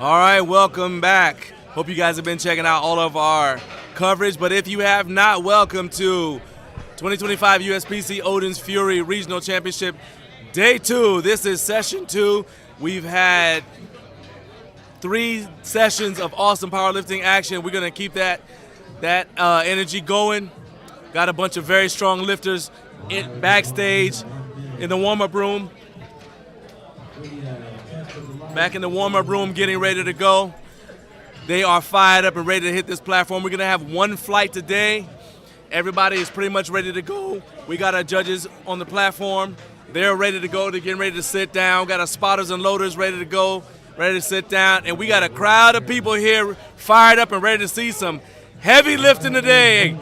All right, welcome back. Hope you guys have been checking out all of our coverage, but if you have not, welcome to 2025 USPC Odin's Fury Regional Championship Day 2. This is Session 2. We've had 3 sessions of awesome powerlifting action. We're going to keep that energy going. Got a bunch of very strong lifters backstage in the warm-up room. Back in the warm-up room, getting ready to go. They are fired up and ready to hit this platform. We're going to have 1 flight today. Everybody is pretty much ready to go. We got our judges on the platform. They're ready to go. They're getting ready to sit down. Got our spotters and loaders ready to go, ready to sit down. And we got a crowd of people here fired up and ready to see some heavy lifting today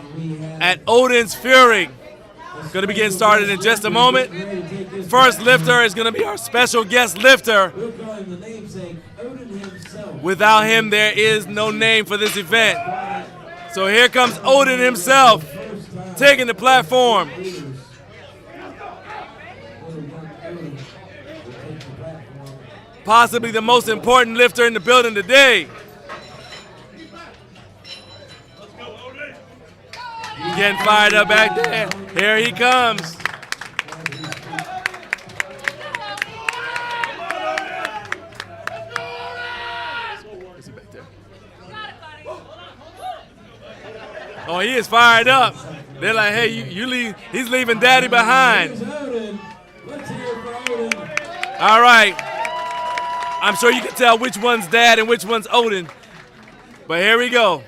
at Odin's Fury. Going to be getting started in just a moment. First lifter is going to be our special guest lifter. Without him, there is no name for this event. So here comes Odin himself, taking the platform. Possibly the most important lifter in the building today. Getting fired up back there. Here he comes. Oh, he is fired up. They're like, hey, you leave. He's leaving Daddy behind. All right. I'm sure you can tell which one's Dad and which one's Odin. But here we go.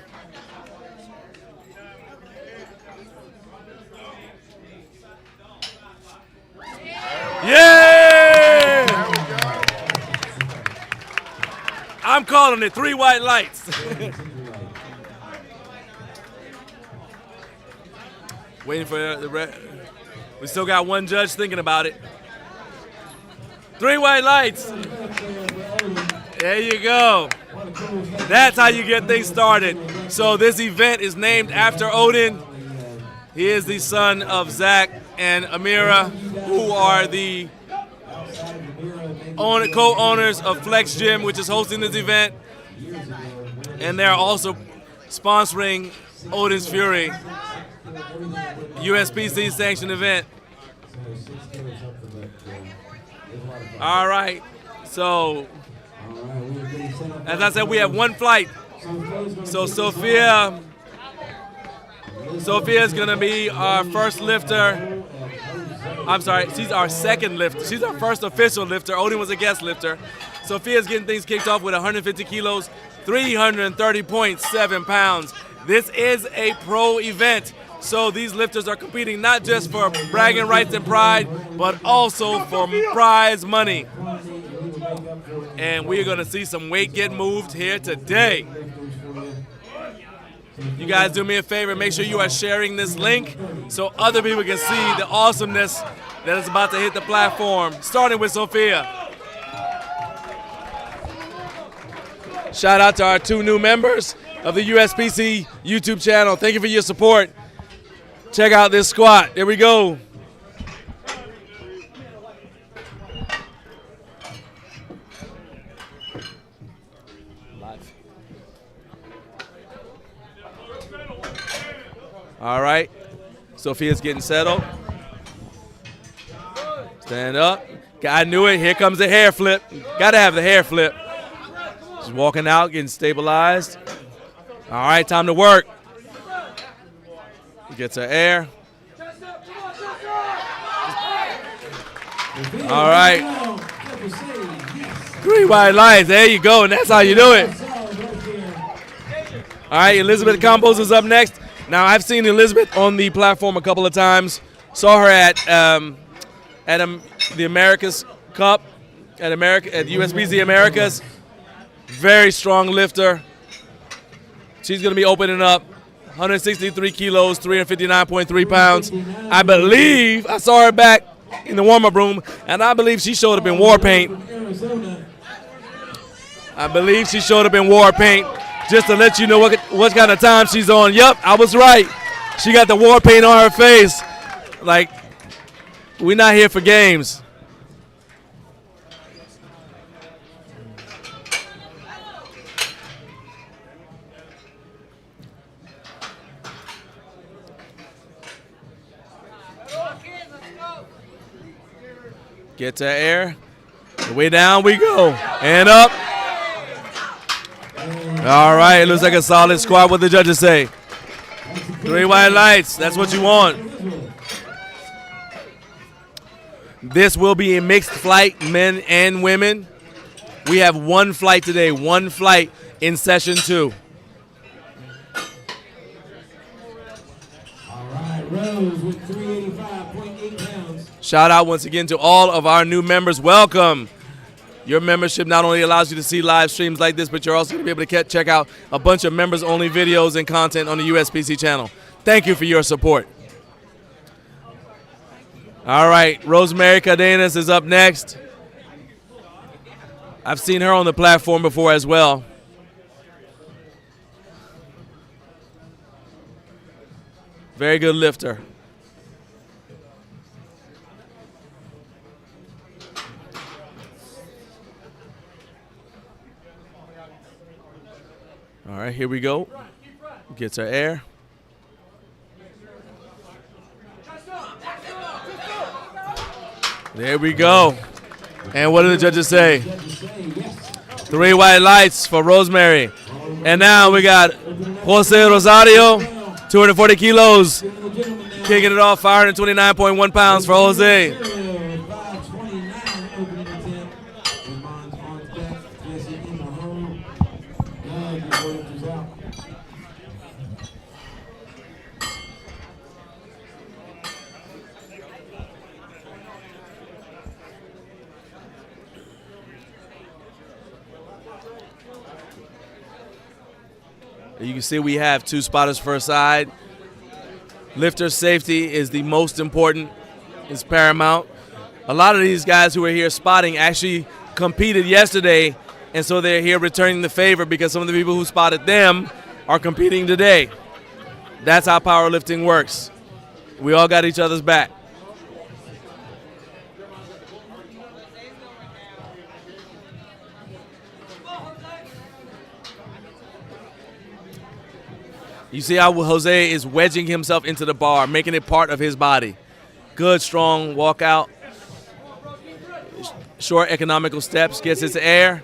Yeah! I'm calling it 3 white lights. Waiting for the red. We still got 1 judge thinking about it. 3 white lights. There you go. That's how you get things started. So this event is named after Odin. He is the son of Zach and Amira, who are the co-owners of Flex Gym, which is hosting this event. And they're also sponsoring Odin's Fury, USPC sanctioned event. All right, so as I said, we have 1 flight. So Sophia's gonna be our first lifter. I'm sorry, she's our second lifter. She's our first official lifter. Odin was a guest lifter. Sophia's getting things kicked off with 150 kilos, 330.7 pounds. This is a pro event. So these lifters are competing not just for bragging rights and pride, but also for prize money. And we're gonna see some weight get moved here today. You guys do me a favor, make sure you are sharing this link so other people can see the awesomeness that is about to hit the platform, starting with Sophia. Shout out to our 2 new members of the USPC YouTube channel. Thank you for your support. Check out this squat. There we go. All right. Sophia's getting settled. Stand up. I knew it. Here comes the hair flip. Got to have the hair flip. She's walking out, getting stabilized. All right, time to work. Gets her air. All right. 3 white lights. There you go, and that's how you do it. All right, Elizabeth Campos is up next. Now, I've seen Elizabeth on the platform a couple of times. Saw her at the America's Cup at USPC Americas. Very strong lifter. She's going to be opening up 163 kilos, 359.3 pounds. I believe I saw her back in the warm-up room, and I believe she showed up in war paint. Just to let you know what kind of time she's on. Yep, I was right. She got the war paint on her face. Like, we're not here for games. Get to air. Way down we go. And up. All right, it looks like a solid squat. What the judges say. 3 white lights. That's what you want. This will be a mixed flight, men and women. We have 1 flight today, 1 flight in session 2. All right, Rose with 385.8 pounds. Shout out once again to all of our new members. Welcome. Your membership not only allows you to see live streams like this, but you're also going to be able to check out a bunch of members-only videos and content on the USPC channel. Thank you for your support. All right, Rosemary Cadenas is up next. I've seen her on the platform before as well. Very good lifter. All right, here we go. Gets her air. There we go. And what do the judges say? 3 white lights for Rosemary. And now we got Jose Rosario, 240 kilos. Kicking it off, 529.1 pounds for Jose. You can see we have 2 spotters per side. Lifter safety is the most important, is paramount. A lot of these guys who are here spotting actually competed yesterday, and so they're here returning the favor because some of the people who spotted them are competing today. That's how powerlifting works. We all got each other's back. You see how Jose is wedging himself into the bar, making it part of his body. Good, strong walkout. Short, economical steps, gets his air.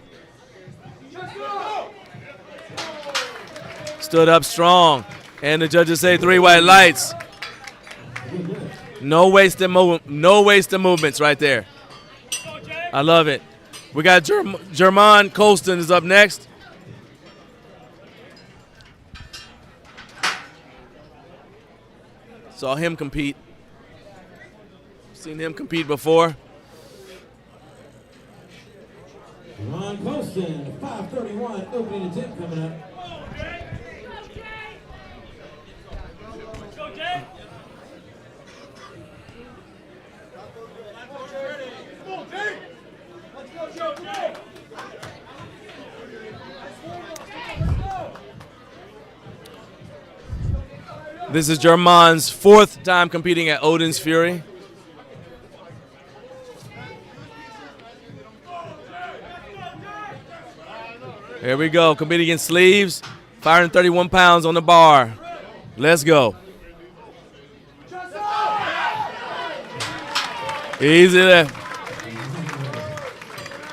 Stood up strong. And the judges say 3 white lights. No wasted movements right there. I love it. We got German Colston is up next. Saw him compete. Seen him compete before. Ron Colston, 531, opening attempt coming up. This is German's 4th time competing at Odin's Fury. Here we go, competing against sleeves, 531 pounds on the bar. Let's go. Easy there.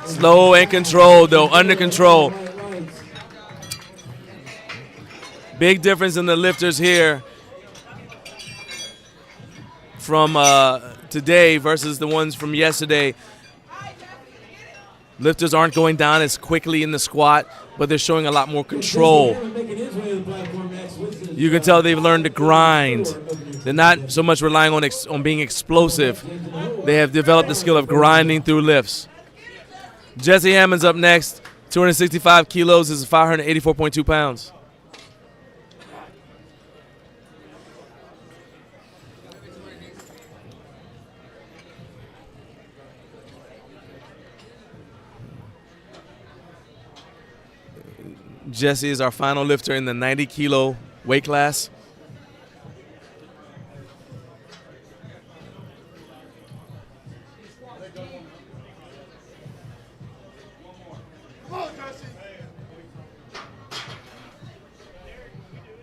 Slow and controlled though, under control. Big difference in the lifters here from today versus the ones from yesterday. Lifters aren't going down as quickly in the squat, but they're showing a lot more control. You can tell they've learned to grind. They're not so much relying on being explosive. They have developed the skill of grinding through lifts. Jesse Hammond's up next. 265 kilos is 584.2 pounds. Jesse is our final lifter in the 90-kilo weight class.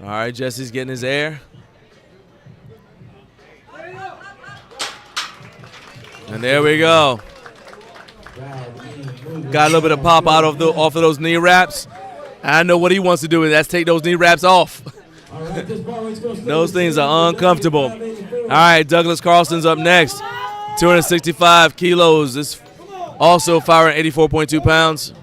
All right, Jesse's getting his air. And there we go. Got a little bit of pop out of off of those knee wraps. I know what he wants to do, and that's take those knee wraps off. Those things are uncomfortable. All right, Douglas Carlson's up next. 265 kilos. This also firing 84.2 pounds.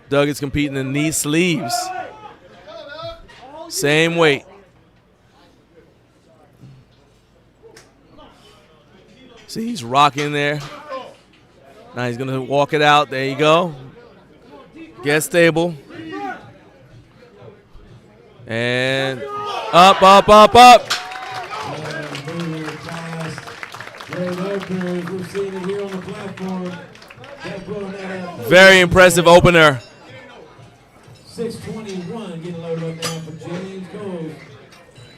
Doug is competing in knee sleeves. Same weight. See, he's rocking there. Now he's going to walk it out. There you go. Get stable. And up, up, up, up. Very impressive opener. 621 getting loaded up now for James Cole.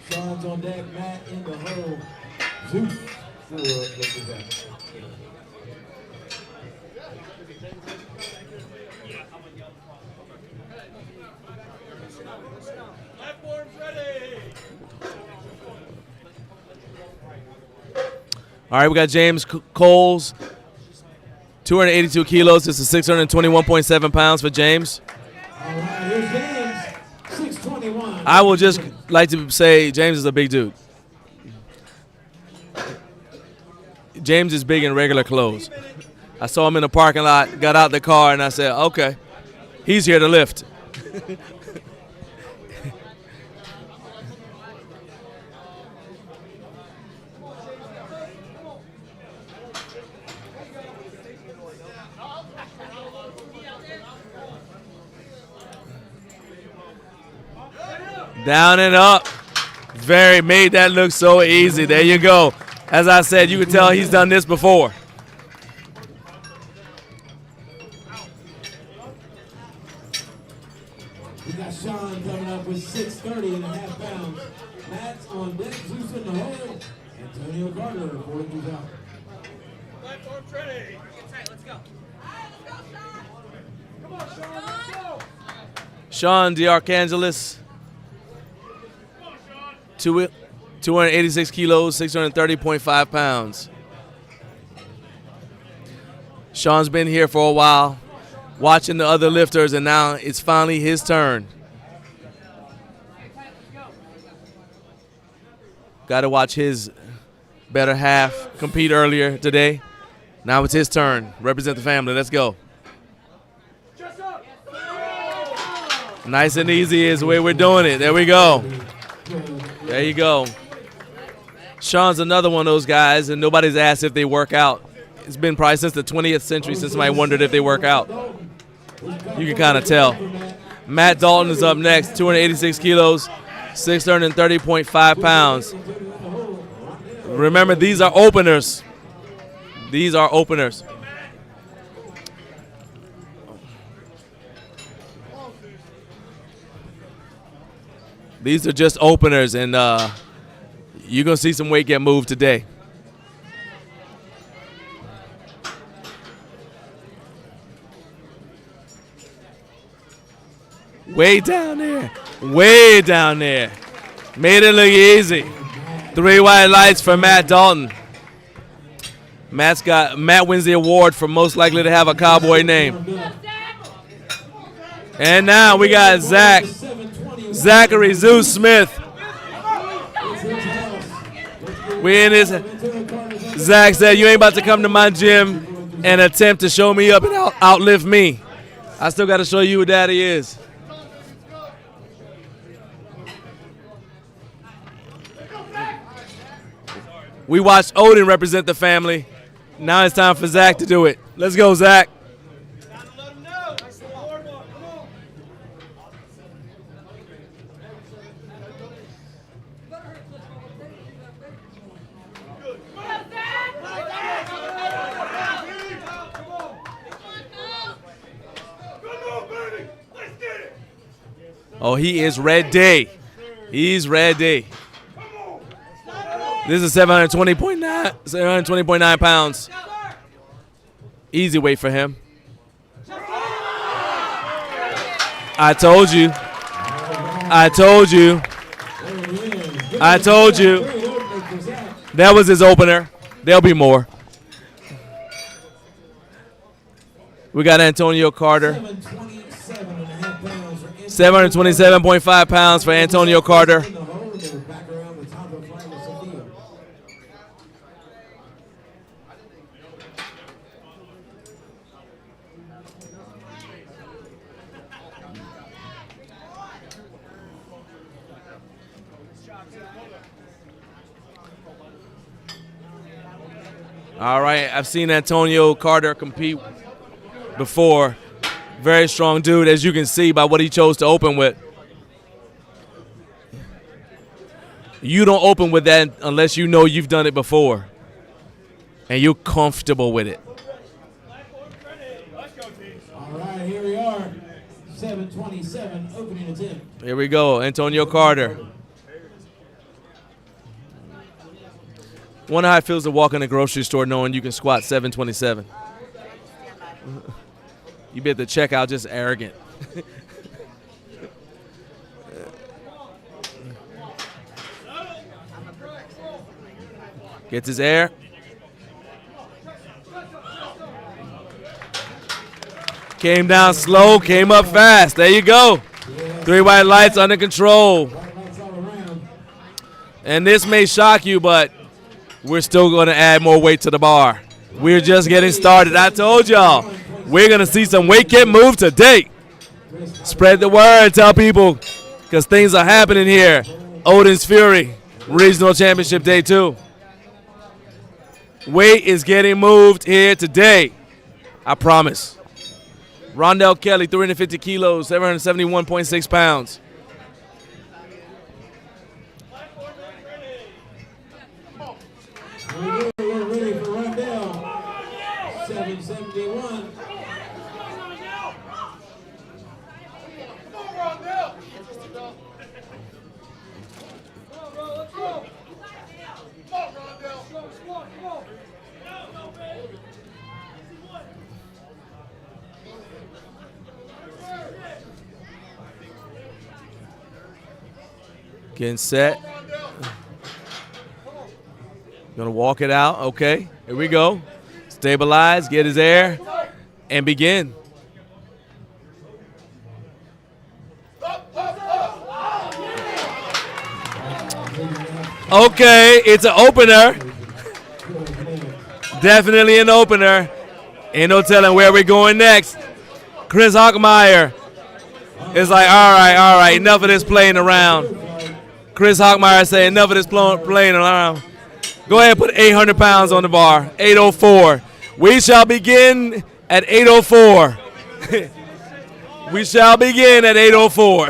Sean's on deck, Matt in the hole. Zeus for the back. All right, we got James Coles, 282 kilos. This is 621.7 pounds for James. All right, here's James, 621. I will just like to say James is a big dude. James is big in regular clothes. I saw him in the parking lot, got out the car, and I said, okay, he's here to lift. Down and up. Made that look so easy. There you go. As I said, you can tell he's done this before. We got Sean coming up with 630.5 pounds. Matt's on deck, Zeus in the hole. Antonio Carter, 42 pounds. Platform ready. Get tight, let's go. Come on, Sean, let's go. Sean DeArchangelis. 286 kilos, 630.5 pounds. Sean's been here for a while, watching the other lifters, and now it's finally his turn. Got to watch his better half compete earlier today. Now it's his turn. Represent the family. Let's go. Nice and easy is the way we're doing it. There we go. There you go. Sean's another one of those guys, and nobody's asked if they work out. It's been probably since the 20th century since somebody wondered if they work out. You can kind of tell. Matt Dalton is up next, 286 kilos, 630.5 pounds. Remember, these are openers. These are openers. These are just openers, and you're going to see some weight get moved today. Way down there. Way down there. Made it look easy. 3 white lights for Matt Dalton. Matt wins the award for most likely to have a cowboy name. And now we got Zachary Zeus Smith. We in this. Zach said, you ain't about to come to my gym and attempt to show me up and outlift me. I still got to show you who daddy is. We watched Odin represent the family. Now it's time for Zach to do it. Let's go, Zach. Oh, he is ready. He's ready. This is 720.9 pounds. Easy weight for him. I told you. I told you. I told you. That was his opener. There'll be more. We got Antonio Carter. 727.5 pounds for Antonio Carter. All right, I've seen Antonio Carter compete before. Very strong dude, as you can see by what he chose to open with. You don't open with that unless you know you've done it before and you're comfortable with it. All right, here we are. 727 opening attempt. Here we go, Antonio Carter. Wonder how it feels to walk in a grocery store knowing you can squat 727. You be at the checkout just arrogant. Gets his air. Came down slow, came up fast. There you go. 3 white lights under control. And this may shock you, but we're still going to add more weight to the bar. We're just getting started. I told y'all, we're going to see some weight get moved today. Spread the word, tell people, because things are happening here. Odin's Fury, Regional Championship Day 2. Weight is getting moved here today. I promise. Rondell Kelly, 350 kilos, 771.6 pounds. We're ready for Rondell. 771. Getting set. Gonna walk it out. Okay, here we go. Stabilize, get his air, and begin. Okay, it's an opener. Definitely an opener. Ain't no telling where we're going next. Chris Hockmeyer is like, all right, enough of this playing around. Chris Hockmeyer saying enough of this playing around. Go ahead and put 800 pounds on the bar, 804. We shall begin at 804. We shall begin at 804.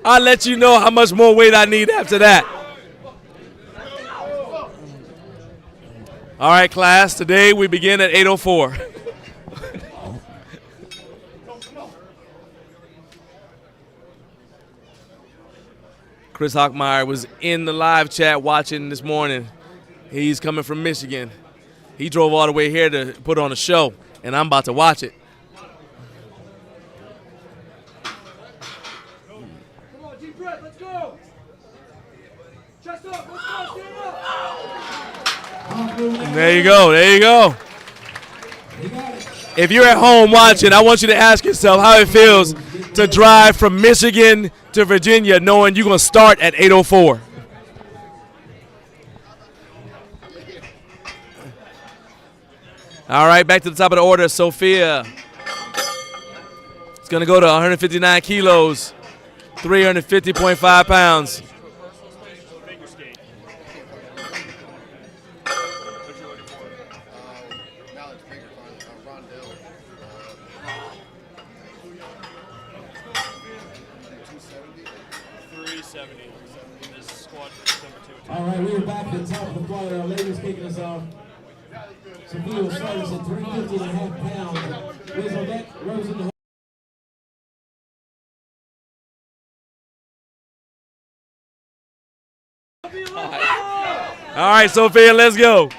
I'll let you know how much more weight I need after that. All right, class, today we begin at 804. Chris Hockmeyer was in the live chat watching this morning. He's coming from Michigan. He drove all the way here to put on a show, and I'm about to watch it. Come on, deep breath, let's go. Chest up, let's go, stand up. There you go, there you go. If you're at home watching, I want you to ask yourself how it feels to drive from Michigan to Virginia knowing you're going to start at 804. All right, back to the top of the order, Sophia. It's going to go to 159 kilos, 350.5 pounds. All right, we are back at the top of the flight. Our ladies kicking us off. Sophia will start us at 350.5 pounds. Liz on deck, Rose in the All right, Sophia, let's go. Let's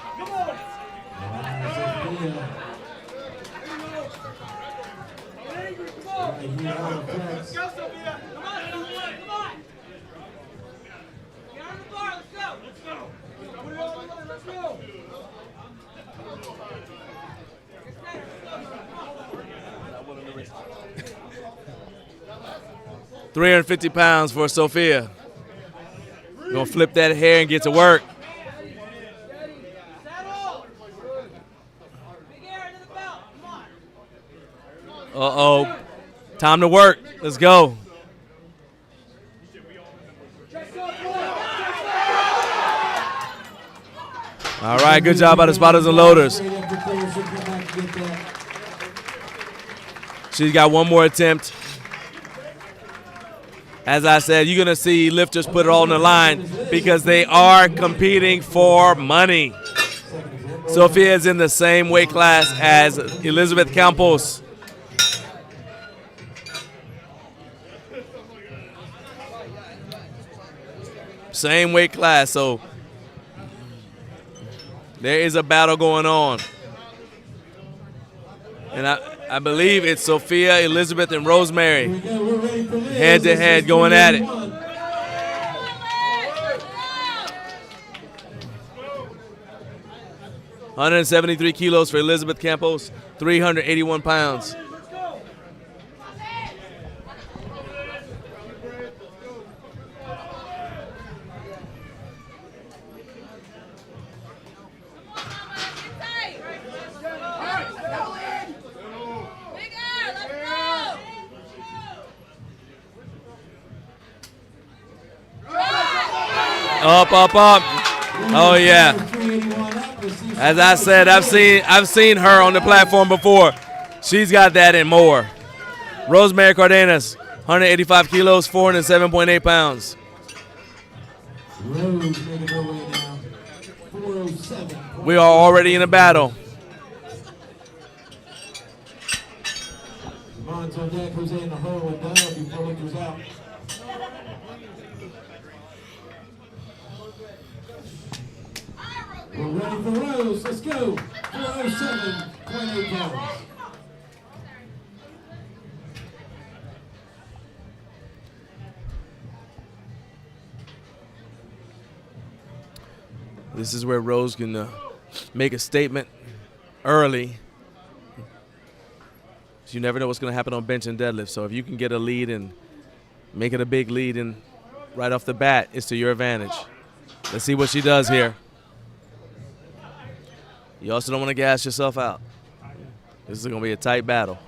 go. 350 pounds for Sophia. Gonna flip that hair and get to work. Uh-oh. Time to work. Let's go. All right, good job by the spotters and loaders. She's got one more attempt. As I said, you're going to see lifters put it all on the line because they are competing for money. Sophia is in the same weight class as Elizabeth Campos. Same weight class, so there is a battle going on. And I believe it's Sophia, Elizabeth, and Rosemary head to head going at it. 173 kilos for Elizabeth Campos, 381 pounds. Up, up, up. Oh yeah. As I said, I've seen her on the platform before. She's got that and more. Rosemary Cardenas, 185 kilos, 407.8 pounds. We are already in a battle. We're ready for Rose. Let's go. 407.8 pounds. This is where Rose can make a statement early. You never know what's going to happen on bench and deadlift. So if you can get a lead and make it a big lead and right off the bat, it's to your advantage. Let's see what she does here. You also don't want to gas yourself out. This is going to be a tight battle.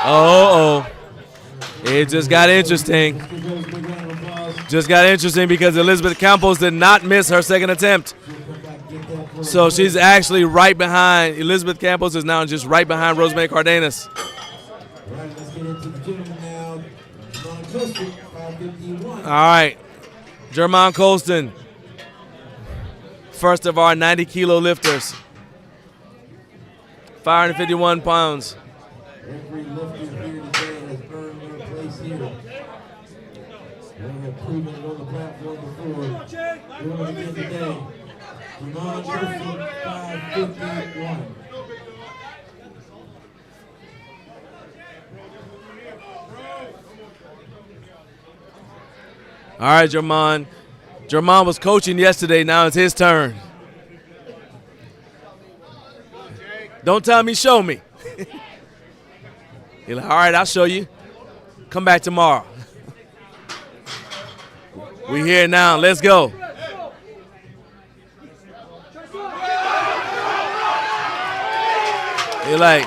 Oh. It just got interesting. Just got interesting because Elizabeth Campos did not miss her second attempt. So she's actually right behind. Elizabeth Campos is now just right behind Rosemary Cardenas. All right. Jermon Colston, first of our 90-kilo lifters, 551 pounds. Every lifter here today has earned their place here. They have proven it on the platform before. Doing it again today. Jermon Colston, 551. All right, Jermon. Jermon was coaching yesterday. Now it's his turn. Don't tell me, show me. You're like, all right, I'll show you. Come back tomorrow. We here now. Let's go. You're like,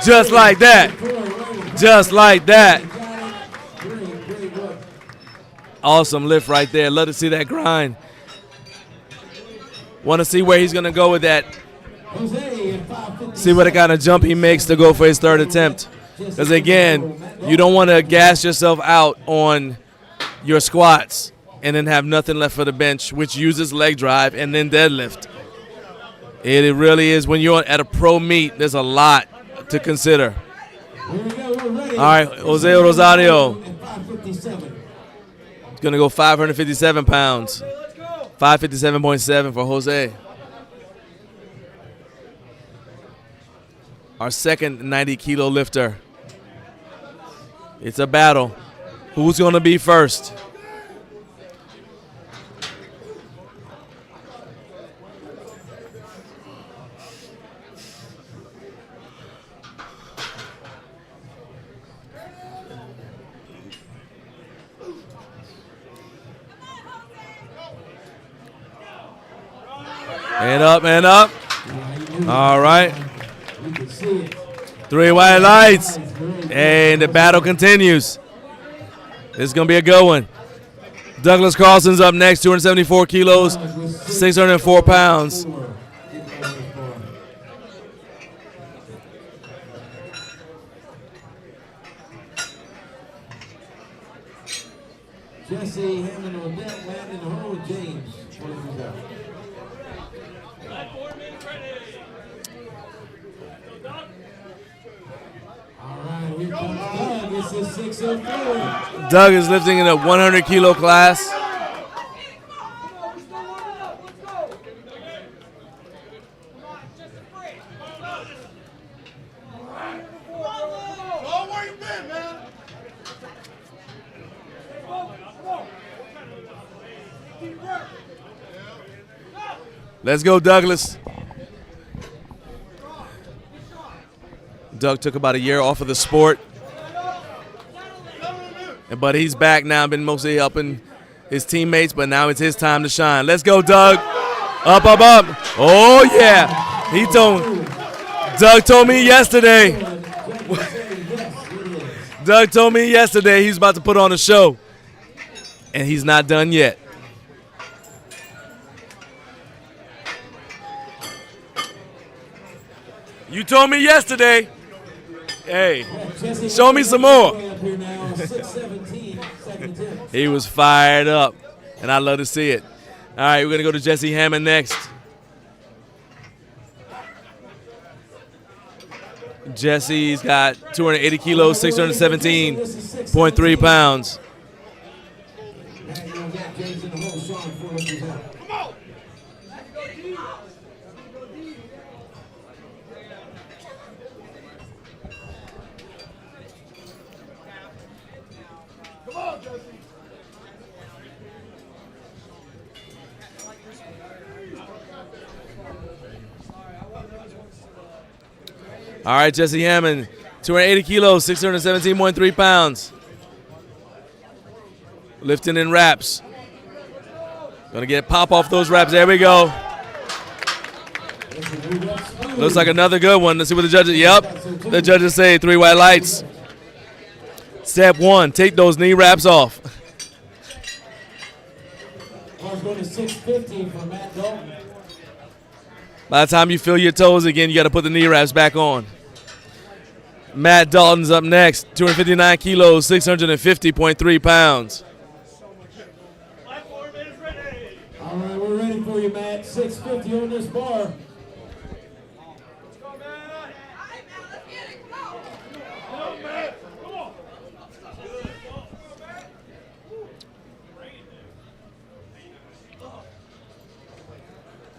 just like that. Just like that. Awesome lift right there. Love to see that grind. Want to see where he's going to go with that. See what kind of jump he makes to go for his third attempt. Because, again, you don't want to gas yourself out on your squats and then have nothing left for the bench, which uses leg drive and then deadlift. It really is. When you're at a pro meet, there's a lot to consider. All right, Jose Rosario. It's going to go 557 pounds. Okay, let's go. 557.7 for Jose. Our second 90-kilo lifter. It's a battle. Who's going to be first? And up, and up. All right. You can see it. 3 white lights. And the battle continues. This is going to be a good one. Douglas Carlson's up next, 274 kilos, 604 pounds. Jesse Hammond on deck, Landon Hole, James. All right, here comes Doug. This is 604. Doug is lifting in a 100-kilo class. Come on, we're still warming up. Let's go. Come on, just a break. Oh, where you been, man? Come on. Deep breath. Let's go, Douglas. Doug took about a year off of the sport, but he's back now. Been mostly helping his teammates, but now it's his time to shine. Let's go, Doug. Up, up, up. Oh, yeah. Doug told me yesterday. Doug told me yesterday he's about to put on a show, and he's not done yet. You told me yesterday. Hey, show me some more. He was fired up, and I love to see it. All right, we're going to go to Jesse Hammond next. Jesse's got 280 kilos, 617.3 pounds. All right, Jesse Hammond, 280 kilos, 617.3 pounds. Lifting in reps. Gonna get pop off those reps. There we go. Looks like another good one. Let's see what the judges, yep. The judges say 3 white lights. Step 1, take those knee wraps off. Going to 650 for Matt Dalton. By the time you feel your toes again, you got to put the knee wraps back on. Matt Dalton's up next, 259 kilos, 650.3 pounds. All right, we're ready for you, Matt. 650 on this bar. Let's go, Matt.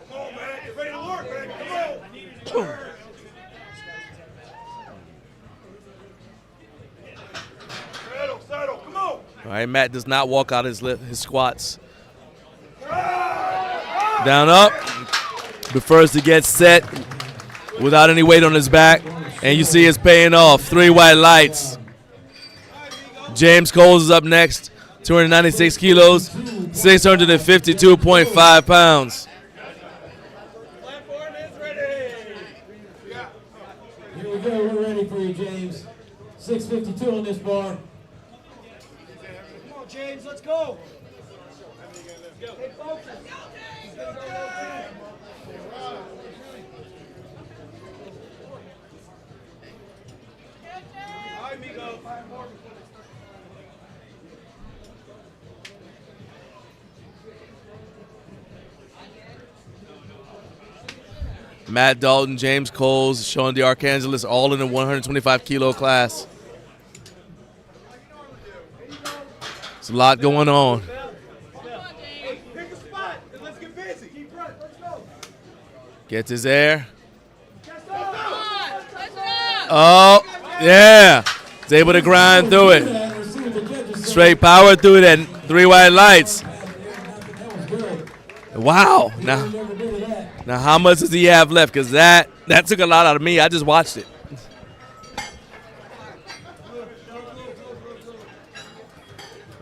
Come on, man. Get ready to work, man. Come on. Settle. Come on. All right, Matt does not walk out his squats. Down, up. Prefers to get set without any weight on his back. And you see it's paying off. 3 white lights. James Coles is up next. 296 kilos, 652.5 pounds. Platform is ready. Here we go. We're ready for you, James. 652 on this bar. Come on, James, let's go. Stay focused. Matt Dalton, James Coles, Sean DeArcangelo, all in the 125 kilo class. There's a lot going on. Pick a spot and let's get busy. Deep breath. Let's go. Gets his air. Chest up. Oh, yeah. He's able to grind through it. Straight power through that 3 white lights. Wow. Now how much does he have left? Because that took a lot out of me. I just watched it.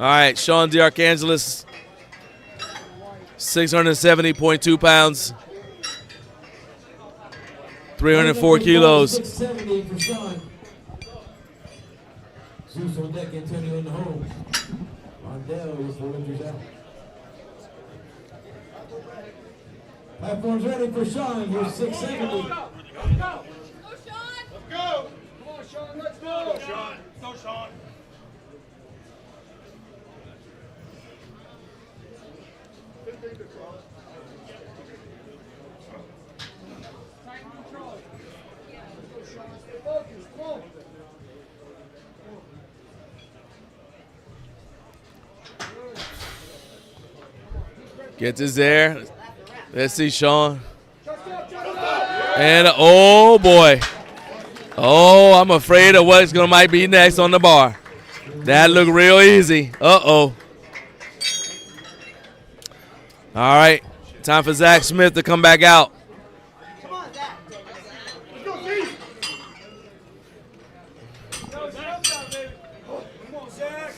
All right, Sean DeArchangelis, 670.2 pounds, 304 kilos. 670 for Sean. Zeus on deck, Antonio in the hole. Rondell with the lifters out. Platform's ready for Sean. Here's 670. Go, Sean. Let's go. Come on, Sean. Let's go. Go, Sean. Go, Sean. Tighten control. Let's go, Sean. Stay focused. Come on. Gets his air. Let's see Sean. Chest up. Chest up. And oh boy. Oh, I'm afraid of what's gonna might be next on the bar. That looked real easy. Uh-oh. All right. Time for Zach Smith to come back out. Come on, Zach. Let's go, Z. Go, Zach. Come on, Zach.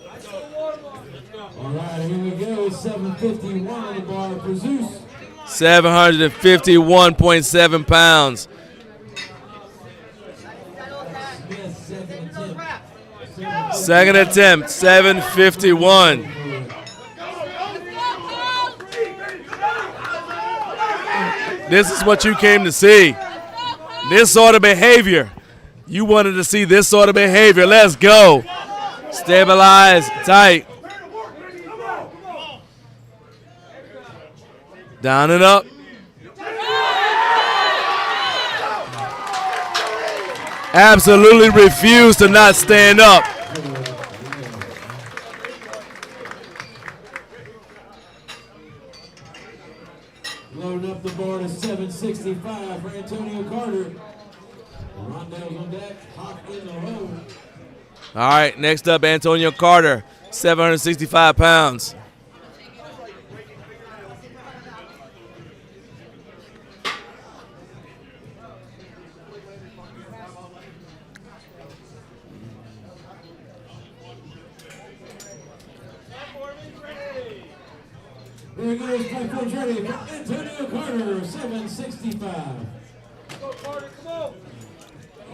Nice little water line. Let's go. All right, here we go. 751 on the bar for Zeus. 751.7 pounds. Smith, second attempt. Second attempt, 751. This is what you came to see. This sort of behavior. You wanted to see this sort of behavior. Let's go. Stabilize, tight. Down and up. Absolutely refused to not stand up. Loading up the board is 765 for Antonio Carter. Rondell's on deck. Hawk in the hole. All right, next up, Antonio Carter, 765 pounds. There he goes, platform's ready for Antonio Carter, 765. Go, Carter. Come on.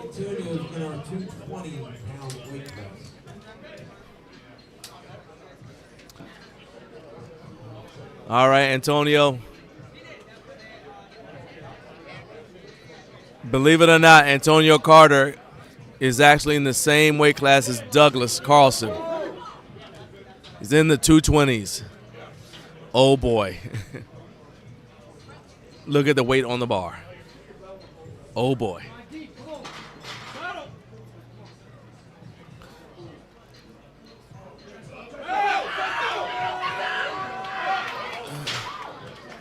Antonio's in our 220-pound weight class. All right, Antonio. Believe it or not, Antonio Carter is actually in the same weight class as Douglas Carlson. He's in the 220s. Oh boy. Look at the weight on the bar. Oh boy.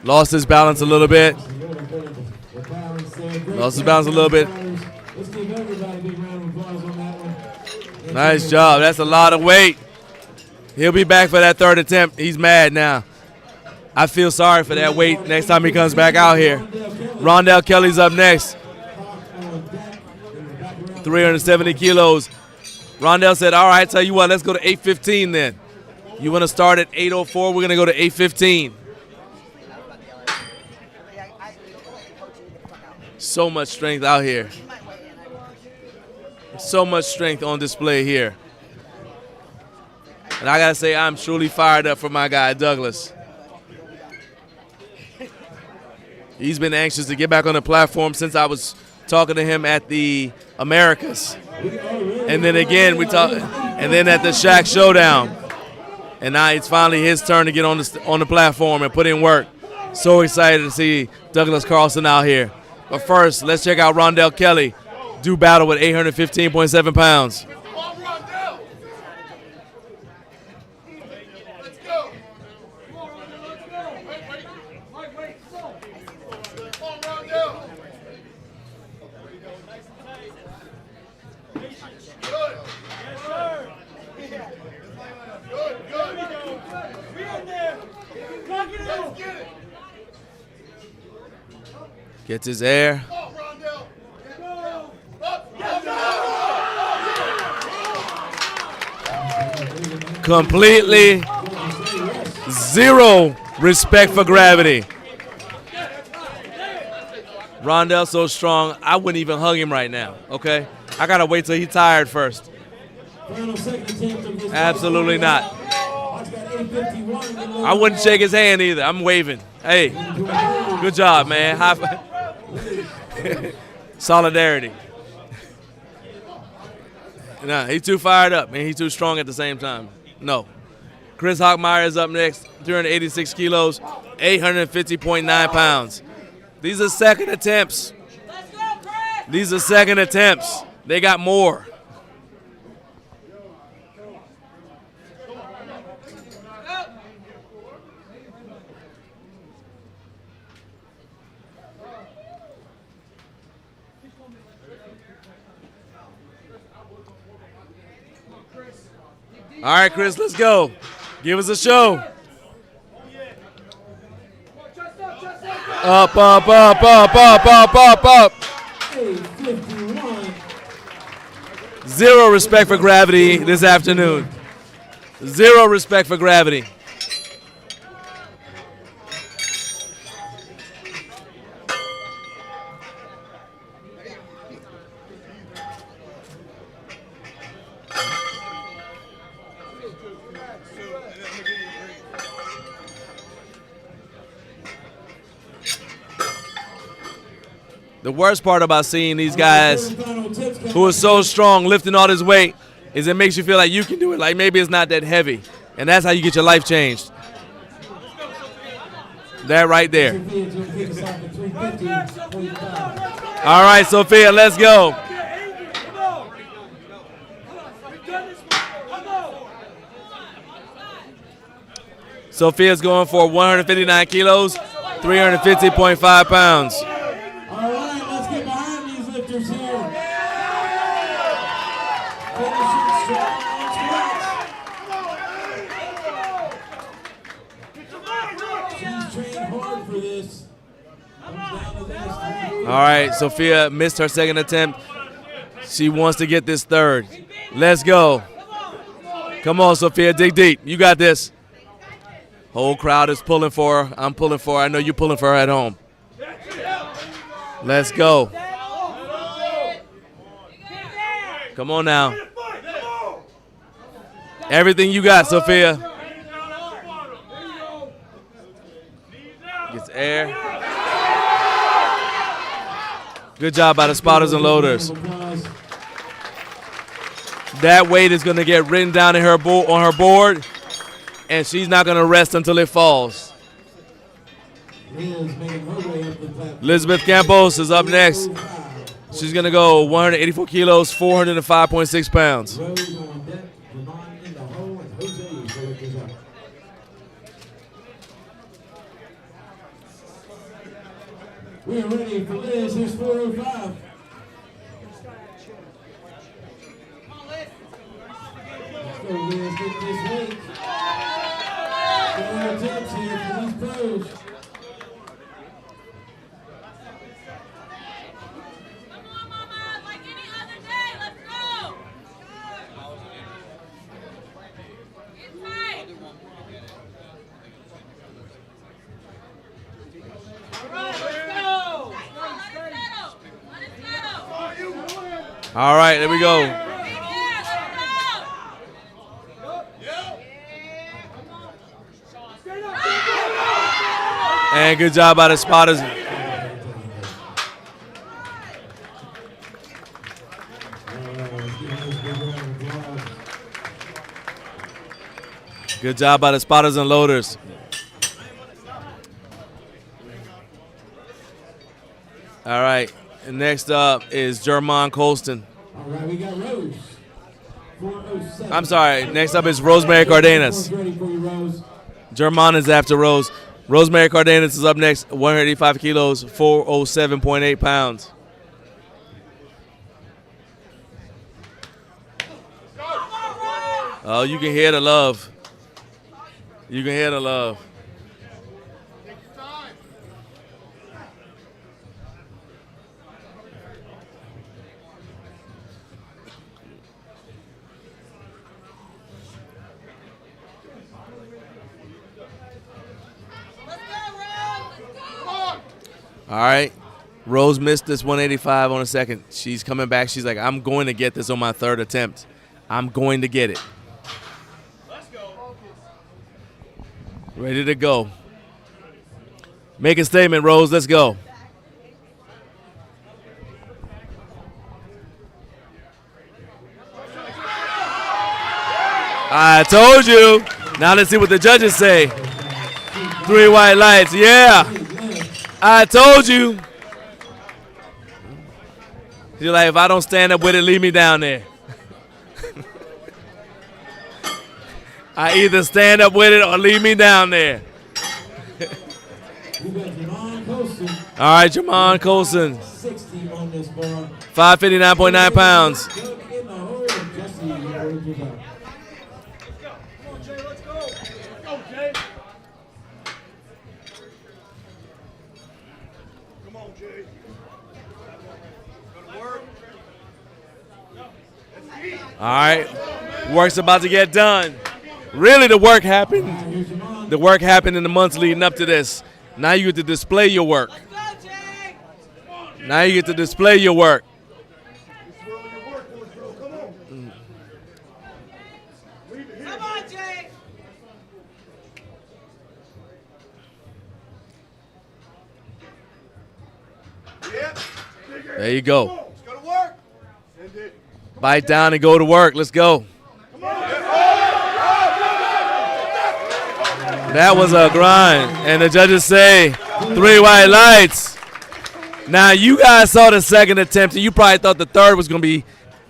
Lost his balance a little bit. Lost his balance a little bit. Let's give everybody a big round of applause on that one. Nice job. That's a lot of weight. He'll be back for that third attempt. He's mad now. I feel sorry for that weight next time he comes back out here. Rondell Kelly's up next. 370 kilos. Rondell said, all right, tell you what, let's go to 815 then. You want to start at 804? We're going to go to 815. So much strength out here. So much strength on display here. And I got to say, I'm truly fired up for my guy, Douglas. He's been anxious to get back on the platform since I was talking to him at the Americas. And then again, and then at the Shaq Showdown. And now it's finally his turn to get on the platform and put in work. So excited to see Douglas Carlson out here. But first, let's check out Rondell Kelly do battle with 815.7 pounds. Gets his air. Completely zero respect for gravity. Rondell's so strong, I wouldn't even hug him right now, okay? I gotta wait till he's tired first. Absolutely not. I wouldn't shake his hand either. I'm waving. Hey, good job, man. High five. Solidarity. Nah, he's too fired up, and he's too strong at the same time. No. Chris Hockmeyer is up next, 386 kilos, 850.9 pounds. These are second attempts. These are second attempts. They got more. All right, Chris, let's go. Give us a show. Up, up, up, up, up, up, up, up. Zero respect for gravity this afternoon. Zero respect for gravity. The worst part about seeing these guys who are so strong lifting all this weight is it makes you feel like you can do it, like maybe it's not that heavy. And that's how you get your life changed. That right there. All right, Sophia, let's go. Sophia's going for 159 kilos, 350.5 pounds. All right, Sophia missed her second attempt. She wants to get this third. Let's go. Come on, Sophia, dig deep. You got this. Whole crowd is pulling for her. I'm pulling for her. I know you're pulling for her at home. Let's go. Come on now. Everything you got, Sophia. Gets air. Good job by the spotters and loaders. That weight is going to get written down in on her board, and she's not going to rest until it falls. Elizabeth Campos is up next. She's going to go 184 kilos, 405.6 pounds. We're ready for Liz. Here's 405. Let's go, Liz. Get this weight. Get our attempts here for these pros. Come on, Mama. Like any other day. Let's go. Get tight. All right, there we go. And good job by the spotters. Good job by the spotters and loaders. All right. And next up is Jermon Colston. All right, we got Rose. 407. I'm sorry. Next up is Rosemary Cardenas. Ready for you, Rose. Jermon is after Rose. Rosemary Cardenas is up next, 185 kilos, 407.8 pounds. Oh, you can hear the love. You can hear the love. All right. Rose missed this 185 on a second. She's coming back. She's like, I'm going to get this on my third attempt. I'm going to get it. Let's go. Ready to go. Make a statement, Rose. Let's go. I told you. Now let's see what the judges say. 3 white lights. Yeah. I told you. You're like, if I don't stand up with it, leave me down there. I either stand up with it or leave me down there. All right, Jamon Colson. 559.9 pounds. All right, work's about to get done. Really, the work happened. The work happened in the months leading up to this. Now you get to display your work. Now you get to display your work. Come on, Jay. There you go. Let's go to work. Bite down and go to work. Let's go. That was a grind. And the judges say 3 white lights. Now, you guys saw the second attempt, and you probably thought the third was going to be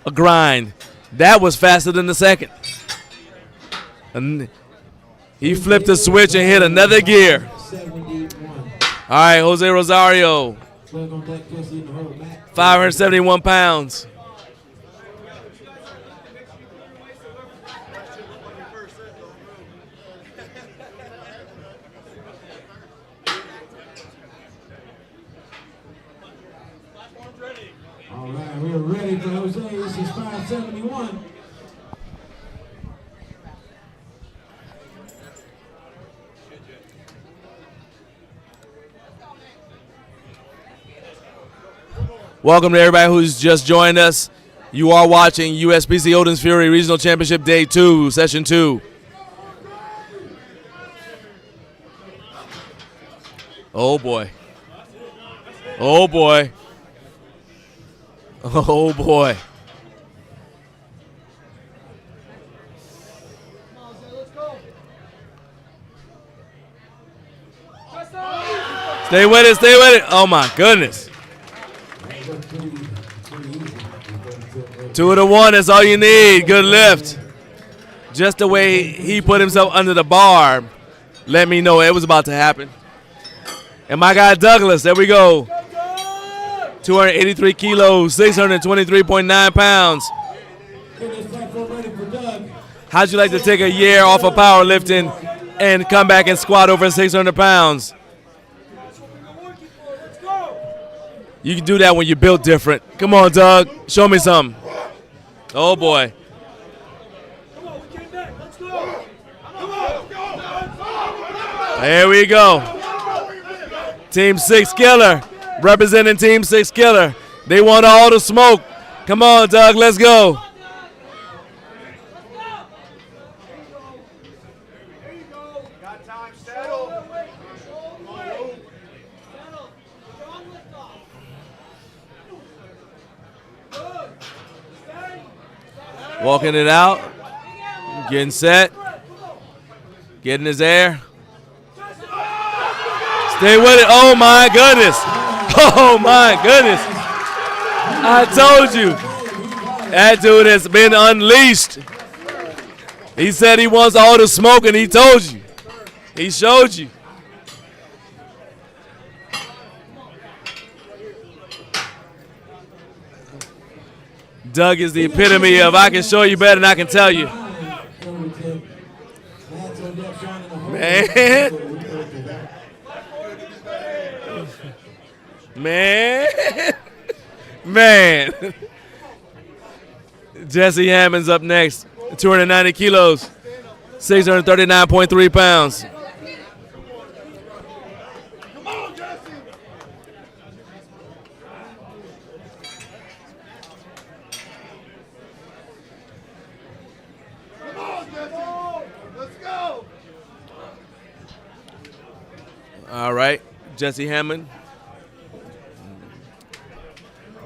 a grind. That was faster than the second. And he flipped the switch and hit another gear. All right, Jose Rosario, 571 pounds. All right, we're ready for Jose. This is 571. Welcome to everybody who's just joined us. You are watching USPC Odin's Fury Regional Championship Day 2, Session 2. Oh, boy. Oh, boy. Oh, boy. Stay with it, stay with it. Oh, my goodness. 2 to 1, that's all you need. Good lift. Just the way he put himself under the bar, let me know it was about to happen. And my guy Douglas, there we go. 283 kilos, 623.9 pounds. How'd you like to take a year off of powerlifting and come back and squat over 600 pounds? You can do that when you're built different. Come on, Doug. Show me something. Oh, boy. There we go. Team 6 Killer. Representing Team 6 Killer. They want all the smoke. Come on, Doug. Let's go. Walking it out. Getting set. Getting his air. Stay with it. Oh, my goodness. Oh, my goodness. I told you. That dude has been unleashed. He said he wants all the smoke, and he told you. He showed you. Doug is the epitome of I can show you better than I can tell you. Man. Jesse Hammond's up next. 290 kilos. 639.3 pounds. All right, Jesse Hammond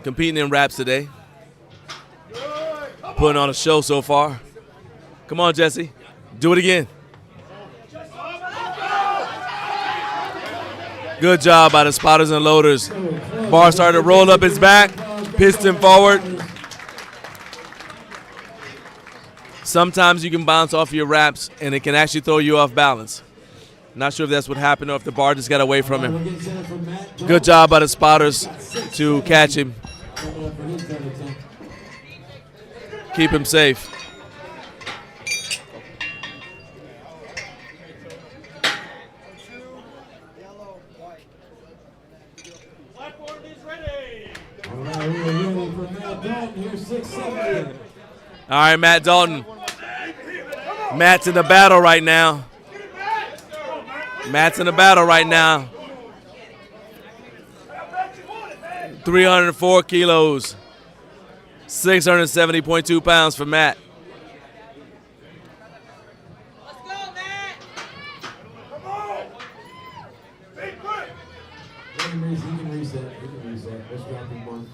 competing in wraps today. Putting on a show so far. Come on, Jesse. Do it again. Good job by the spotters and loaders. Bar started to roll up his back, piston forward. Sometimes you can bounce off your wraps and it can actually throw you off balance. Not sure if that's what happened or if the bar just got away from him. Good job by the spotters to catch him. Keep him safe. All right, Matt Dalton. Matt's in the battle right now. Matt's in the battle right now. 304 kilos. 670.2 pounds for Matt. Let's go, Matt. Come on. Big quick. He can reset. Let's drop him one.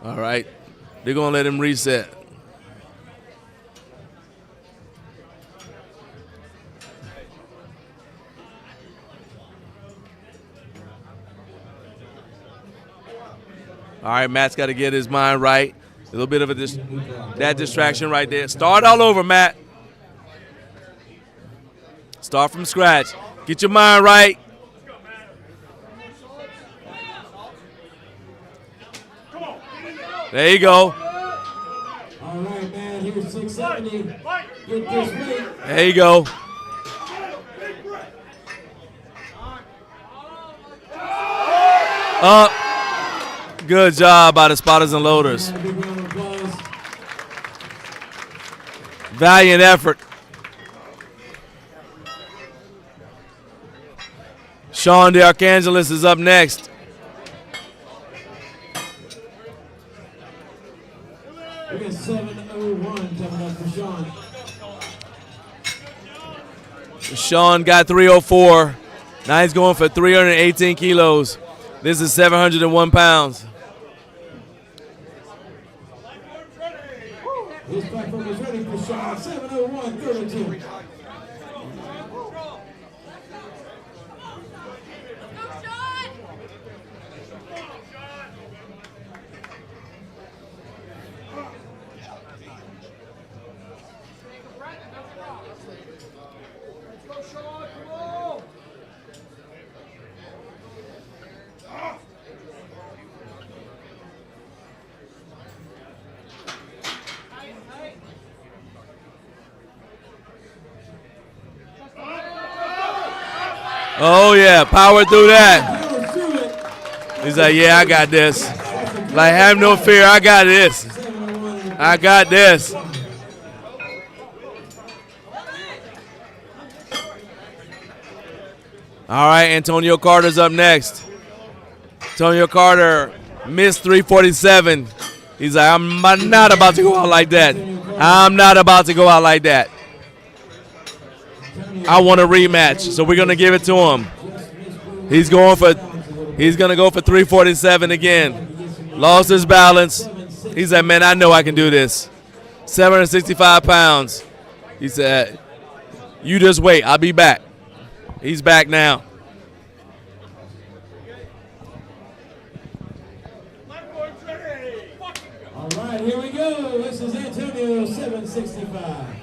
All right. They're going to let him reset. All right, Matt's got to get his mind right. A little bit of that distraction right there. Start all over, Matt. Start from scratch. Get your mind right. There you go. All right, man. Here's 670. Get this weight. There you go. Up. Good job by the spotters and loaders. Valiant effort. Sean DeArchangelis is up next. We got 701 coming up for Sean. Sean got 304. Now he's going for 318 kilos. This is 701 pounds. This platform is ready for Sean. 701.32. Oh, yeah, power through that. He's like, yeah, I got this. Like, have no fear, I got this. I got this. All right, Antonio Carter's up next. Antonio Carter missed 347. He's like, I'm not about to go out like that. I'm not about to go out like that. I want a rematch, so we're gonna give it to him. He's gonna go for 347 again. Lost his balance. He said, man, I know I can do this. 765 pounds. He said, you just wait, I'll be back. He's back now. All right, here we go. This is Antonio, 765.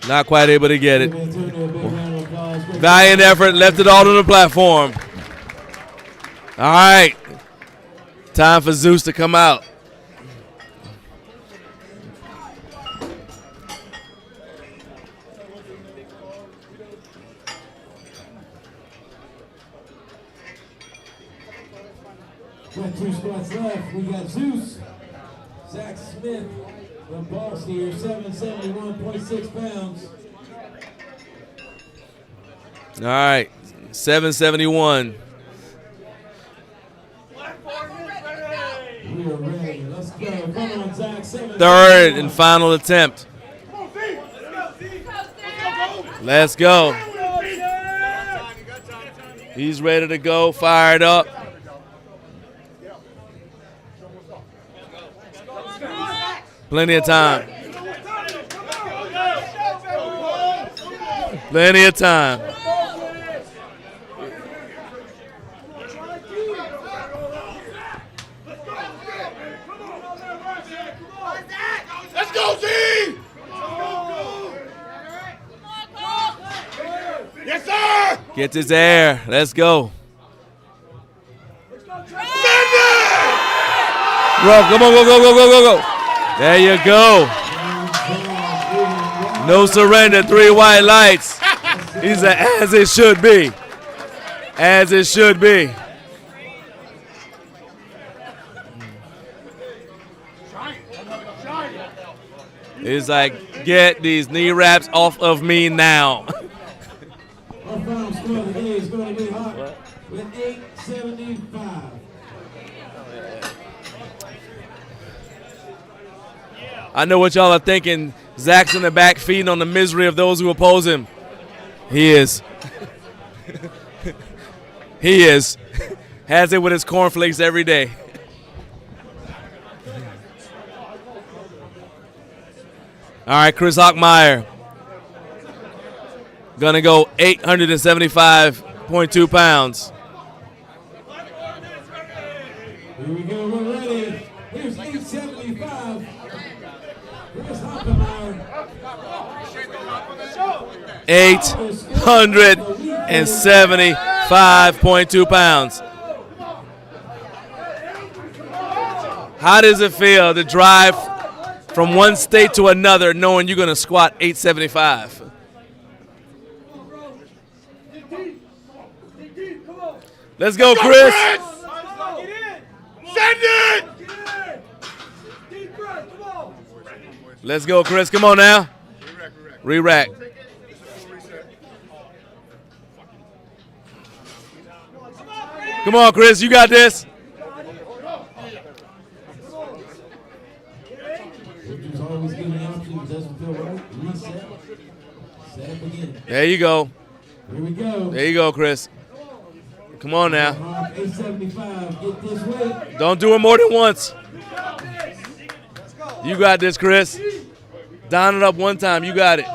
Not quite able to get it. Give Antonio a big round of applause. Great Valiant effort, left it all on the platform. All right. Time for Zeus to come out. Got 2 spots left. We got Zeus, Zach Smith, the boss here, 771.6 pounds. All right. 771. We are ready. Let's go. Come on, Zach. 771. Third and final attempt. Let's go. He's ready to go, fired up. Plenty of time. Plenty of time. Let's go, Z! Yes, sir! Gets his air. Let's go. Bro, come on, go. There you go. No surrender, 3 white lights. He's as it should be. As it should be. He's like, get these knee wraps off of me now. Our final score of the day is going to be hot with 875. I know what y'all are thinking. Zach's in the back feeding on the misery of those who oppose him. He is. He is. Has it with his cornflakes every day. All right, Chris Hockmeyer. Gonna go 875.2 pounds. Here we go, we're ready. Here's 875. Chris Hockmeyer. 875.2 pounds. How does it feel to drive from one state to another knowing you're going to squat 875? Let's go, Chris. Send it! Let's go, Chris. Come on now. Re-rack. Come on, Chris. You got this. Richard's always giving the option. If it doesn't feel right, reset. Set up again. There you go. Here we go. There you go, Chris. Come on now. 875. Get this weight. Don't do it more than once. You got this, Chris. Down it up one time. You got it.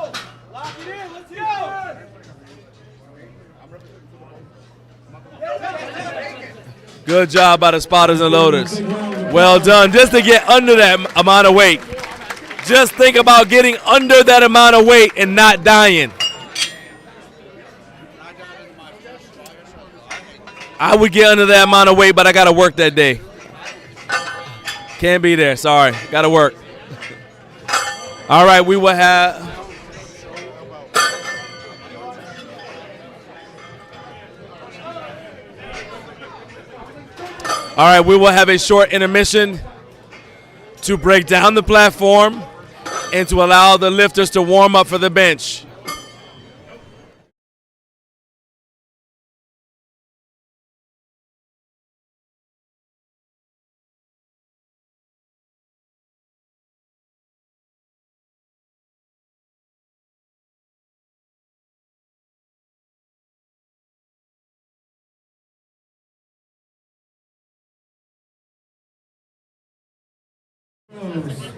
Good job by the spotters and loaders. Well done. Just to get under that amount of weight. Just think about getting under that amount of weight and not dying. I would get under that amount of weight, but I got to work that day. Can't be there. Sorry. Got to work. All right, we will have... All right, we will have a short intermission to break down the platform and to allow the lifters to warm up for the bench.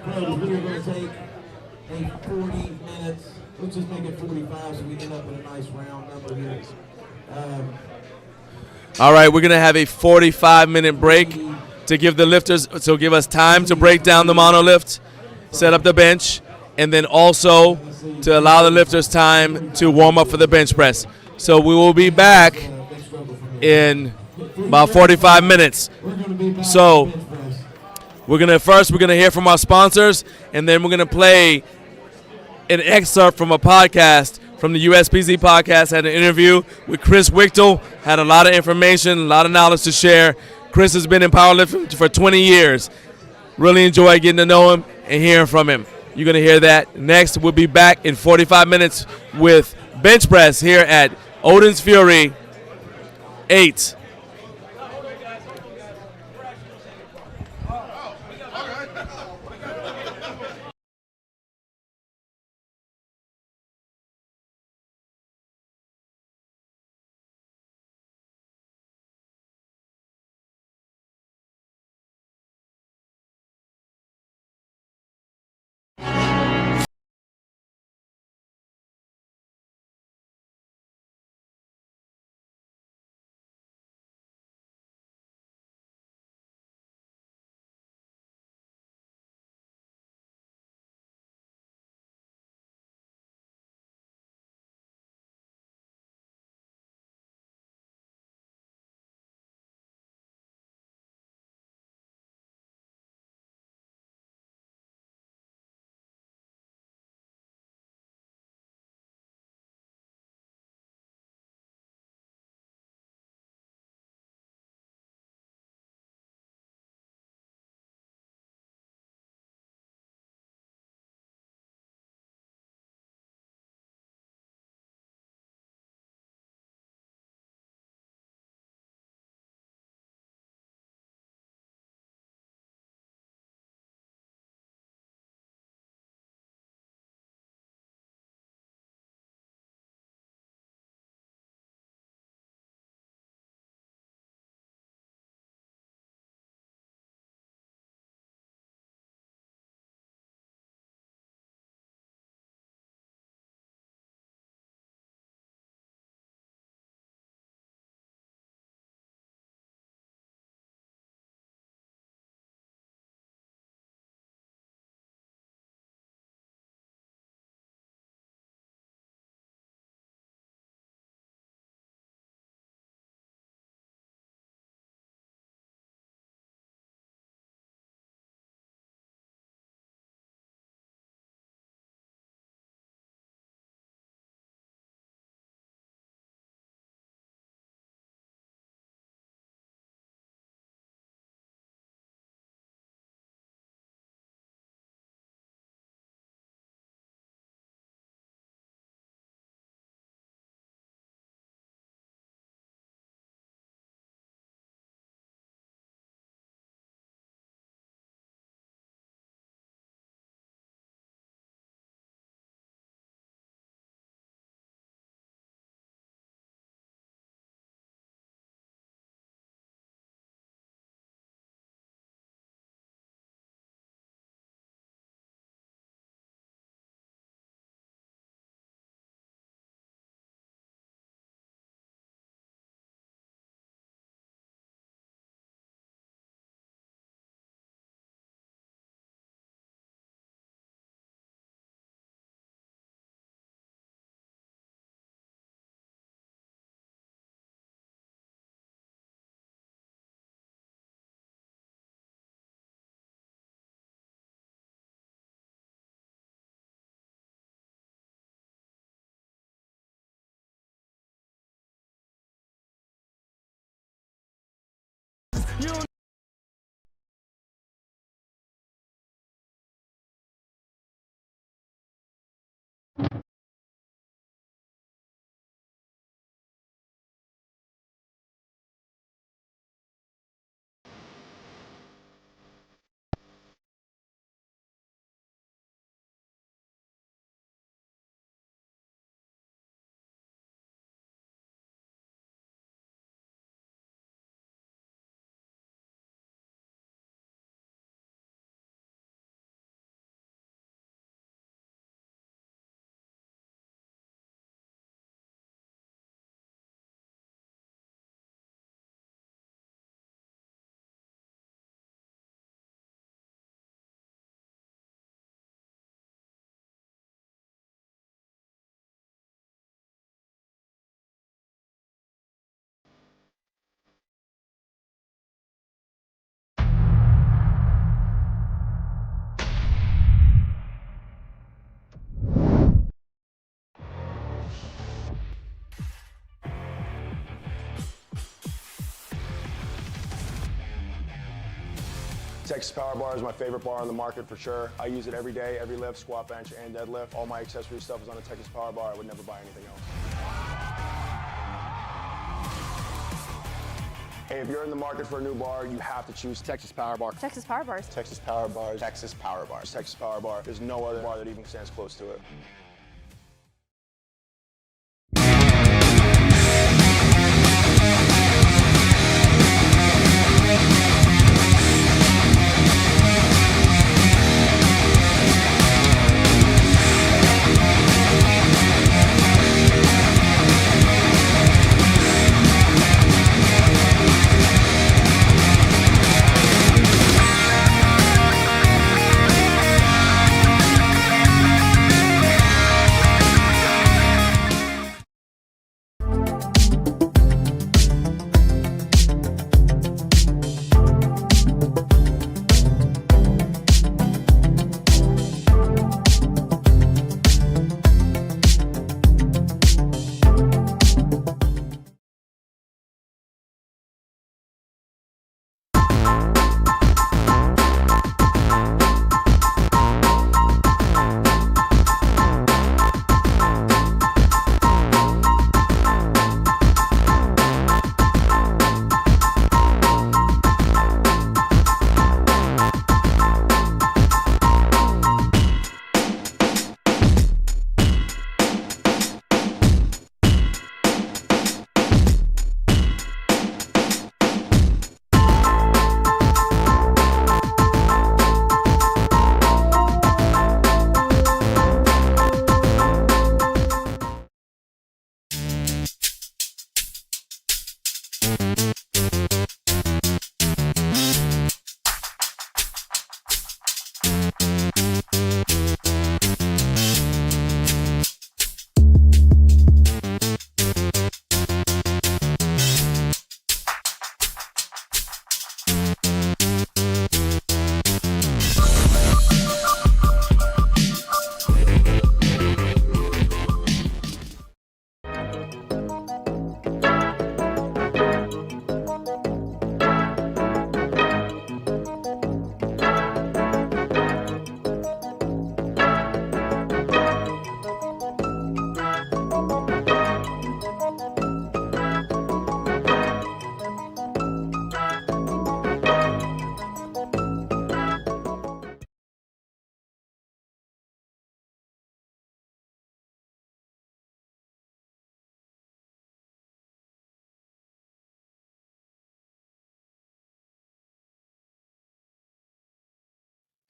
Pros, we are going to take a 40 minutes. Let's just make it 45 so we end up with a nice round number here. All right, we're going to have a 45-minute break to give the lifters, to give us time to break down the monolift, set up the bench, and then also to allow the lifters time to warm up for the bench press. So we will be back in about 45 minutes. So we're gonna hear from our sponsors, and then we're gonna play an excerpt from a podcast from the USPC podcast. Had an interview with Chris Wichtel, had a lot of information, a lot of knowledge to share. Chris has been in powerlifting for 20 years. Really enjoy getting to know him and hearing from him. You're going to hear that. Next, we'll be back in 45 minutes with bench press here at Odin's Fury 8. Texas Power Bar is my favorite bar on the market for sure. I use it every day, every lift, squat, bench, and deadlift. All my accessory stuff is on a Texas Power Bar. I would never buy anything else. Hey, if you're in the market for a new bar, you have to choose Texas Power Bar. Texas Power Bars. Texas Power Bars. Texas Power Bars. Texas Power Bar. There's no other bar that even stands close to it.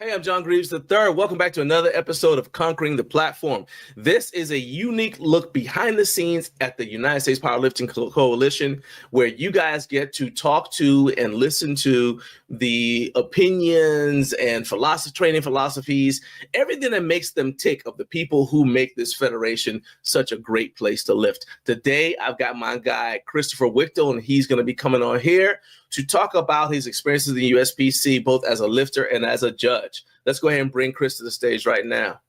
Hey, I'm John Greaves III. Welcome back to another episode of Conquering the Platform. This is a unique look behind the scenes at the United States Powerlifting Coalition, where you guys get to talk to and listen to the opinions and training philosophies, everything that makes them tick of the people who make this federation such a great place to lift. Today, I've got my guy, Christopher Wichtel, and he's going to be coming on here to talk about his experiences in the USPC, both as a lifter and as a judge. Let's go ahead and bring Chris to the stage right now.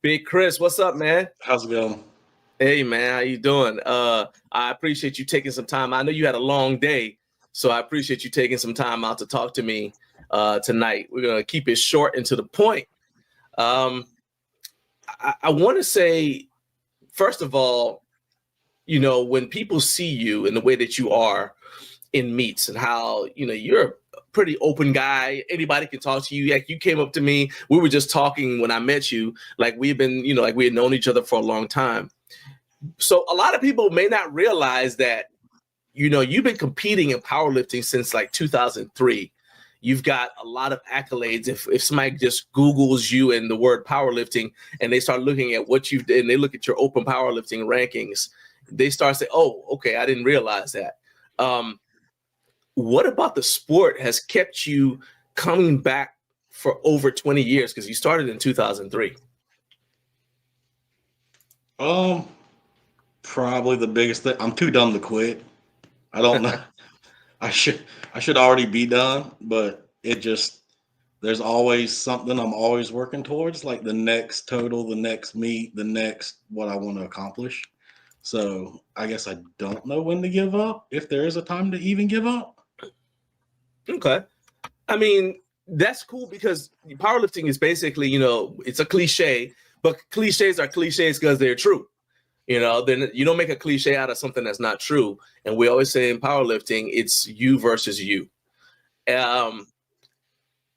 Big Chris, what's up, man? How's it going? Hey, man, how you doing? I appreciate you taking some time. I know you had a long day, so I appreciate you taking some time out to talk to me tonight. We're going to keep it short and to the point. I want to say, first of all, you know, when people see you in the way that you are in meets and how, you know, you're a pretty open guy. Anybody can talk to you. Like, you came up to me. We were just talking when I met you, like we've been, you know, like we had known each other for a long time. So a lot of people may not realize that, you know, you've been competing in powerlifting since like 2003. You've got a lot of accolades. If somebody just Googles you and the word powerlifting and they start looking at what you've done, and they look at your open powerlifting rankings, they start saying, oh, okay, I didn't realize that. What about the sport has kept you coming back for over 20 years? Because you started in 2003. Probably the biggest thing. I'm too dumb to quit. I don't know. I should already be done, but there's always something I'm always working towards, like the next total, the next meet, the next what I want to accomplish. So I guess I don't know when to give up, if there is a time to even give up. Okay. I mean, that's cool because powerlifting is basically, it's a cliche, but cliches are cliches because they're true. Then you don't make a cliche out of something that's not true. And we always say in powerlifting, it's you versus you.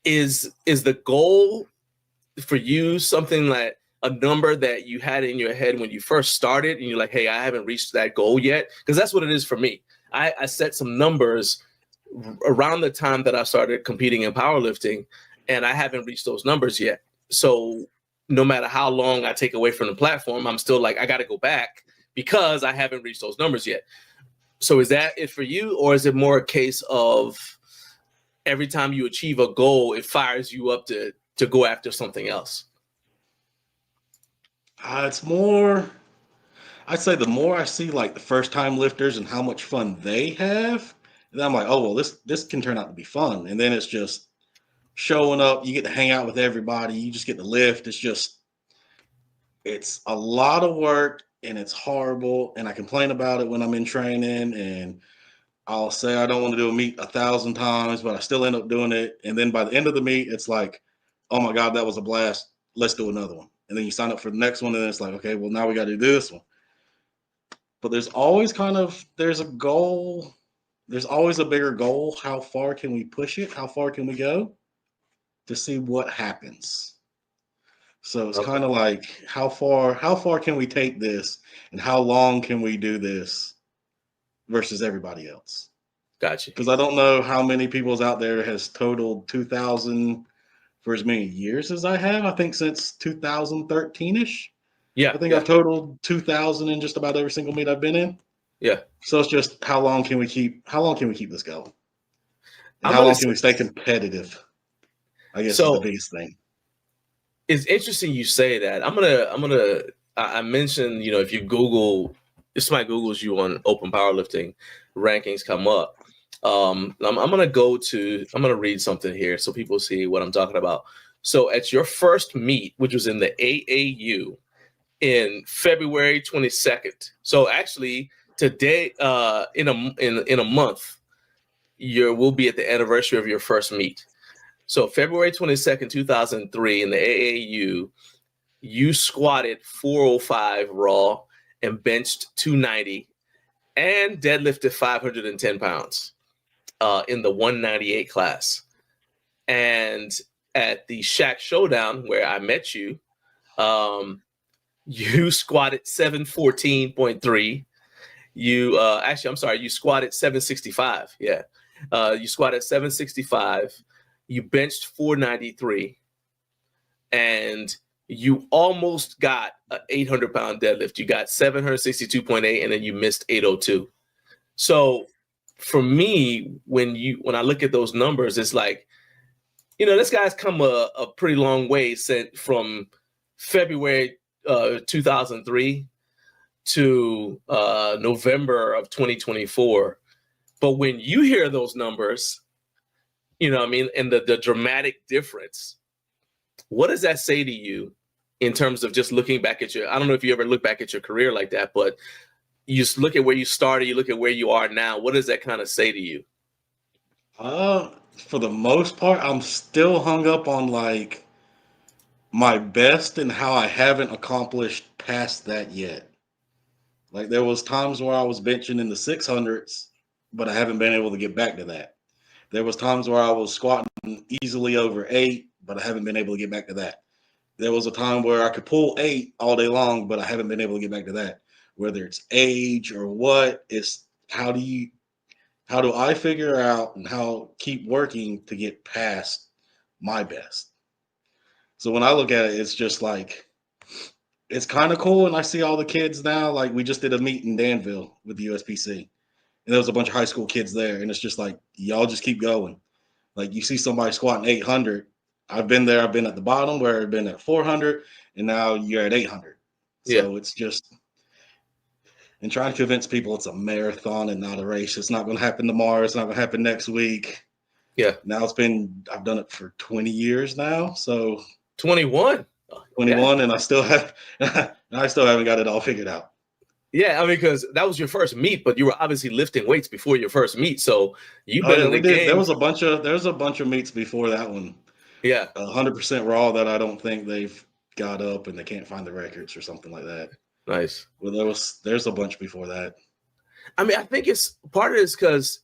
Is the goal for you something like a number that you had in your head when you first started and you're like, hey, I haven't reached that goal yet? Because that's what it is for me. I set some numbers around the time that I started competing in powerlifting, and I haven't reached those numbers yet. So no matter how long I take away from the platform, I'm still like, I got to go back because I haven't reached those numbers yet. So is that it for you, or is it more a case of every time you achieve a goal, it fires you up to go after something else? It's more, I'd say the more I see like the first time lifters and how much fun they have, and I'm like, oh, well, this can turn out to be fun. And then it's just showing up, you get to hang out with everybody, you just get to lift. It's a lot of work and it's horrible. And I complain about it when I'm in training, and I'll say I don't want to do a meet 1,000 times, but I still end up doing it. And then by the end of the meet, it's like, oh my God, that was a blast. Let's do another one. And then you sign up for the next one, and it's like, okay, well, now we got to do this one. But there's always there's a goal. There's always a bigger goal. How far can we push it? How far can we go to see what happens? So it's kind of like, how far can we take this, and how long can we do this versus everybody else? Gotcha. Because I don't know how many people's out there has totaled 2,000 for as many years as I have. I think since 2013-ish. Yeah. I think I've totaled 2,000 in just about every single meet I've been in. Yeah. So it's just how long can we keep this going? And how long can we stay competitive? I guess is the biggest thing. It's interesting you say that. I mentioned, if you Google, if somebody Googles you on open powerlifting, rankings come up. I'm going to read something here so people see what I'm talking about. So at your first meet, which was in the AAU in February 22nd. So actually today, in a month, we'll be at the anniversary of your first meet. So February 22nd, 2003 in the AAU, you squatted 405 raw and benched 290 and deadlifted 510 pounds in the 198 class. And at the Shack Showdown where I met you, you squatted 714.3. You squatted 765. Yeah. You squatted 765. You benched 493, and you almost got an 800-pound deadlift. You got 762.8, and then you missed 802. So for me, when I look at those numbers, it's like, this guy's come a pretty long way from February 2003 to November of 2024. But when you hear those numbers, and the dramatic difference, what does that say to you in terms of just looking back at I don't know if you ever look back at your career like that, but you just look at where you started, you look at where you are now. What does that kind of say to you? For the most part, I'm still hung up on like my best and how I haven't accomplished past that yet. Like there was times where I was benching in the 600s, but I haven't been able to get back to that. There was times where I was squatting easily over 8, but I haven't been able to get back to that. There was a time where I could pull 8 all day long, but I haven't been able to get back to that. Whether it's age or what, it's how do I figure out and keep working to get past my best? So when I look at it, it's just like, it's kind of cool. And I see all the kids now, like we just did a meet in Danville with the USPC. And there was a bunch of high school kids there. And it's just like, y'all just keep going. Like you see somebody squatting 800. I've been there. I've been at the bottom where I've been at 400. And now you're at 800. So It's just, and trying to convince people it's a marathon and not a race. It's not going to happen tomorrow. It's not going to happen next week. Yeah. Now I've done it for 20 years now. So 21. 21. And I still haven't got it all figured out. Yeah, I mean, because that was your first meet, but you were obviously lifting weights before your first meet, so you've Oh been yeah, in the we did. game. There's a bunch of meets before that one. Yeah, 100% raw that I don't think they've got up and they can't find the records or something like that. nice. Well, there's a bunch before that. I mean, I think it's part of it is because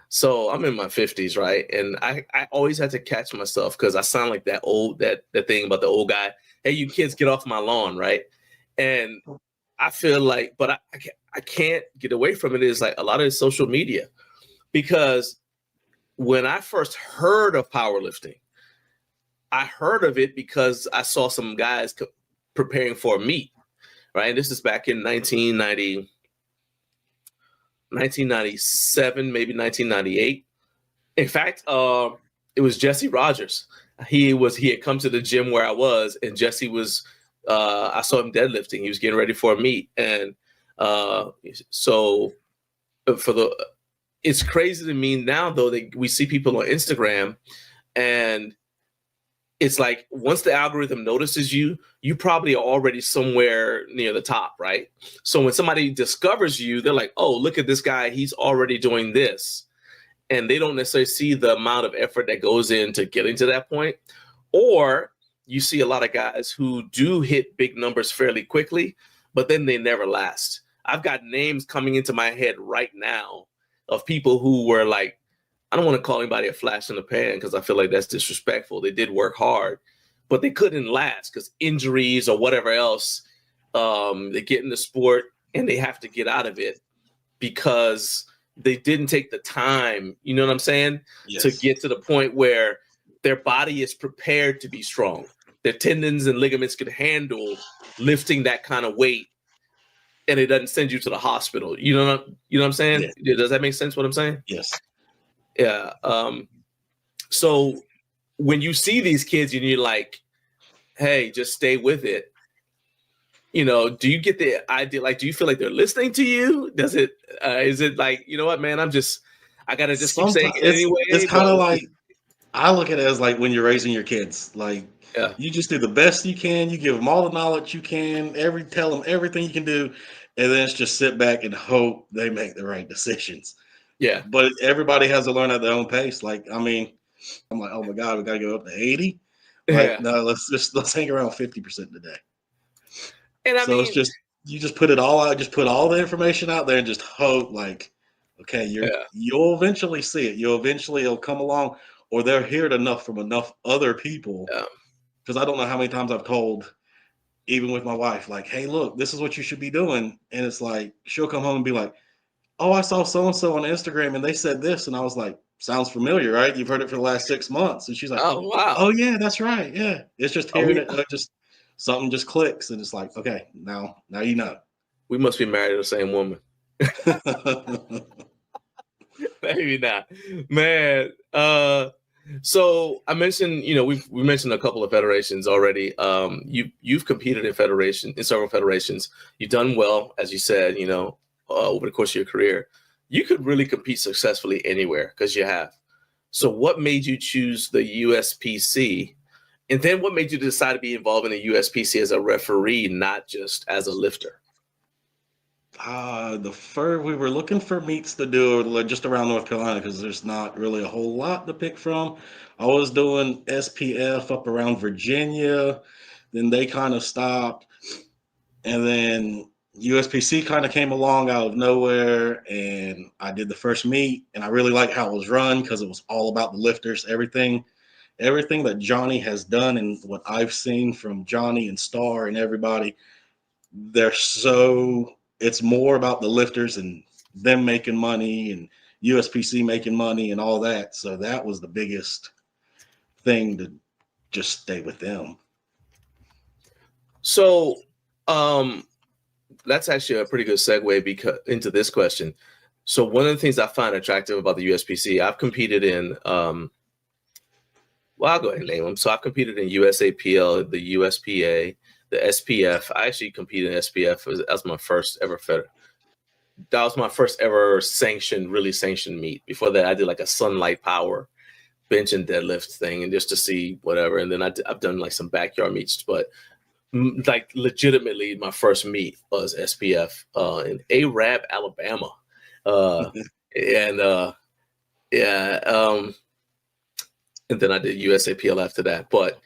so I'm in my 50s, right? And I always had to catch myself because I sound like that thing about the old guy. Hey, you kids, get off my lawn, right? And I feel like, but I can't get away from it. Is like a lot of social media, because when I first heard of powerlifting, I heard of it because I saw some guys preparing for a meet, right? And this is back in 1997, maybe 1998. In fact, it was Jesse Rogers. He had come to the gym where I was, and Jesse was. I saw him deadlifting. He was getting ready for a meet, and it's crazy to me now though that we see people on Instagram, and it's like once the algorithm notices you, you probably are already somewhere near the top, right? So when somebody discovers you, they're like, oh, look at this guy. He's already doing this. And they don't necessarily see the amount of effort that goes into getting to that point. Or you see a lot of guys who do hit big numbers fairly quickly, but then they never last. I've got names coming into my head right now of people who were like, I don't want to call anybody a flash in the pan because I feel like that's disrespectful. They did work hard, but they couldn't last because injuries or whatever else. They get in the sport and they have to get out of it because they didn't take the time, you know what I'm saying, Yes. to get to the point where their body is prepared to be strong. Their tendons and ligaments could handle lifting that kind of weight, and it doesn't send you to the hospital. You know what I'm saying? Yeah. Does that make sense what I'm saying? Yes. Yeah. So when you see these kids and you're like, hey, just stay with it. You know, do you get the idea? Like, do you feel like they're listening to you? Is it like, you know what, man, I got to just keep saying it anyway. It's kind of like, I look at it as like when you're raising your kids, like you just do the best you can. You give them all the knowledge you can, tell them everything you can do. And then it's just sit back and hope they make the right decisions. Yeah. But everybody has to learn at their own pace. Like, I mean, I'm like, oh my God, we got to go up to 80. Like, no, let's hang around 50% today. And I mean, it's just, you just put it all out, just put all the information out there and just hope like, okay, you'll eventually see it. It'll come along, or they're heard enough from enough other people. Because I don't know how many times I've told, even with my wife, like, hey, look, this is what you should be doing. And it's like, she'll come home and be like, oh, I saw so-and-so on Instagram and they said this. And I was like, sounds familiar, right? You've heard it for the last 6 months. And she's like, oh, wow. Oh yeah, that's right. Yeah. It's just hearing it, just something just clicks. And it's like, okay, now you know. We must be married to the same woman. Maybe not. Man. So I mentioned, we mentioned a couple of federations already. You've competed in several federations. You've done well, as you said, over the course of your career. You could really compete successfully anywhere because you have. So what made you choose the USPC? And then what made you decide to be involved in the USPC as a referee, not just as a lifter? We were looking for meets to do just around North Carolina because there's not really a whole lot to pick from. I was doing SPF up around Virginia, then they kind of stopped, and then USPC kind of came along out of nowhere, and I did the first meet, and I really liked how it was run because it was all about the lifters. Everything that Johnny has done and what I've seen from Johnny and Star and everybody, it's more about the lifters and them making money and USPC making money and all that. So that was the biggest thing, to just stay with them. So that's actually a pretty good segue into this question. So one of the things I find attractive about the USPC, I've competed in, I'll go ahead and name them. So I've competed in USAPL, the USPA, the SPF. I actually competed in SPF. That was my first ever that was my first ever really sanctioned meet. Before that, I did like a Sunlight Power bench and deadlift thing, and just to see whatever. And then I've done like some backyard meets. But like legitimately my first meet was SPF in Arab, Alabama. And and then I did USAPL after that. But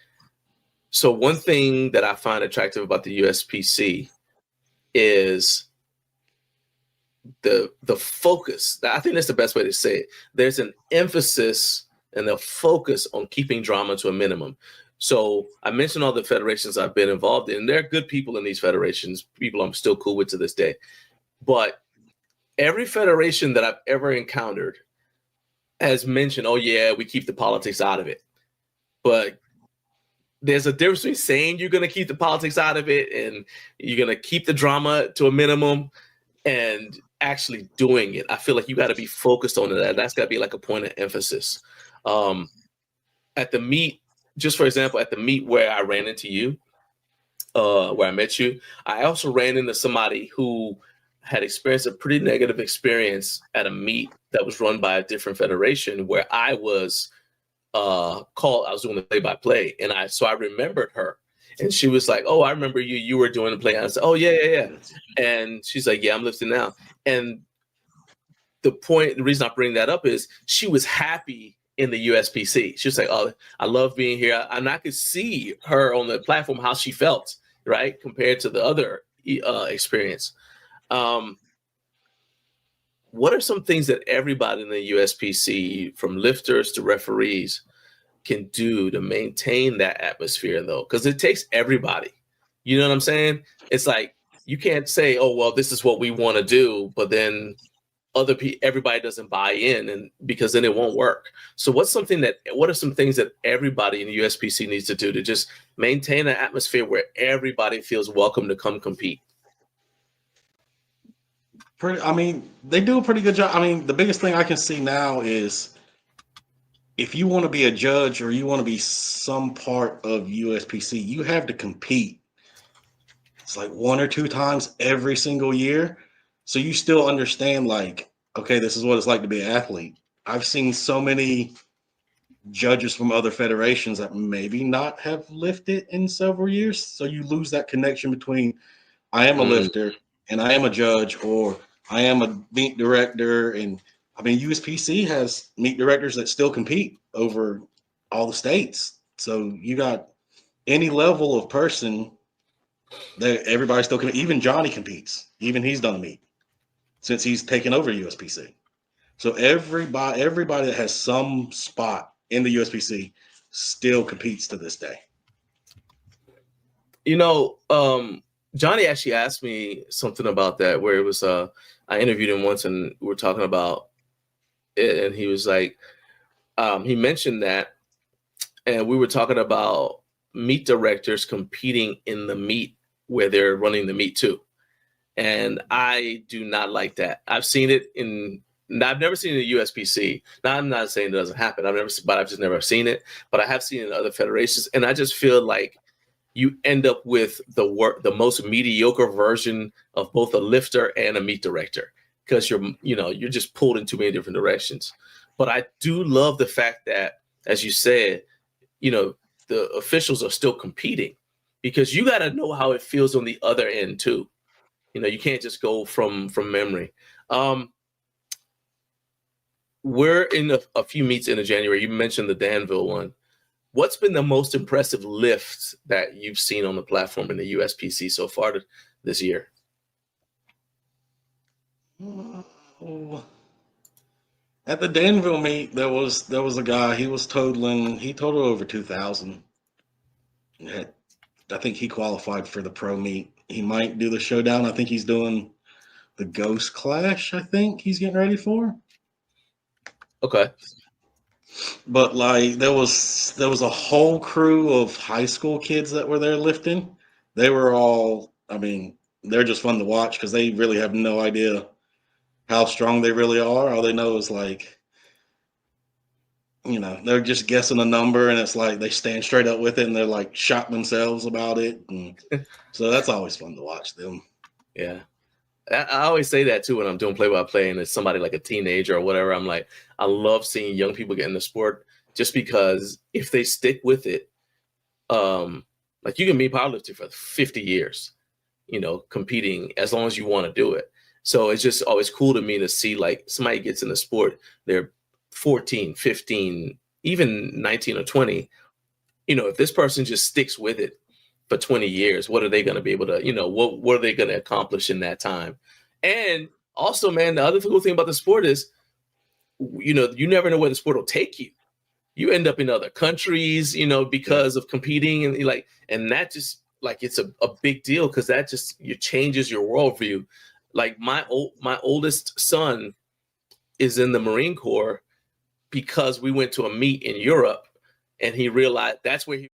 so one thing that I find attractive about the USPC is the focus. I think that's the best way to say it. There's an emphasis and a focus on keeping drama to a minimum. So I mentioned all the federations I've been involved in. There are good people in these federations, people I'm still cool with to this day. But every federation that I've ever encountered has mentioned, oh yeah, we keep the politics out of it. But there's a difference between saying you're going to keep the politics out of it and you're going to keep the drama to a minimum and actually doing it. I feel like you got to be focused on that. That's got to be like a point of emphasis. At the meet, just for example, at the meet where I ran into you, where I met you, I also ran into somebody who had experienced a pretty negative experience at a meet that was run by a different federation where I was called. I was doing the play-by-play, and I remembered her, and she was like, "Oh, I remember you. You were doing the play." And I said, "Oh yeah." And she's like, "Yeah, I'm lifting now." And the reason I bring that up is she was happy in the USPC. She was like, "Oh, I love being here," and I could see her on the platform how she felt, right, compared to the other experience. What are some things that everybody in the USPC, from lifters to referees, can do to maintain that atmosphere, though? Because it takes everybody. You know what I'm saying? It's like you can't say, "Oh, well, this is what we want to do," but then everybody doesn't buy in, and because then it won't work. So what are some things that everybody in the USPC needs to do to just maintain an atmosphere where everybody feels welcome to come compete? They do a pretty good job. The biggest thing I can see now is if you want to be a judge or you want to be some part of USPC, you have to compete. It's like 1 or 2 times every single year. So you still understand, like, okay, this is what it's like to be an athlete. I've seen so many judges from other federations that maybe not have lifted in several years. So you lose that connection between I am a lifter and I am a judge, or I am a meet director. And USPC has meet directors that still compete over all the states. So you got any level of person that everybody still can. Even Johnny competes. Even he's done a meet since he's taken over USPC. So everybody that has some spot in the USPC still competes to this day. Johnny actually asked me something about that, where it was I interviewed him once and we were talking about it, and he was like, he mentioned that, and we were talking about meet directors competing in the meet where they're running the meet too. And I do not like that. I've seen it I've never seen it in the USPC. Now, I'm not saying it doesn't happen. I've just never seen it, but I have seen it in other federations. And I just feel like you end up with the most mediocre version of both a lifter and a meet director, because you're just pulled in too many different directions. But I do love the fact that, as you said, the officials are still competing, because you got to know how it feels on the other end too. You can't just go from memory. We're in a few meets into January. You mentioned the Danville one. What's been the most impressive lift that you've seen on the platform in the USPC so far this year? At the Danville meet, there was a guy. He totaled over 2,000. I think he qualified for the pro meet. He might do the showdown. I think he's doing the Ghost Clash. I think he's getting ready for. Okay. But like there was a whole crew of high school kids that were there lifting. They were all, they're just fun to watch because they really have no idea how strong they really are. All they know is they're just guessing a number, and it's like they stand straight up with it and they're like shocked themselves about it. And so that's always fun to watch them. Yeah. I always say that too when I'm doing play-by-play and it's somebody like a teenager or whatever. I'm like, I love seeing young people get in the sport, just because if they stick with it, Like you can be powerlifting for 50 years, you know, competing as long as you want to do it. So it's just always cool to me to see like somebody gets in the sport, they're 14, 15, even 19 or 20. You know, if this person just sticks with it for 20 years, what are they going to be able to, you know, what are they going to accomplish in that time? And also, man, the other cool thing about the sport is, you know, you never know where the sport will take you. You end up in other countries, you know, because of competing, and like, and that just like it's a big deal because that just changes your worldview. Like my oldest son is in the Marine Corps because we went to a meet in Europe, and he realized that's where he.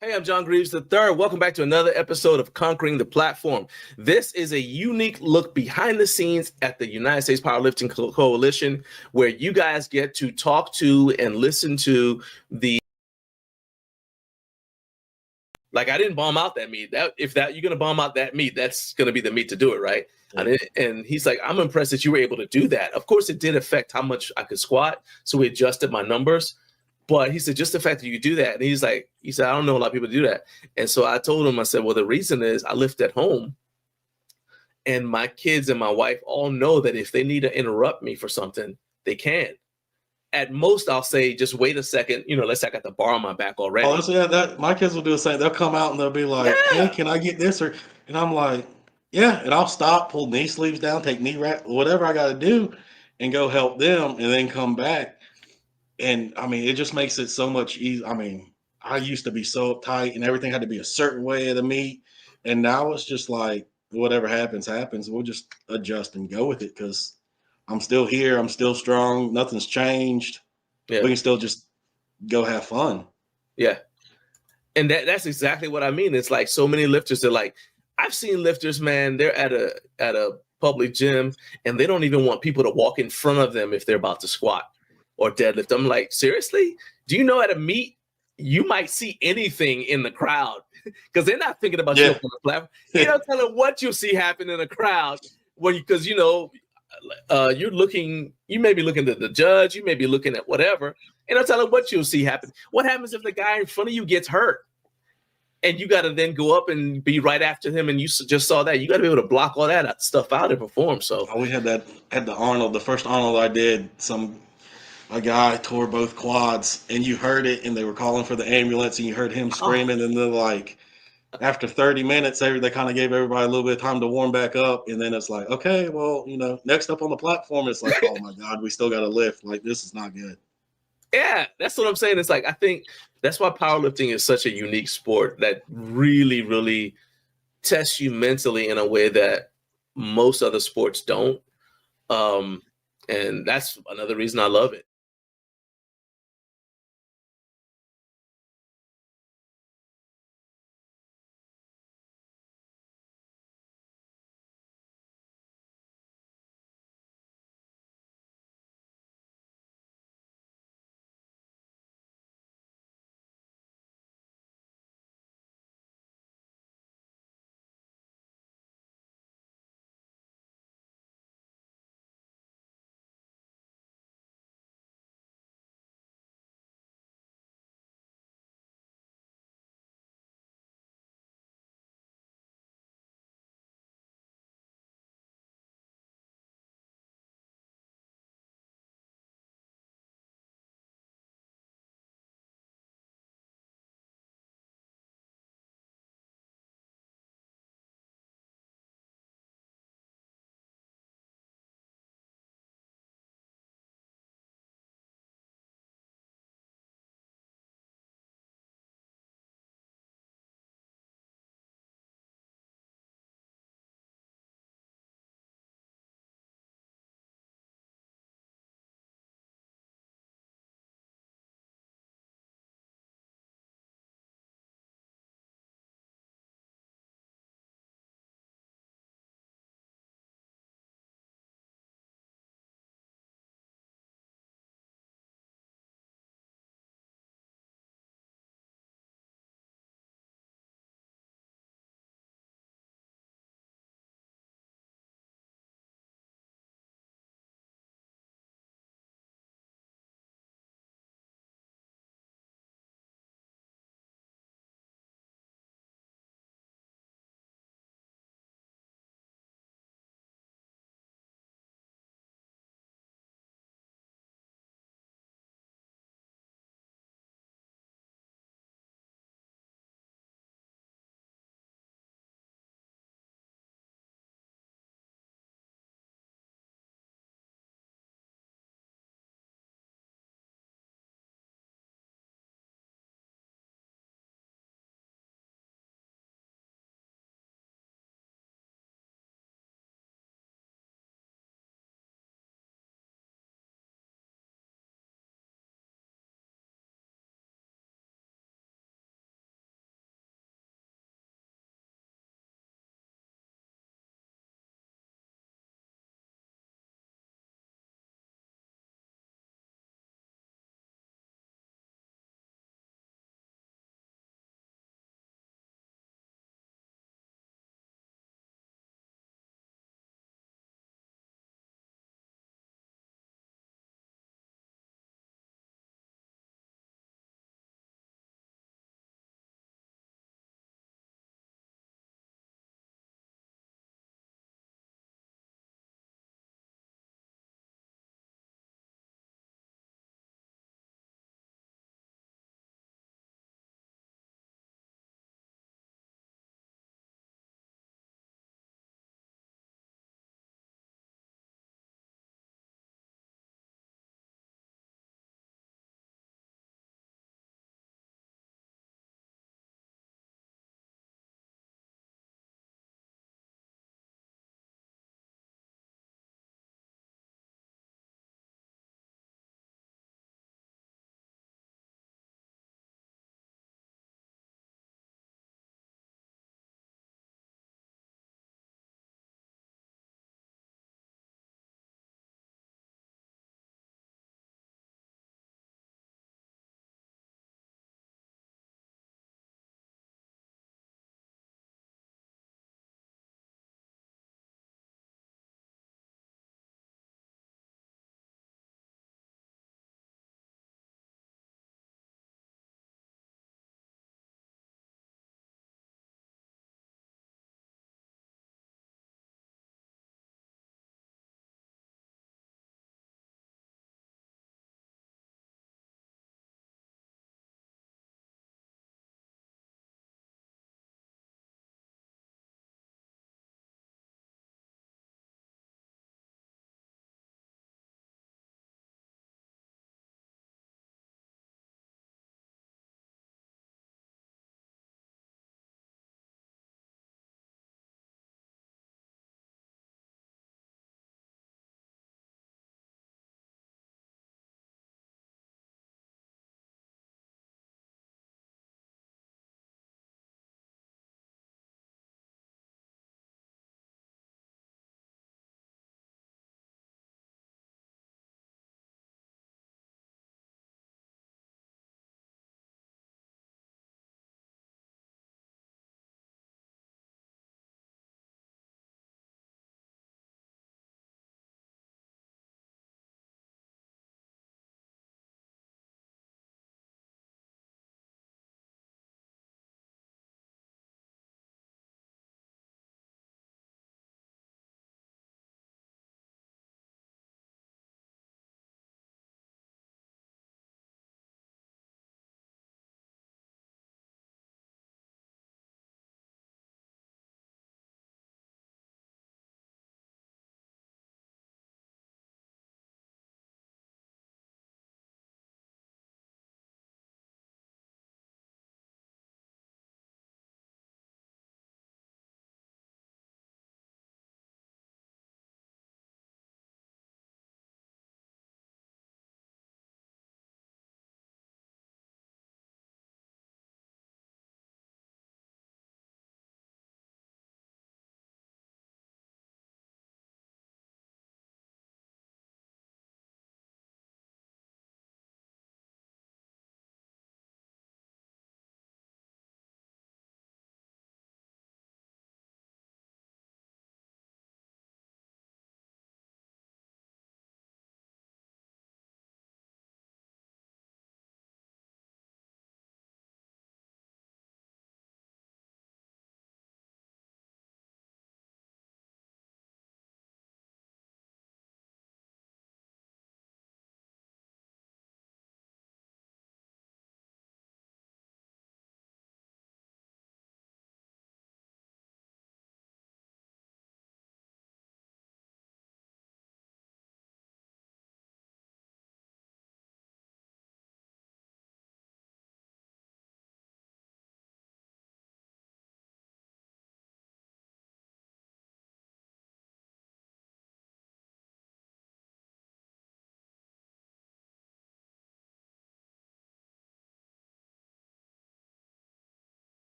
Hey, I'm John Greaves III. Welcome back to another episode of Conquering the Platform. This is a unique look behind the scenes at the United States Powerlifting Coalition, where you guys get to talk to and listen to the. Like, I didn't bomb out that meat. If you're gonna bomb out that meat, that's gonna be the meat to do it, right? Yeah. And he's like, I'm impressed that you were able to do that. Of course, it did affect how much I could squat, so we adjusted my numbers. But he said, just the fact that you could do that. And he said, I don't know a lot of people do that. And so I told him, I said, well, the reason is I lift at home, and my kids and my wife all know that if they need to interrupt me for something, they can. At most, I'll say, just wait a second. You know, let's say I got the bar on my back already. Oh, yeah, that my kids will do the same. They'll come out and they'll be like, "Hey, can I get this?" And I'm like, "Yeah," and I'll stop, pull knee sleeves down, take knee wrap, whatever I got to do, and go help them, and then come back. And I mean, it just makes it so much easier. I mean, I used to be so uptight, and everything had to be a certain way at the meet, and now it's just like whatever happens, happens. We'll just adjust and go with it because I'm still here. I'm still strong. Nothing's changed. Yeah. We can still just go have fun. Yeah. And that's exactly what I mean. It's like so many lifters, they're like, I've seen lifters, man, they're at a public gym and they don't even want people to walk in front of them if they're about to squat or deadlift. I'm like, seriously? Do you know at a meet, you might see anything in the crowd because they're not thinking about you on the platform. You don't tell them what you'll see happen in a crowd because, you know, you may be looking at the judge, you may be looking at whatever, and I'll tell them what you'll see happen. What happens if the guy in front of you gets hurt and you got to then go up and be right after him? And you just saw that. You got to be able to block all that stuff out and perform. So we had that at the Arnold, the first Arnold I did, a guy tore both quads and you heard it and they were calling for the ambulance and you heard him screaming and then like after 30 minutes, they kind of gave everybody a little bit of time to warm back up. And then it's like, okay, well, you know, next up on the platform, it's like, oh my God, we still got to lift. Like, this is not good. Yeah, that's what I'm saying. It's like, I think that's why powerlifting is such a unique sport that really, really tests you mentally in a way that most other sports don't. And that's another reason I love it.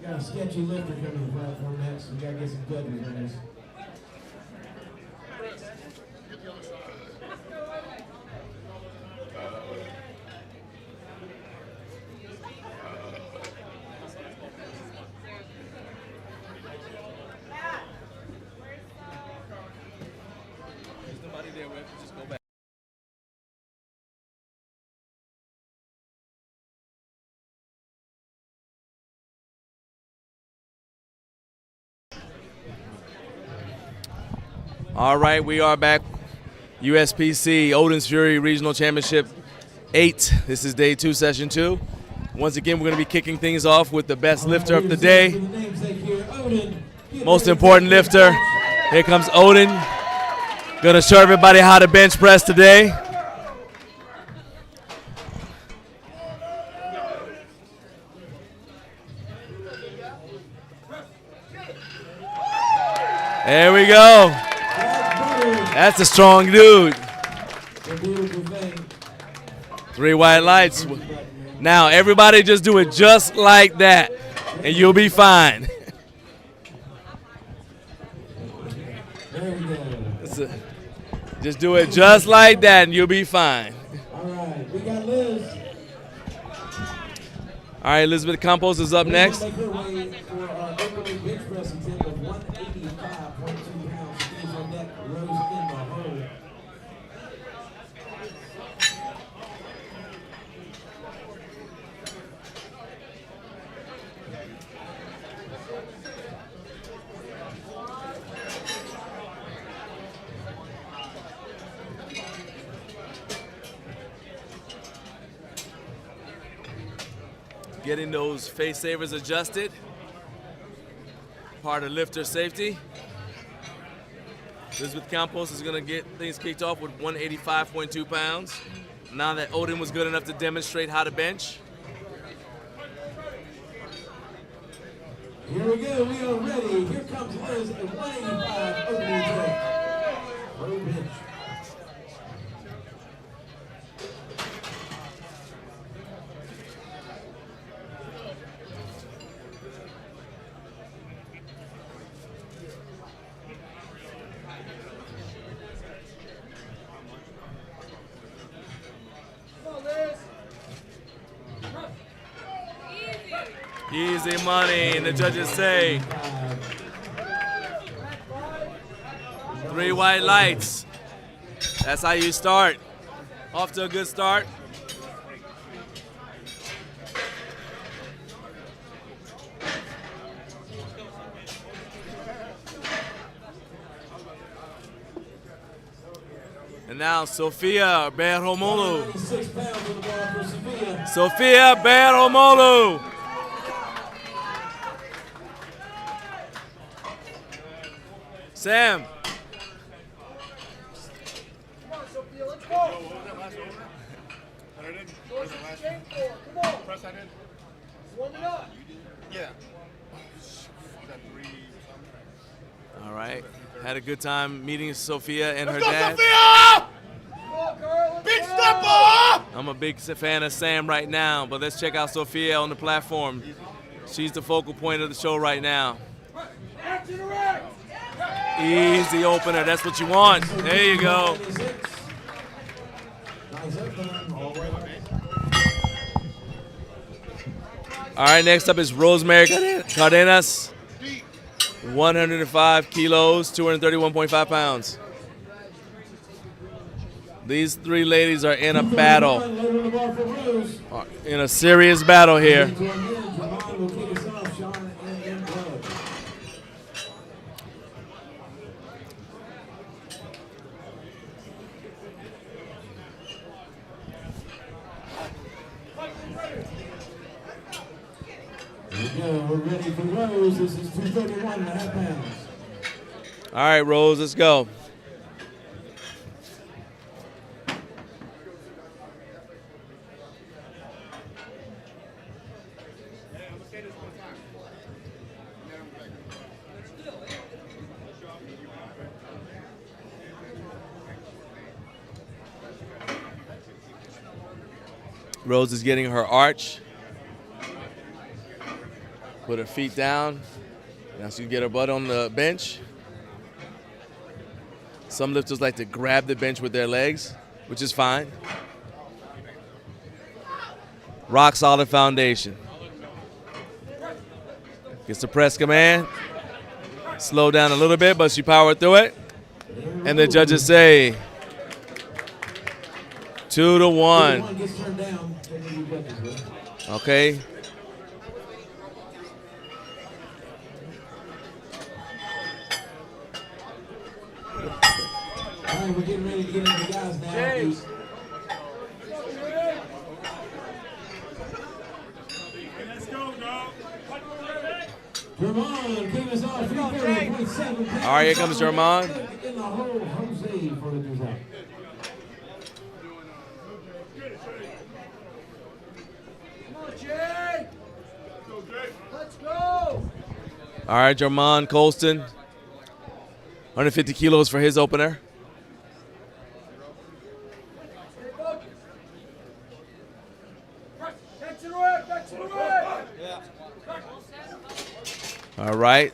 Got a sketchy lifter coming to the platform next. We gotta get some judges on this. There's nobody there. We have to just go back. All right, we are back. USPC Odin's Fury Regional Championship 8. This is day 2, session 2. Once again, we're going to be kicking things off with the best lifter of the day. Most important lifter. Here comes Odin. Going to show everybody how to bench press today. There we go. That's a strong dude. 3 white lights. Now everybody just do it just like that and you'll be fine. Just do it just like that and you'll be fine. All right, we got Liz. All right, Elizabeth Campos is up next. Make her way for our opening bench press attempt of 185.2 pounds. She is on deck, Rose in the hole. Getting those face savers adjusted. Part of lifter safety. Elizabeth Campos is going to get things kicked off with 185.2 pounds. Now that Odin was good enough to demonstrate how to bench. Here we go, we are ready. Here comes Liz at 185 opening attack. Low bench. Easy money, and the judges say. 3 white lights. That's how you start. Off to a good start. And now Sofia Berhomolu. 96 pounds on the bar for Sophia. Sofia Berhomolu. Sam. Come on, Sophia, let's go. Where's the chain for? Come on. Press that in. Warm it up. Yeah. All right. Had a good time meeting Sophia and her Let's go, dad. Sophia! Come on, girl. Let's Big go. stepper! I'm a big fan of Sam right now, but let's check out Sophia on the platform. She's the focal point of the show right now. Back to the rack. Easy opener, that's what you want. There you go. Nice opener. All right. All right, next up is Rosemary Cardenas. 105 kilos, 231.5 pounds. These 3 ladies are in a battle, in a serious battle here. We're ready for Rose. This is 231.5 pounds. All right, Rose, let's go. Rose is getting her arch. Put her feet down. Now she can get her butt on the bench. Some lifters like to grab the bench with their legs, which is fine. Rock solid foundation. Gets the press command. Slow down a little bit, but she powered through it. And the judges say 2-1. Okay. All right, we're getting ready to get into the guys now. Let's go, dog. German came us off 330.7 pounds. All right, here comes German. In the hole, Jose for the result. Come on, Jay. Let's go. All right, German Colston. 150 kilos for his opener. Back to the right, back to the right. All right.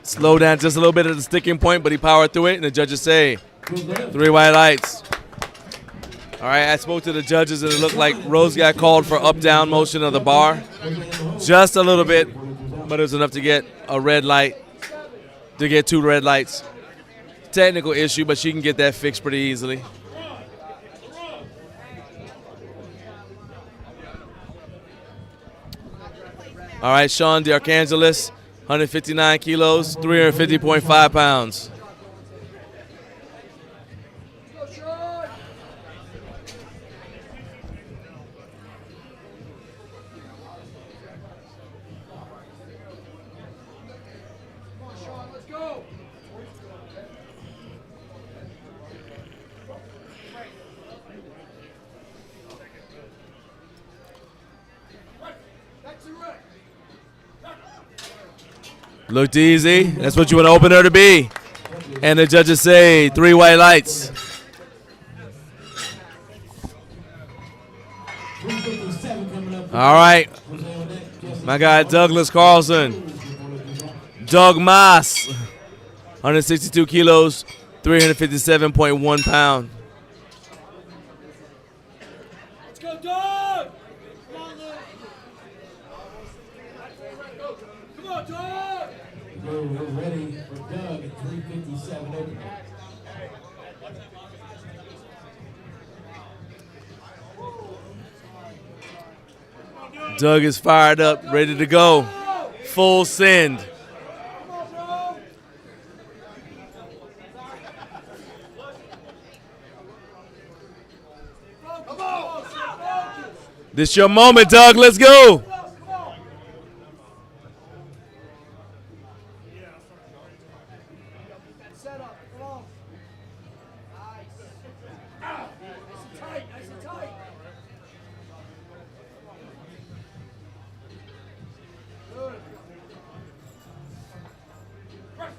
Slow down just a little bit at the sticking point, but he powered through it, and the judges say 3 white lights. All right, I spoke to the judges, and it looked like Rose got called for up-down motion of the bar. Just a little bit, but it was enough to get a red light, to get 2 red lights. Technical issue, but she can get that fixed pretty easily. All right, Sean DeArchangelis, 159 kilos, 350.5 pounds. Looked easy. That's what you want to open her to be. And the judges say 3 white lights. All right. My guy Douglas Carlson. Doug Moss. 162 kilos, 357.1 pounds. Let's go, dog. Come on, dog. We're ready for Doug at 357 open. Doug is fired up, ready to go. Full send. This your moment, Doug. Let's go. Set up. Come on. Nice. Nice and tight. Nice and tight. Good.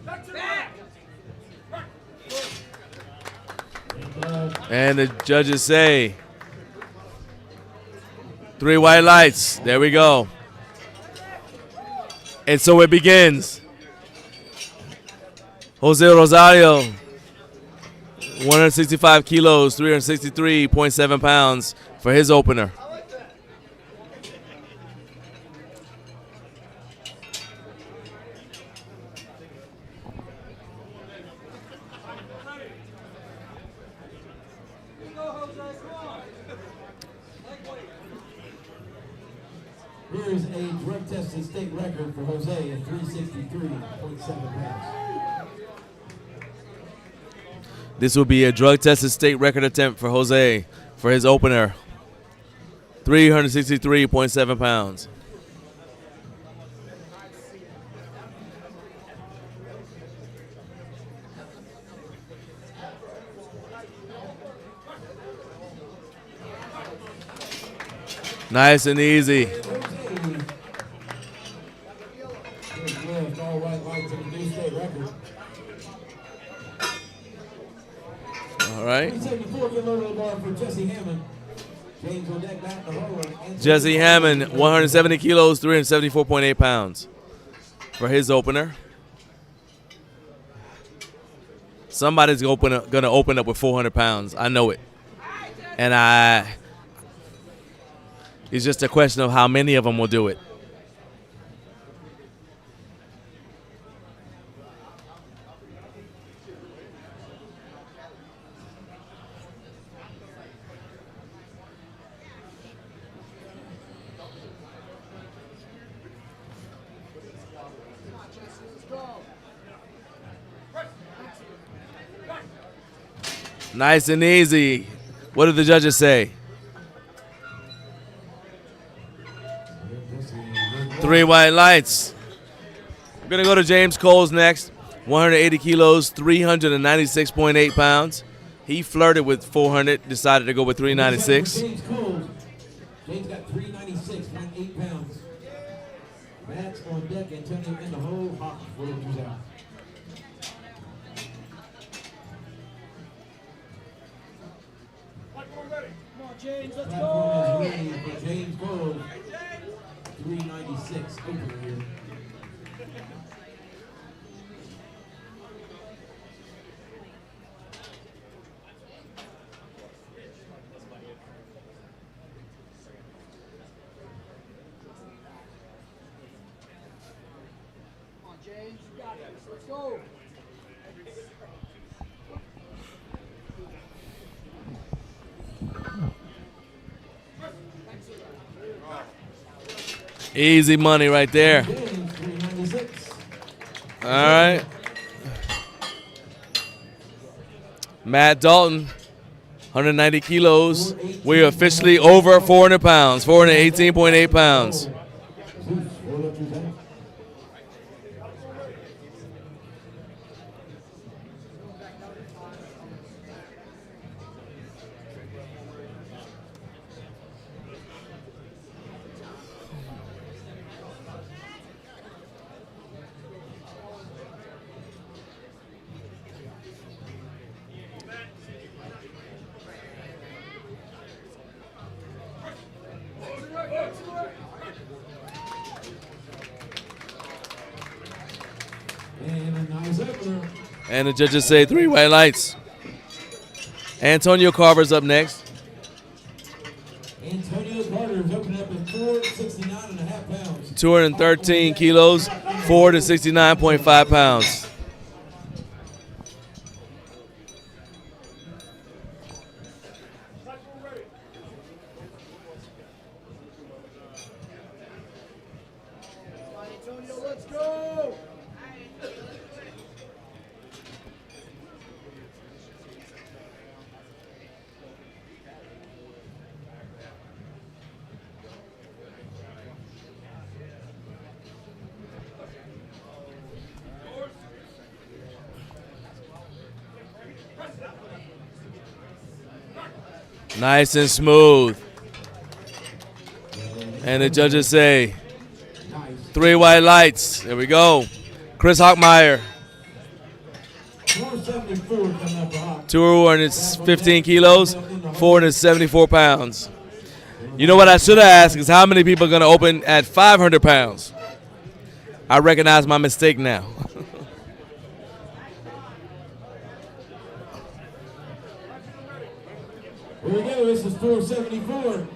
Back to the back. And the judges say 3 white lights. There we go. And so it begins. Jose Rosario, 165 kilos, 363.7 pounds for his opener. Here's a drug tested state record for Jose at 363.7 pounds. This will be a drug-tested state record attempt for Jose for his opener. 363.7 pounds. Nice and easy. All white lights in the new state record. All right. 374 get lower to the bar for Jesse Hammond. James on deck, back in the hole. Jesse Hammond, 170 kilos, 374.8 pounds for his opener. Somebody's going to open up with 400 pounds. I know it. And it's just a question of how many of them will do it. Nice and easy. What did the judges say? 3 white lights. We're going to go to James Coles next. 180 kilos, 396.8 pounds. He flirted with 400, decided to go with 396. James Coles. James got 396.8 pounds. Matt's on deck, Antonio in the hole. Hawk Williams out. Come on, James, let's Platform go. is ready for James Coles. 396 over here. Come on, James, you got this. Let's go. Easy money right there. James, 396. All right. Matt Dalton, 190 kilos. We're officially over 400 pounds, 418.8 pounds. Roll up to that. And a nice opener. And the judges say 3 white lights. Antonio Carver's up next. Antonio Carter is opening up at 469.5 pounds. 213 kilos, 4 to 69.5 pounds. Antonio, let's go. Nice and smooth. And the judges say 3 white lights. There we go. Chris Hockmeyer, 474 coming up for Hawk. 215 kilos, 474 pounds. You know what I should have asked is how many people are going to open at 500 pounds? I recognize my mistake now. Here we go. This is 474.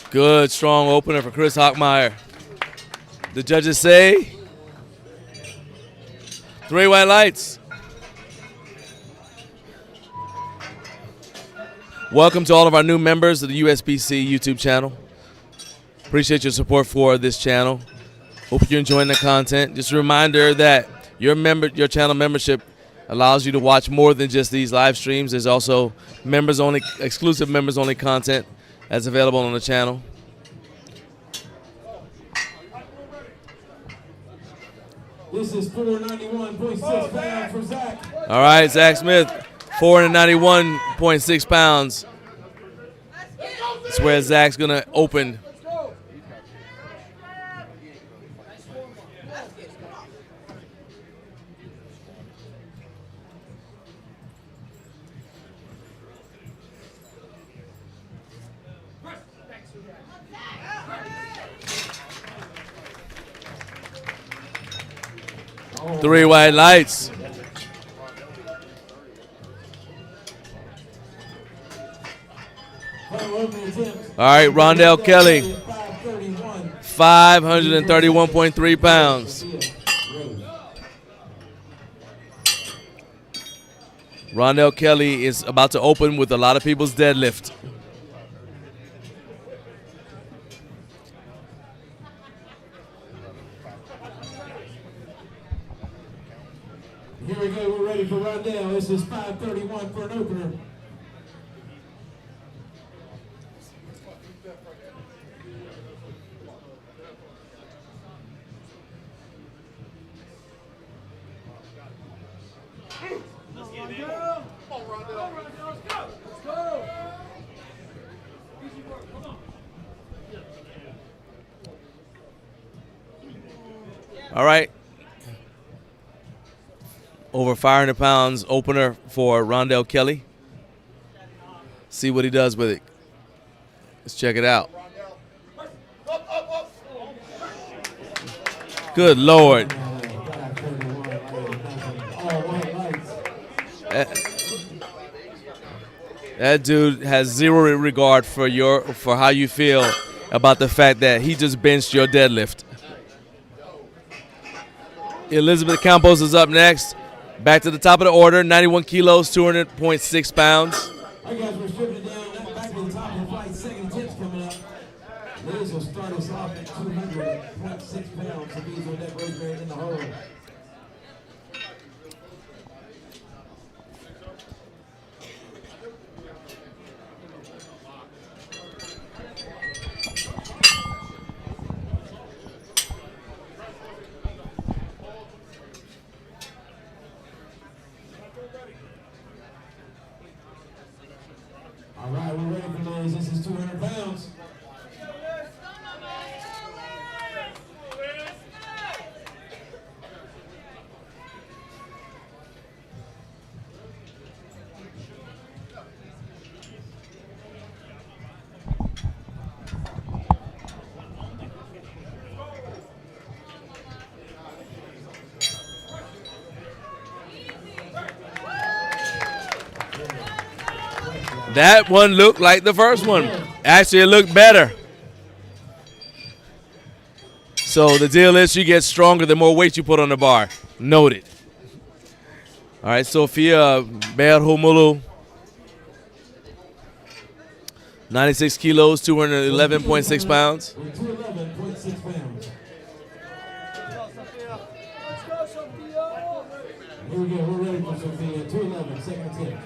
Good, strong opener for Chris Hockmeyer. The judges say 3 white lights. Welcome to all of our new members of the USPC YouTube channel. Appreciate your support for this channel. Hope you're enjoying the content. Just a reminder that your channel membership allows you to watch more than just these live streams. There's also members only, exclusive members only content That's available on the channel. This is 491.6 pounds for Zach. All right, Zach Smith, 491.6 pounds. That's where Zach's going to open. Three white lights. All right, Rondell Kelly, 531.3 pounds. Rondell Kelly is about to open with a lot of people's deadlift. Here we go, we're ready for Rondell. This is 531 for an opener. All right. Over 500 pounds opener for Rondell Kelly. See what he does with it. Let's check it out. Good Lord. That dude has zero regard for how you feel about the fact that he just benched your deadlift. Elizabeth Campos is up next. Back to the top of the order, 91 kilos, 200.6 pounds. All right, guys, we're stripping it down. Back to the top of the fight. Second attempts coming up. Liz will start us off at 200.6 pounds. So these will that Rosemary in the hole. All right, we're ready for Liz. This is 200 pounds. That one looked like the first one. Actually, it looked better. So the deal is you get stronger the more weight you put on the bar. Noted. All right, Sophia Berhumulu. 96 kilos, 211.6 pounds. 211.6 pounds. Here we go, we're ready for Sophia. 211, second attempt.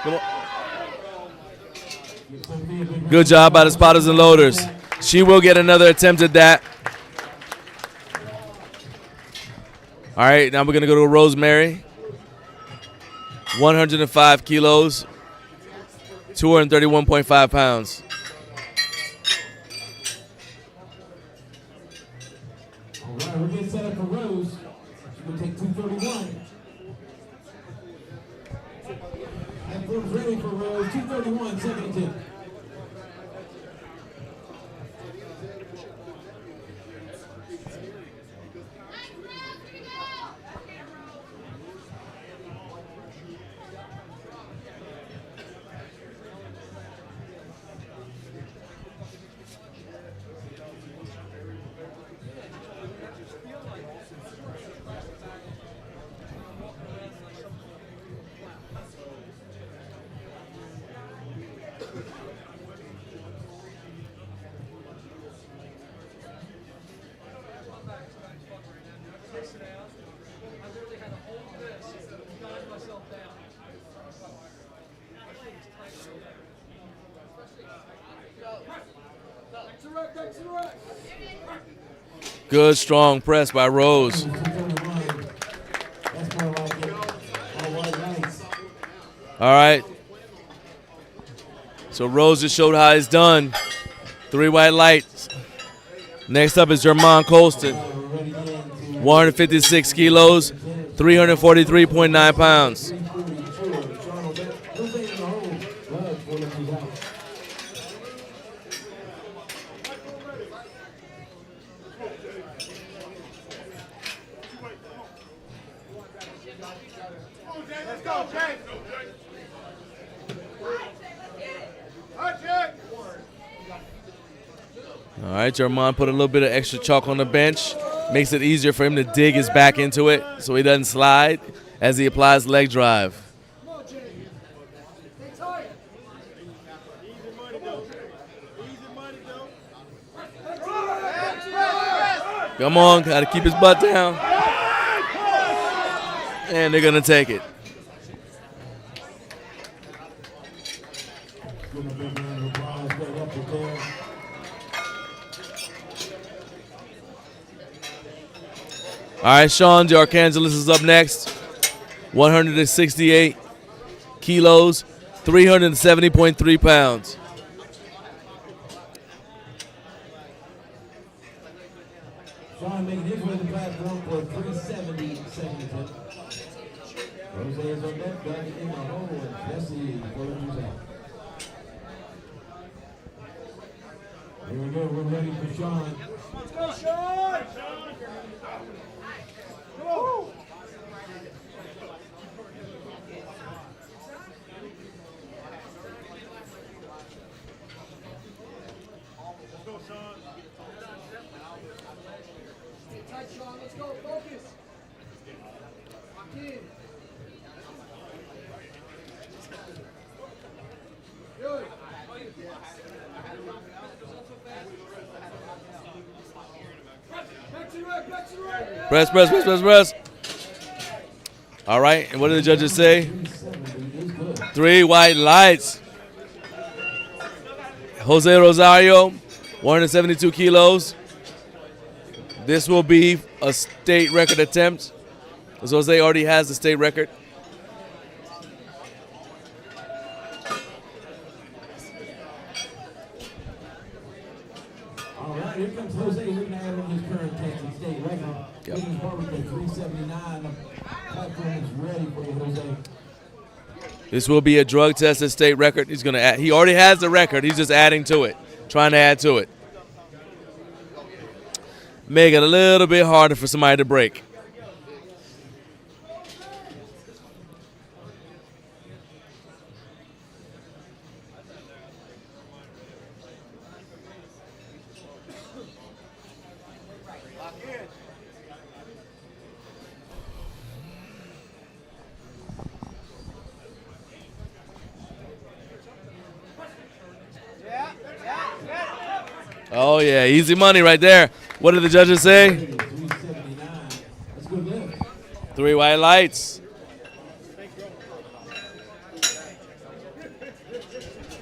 Come on. Good job by the spotters and loaders. She will get another attempt at that. All right, now we're going to go to Rosemary. 105 kilos, 231.5 pounds. All right, we're getting set up for Rose. She's going to take 231. That form's ready for Rose. 231, second attempt. Good, strong press by Rose. All right. So Rose just showed how it's done. 3 white lights. Next up is Jermon Colston. 156 kilos, 343.9 pounds. All right, Jermon put a little bit of extra chalk on the bench. Makes it easier for him to dig his back into it so he doesn't slide as he applies leg drive. Come on, got to keep his butt down. And they're going to take it. All right, Sean DeArchangelis is up next. 168 kilos, 370.3 pounds. Sean making his way to the platform for 370 second attempt. Jose is on that back in the hole, and Jesse pulling his out. Here we go, we're ready for Sean. Let's go, Sean! Go! Tight, Sean. Let's go. Focus. Lock in. Good. Back to the right. Back to the right. Press, press, press, press, press. All right, and what did the judges say? 3 white lights. Jose Rosario, 172 kilos. This will be a state record attempt, because Jose already has the state record. All right, here comes Jose looking at his current Texas state record. Yep. Looking forward to 379. The platform is ready for you, Jose. This will be a drug tested state record. He's gonna add, he already has the record. He's just adding to it, trying to add to it. Make it a little bit harder for somebody to break. Oh yeah, easy money right there. What did the judges say? 379. That's good lift. 3 white lights.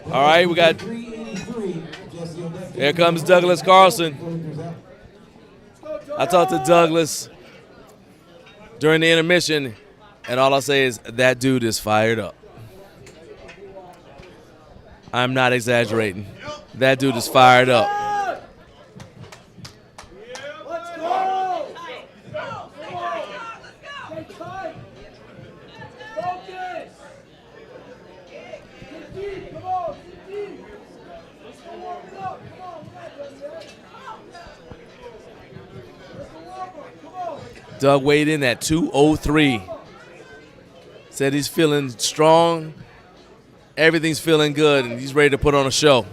All right, we got, 383. Jesse on that. here comes Douglas Carlson. I talked to Douglas during the intermission, and all I'll say is that dude is fired up. I'm not exaggerating. That dude is fired up. Let's go! Stay tight! Focus! Get deep, come on, get deep! Let's go warm it up, come on, we're not done yet. Let's go warm up, come on! Doug weighed in at 203. Said he's feeling strong. Everything's feeling good, and he's ready to put on a show.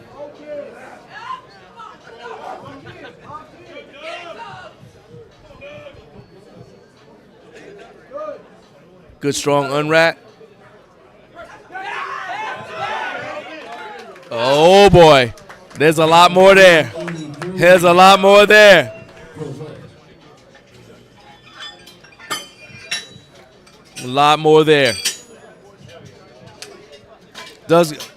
Good, strong unwrap. Oh, boy. There's a lot more there. There's a lot more there. A lot more there.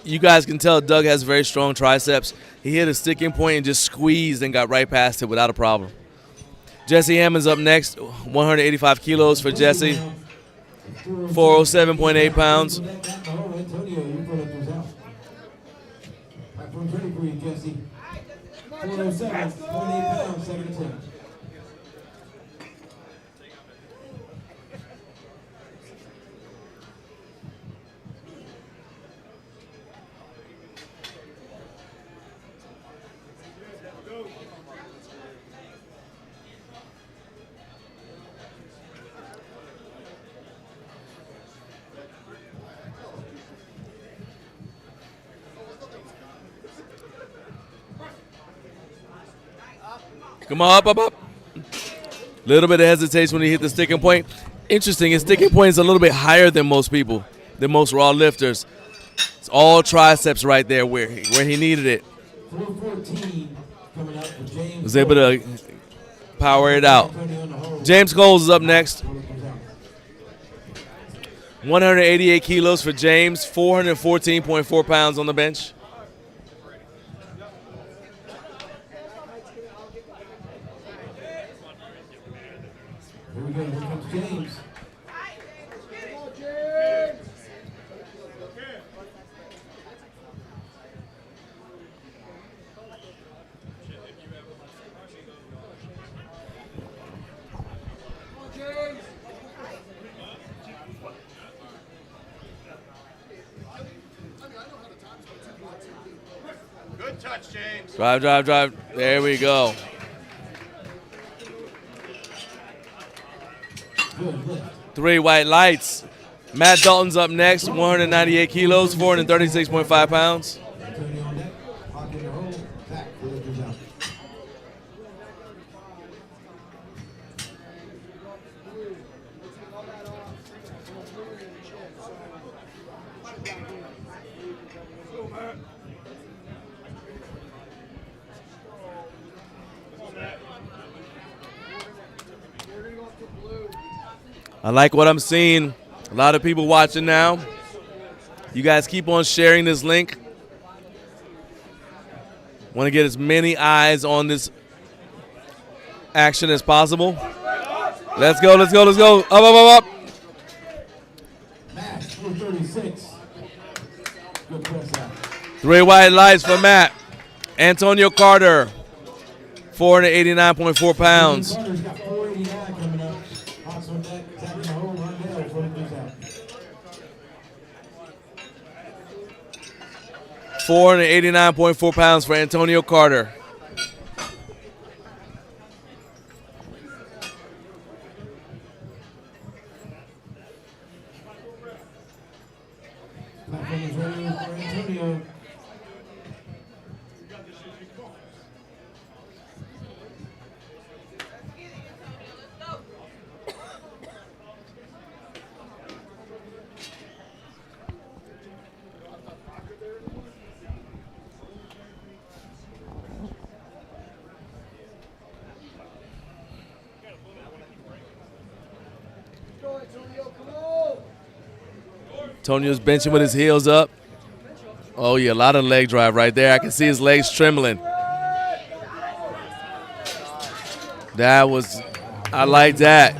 You guys can tell Doug has very strong triceps. He hit a sticking point and just squeezed and got right past it without a problem. Jesse Hammond's up next, 185 kilos for Jesse, 407.8 pounds. Antonio, you put up yours out. Platform's ready for you, Jesse. 407.8 pounds, second attempt. Come on, up. Little bit of hesitation when he hit the sticking point. Interesting, his sticking point is a little bit higher than most people, than most raw lifters. It's all triceps right there where he needed it. 414 coming up for James. Was able to power it out. James Coles is up next. 188 kilos for James, 414.4 pounds on the bench. Here we go, here comes James. Good touch, James. Drive. There we go. Three white lights. Matt Dalton's up next, 198 kilos, 436.5 pounds. Antonio on deck, lock in the hole, back, lifters out. I like what I'm seeing. A lot of people watching now. You guys keep on sharing this link. Want to get as many eyes on this action as possible. Let's go. Up. Matt, 436. Good press out. Three white lights for Matt. Antonio Carter, 489.4 pounds. Carter's got 489 coming up. Hawks on deck, tapping the hole, Rondell, lifters out. 489.4 pounds for Antonio Carter. Platform is ready for Antonio. Antonio's benching with his heels up. Oh, yeah, a lot of leg drive right there. I can see his legs trembling. I like that.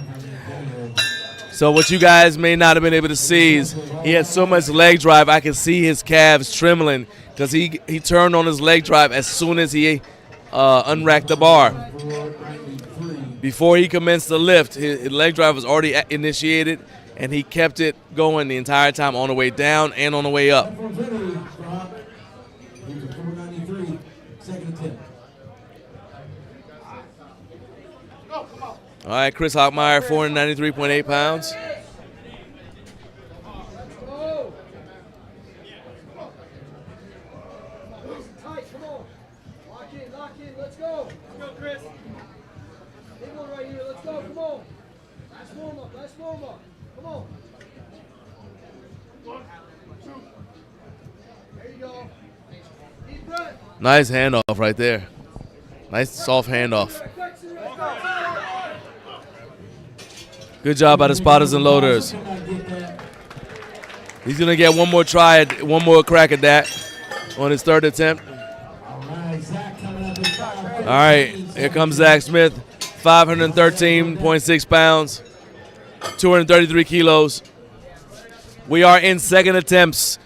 So what you guys may not have been able to see is he had so much leg drive, I can see his calves trembling because he turned on his leg drive as soon as he unracked the bar. Before he commenced the lift, his leg drive was already initiated, and he kept it going the entire time on the way down and on the way up. 493, second attempt. All right, Chris Hockmeyer, 493.8 pounds. Tight, come on. Lock in, let's go. Let's go, Chris. Big one right here, let's go, come on. Last warm up. Come on. 1, 2. There you go. Deep breath. Nice handoff right there. Nice soft handoff. Good job by the spotters and loaders. He's going to get one more crack at that on his third attempt. All right, Zach coming up in 5. All right, here comes Zach Smith, 513.6 pounds, 233 kilos. We are in second attempts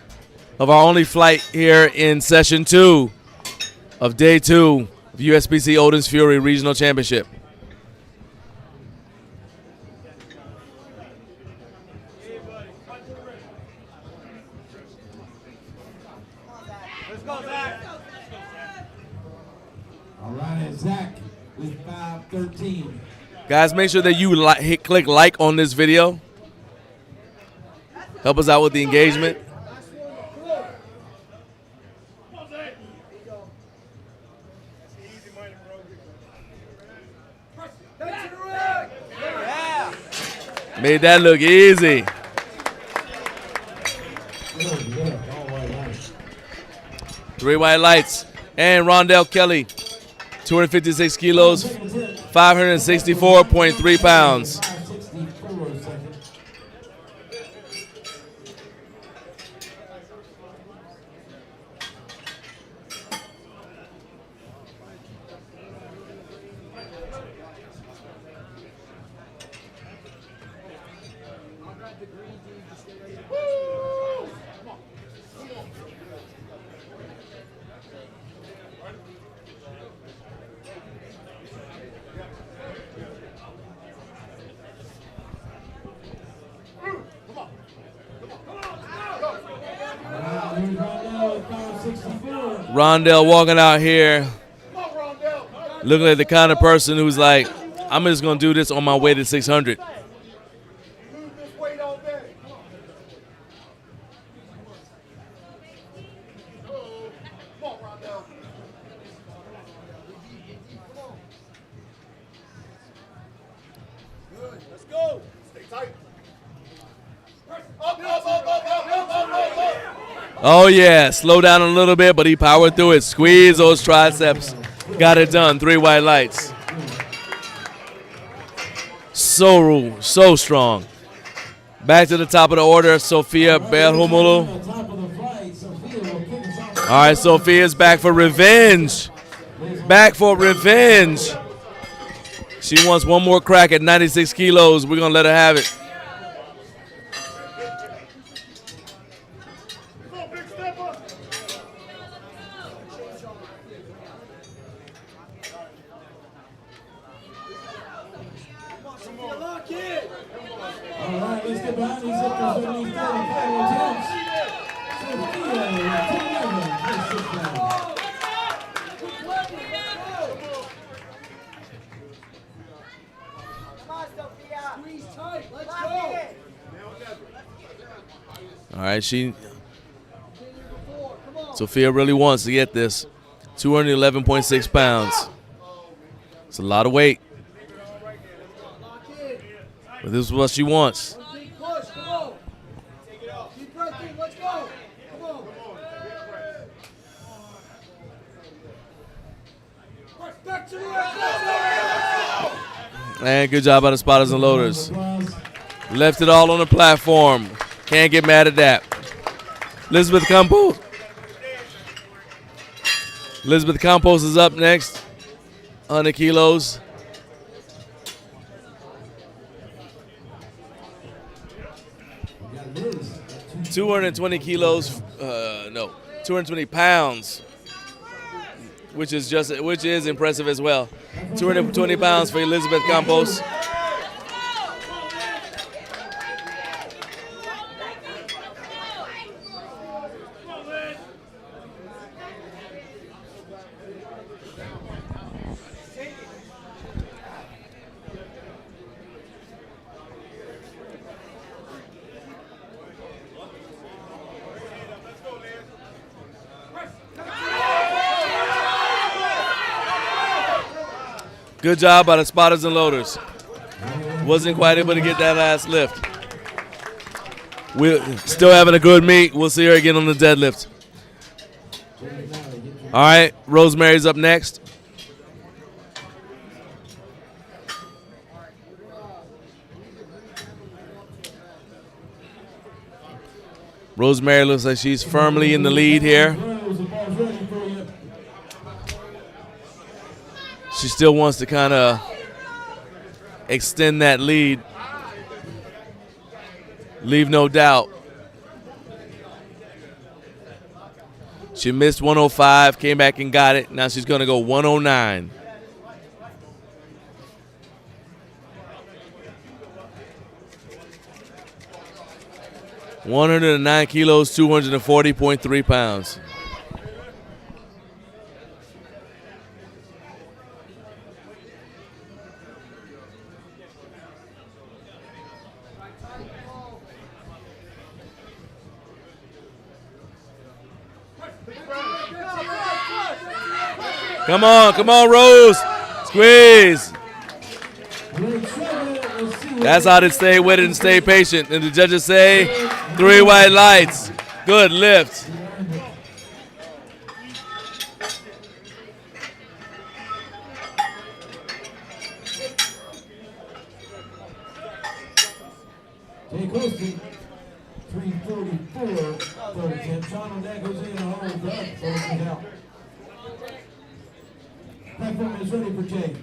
of our only flight here in session 2 of day 2 of USPC Odin's Fury Regional Championship. All right, Zach with 513. Guys, make sure that you click like on this video. Help us out with the engagement. Made that look easy. Three white lights. And Rondell Kelly, 256 kilos, 564.3 pounds. Rondell walking out here looking like the kind of person who's like, I'm just going to do this on my way to 600. Let's go. Stay tight. Oh, yeah. Slow down a little bit, but he powered through it. Squeeze those triceps. Got it done. Three white lights. So strong. Back to the top of the order, Sofia Berhumulu. All right, Sofia's back for revenge. Back for revenge. She wants one more crack at 96 kilos. We're going to let her have it. All right, let's get behind these hips for these 35 attempts. Sophia, 10 All right, Sophia really wants to get this. 211.6 pounds. It's a lot of weight. But this is what she wants. And good job by the spotters and loaders. Left it all on the platform. Can't get mad at that. Elizabeth Campos. Elizabeth Campos is up next. 100 kilos. $220 kilos. 220 pounds. Which is impressive as well. 220 pounds for Elizabeth Campos. Good job by the spotters and loaders. Wasn't quite able to get that last lift. We're still having a good meet. We'll see her again on the deadlift. All right, Rosemary's up next. Rosemary looks like she's firmly in the lead here. She still wants to kind of extend that lead. Leave no doubt. She missed 105, came back and got it. Now she's going to go 109. (109 kilos, 240.3 pounds. Come on, Rose. Squeeze. That's how to stay with it and stay patient. And the judges say 3 white lights. Good lift. Jay Colston, 344 for the attempt. Sean on that goes in and holds up. Colston's out. Platform is ready for Jay.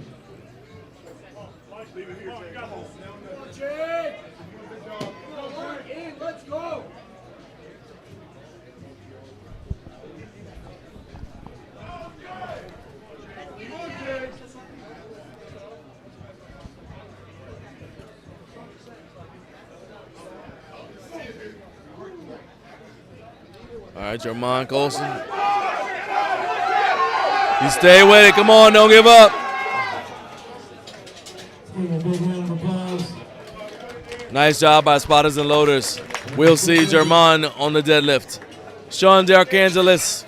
Jay! In, let's go! All right, Jermon Colson. You stay with it. Come on, don't give up. Give him a big round of applause. Nice job by spotters and loaders. We'll see Jermon on the deadlift. Sean DeArchangelis,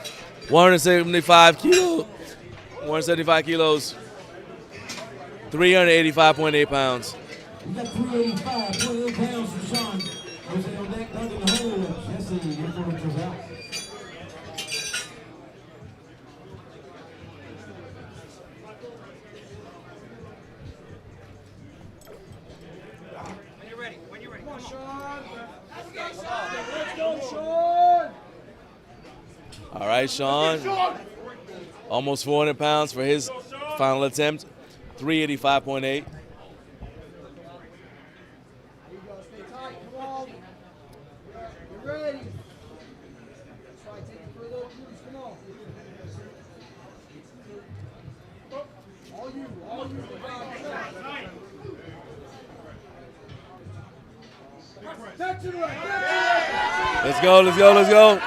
175 kilos, 385.8 pounds. We got 385.8 pounds for Sean. Jose on deck, dug in the hole. Jesse, your furniture's out. All right, Sean. Almost 400 pounds for his final attempt. 385.8. There you go, stay tight, come on. Get ready. That's right, take it for a little cruise, come on. All you. Back to the right, Let's go.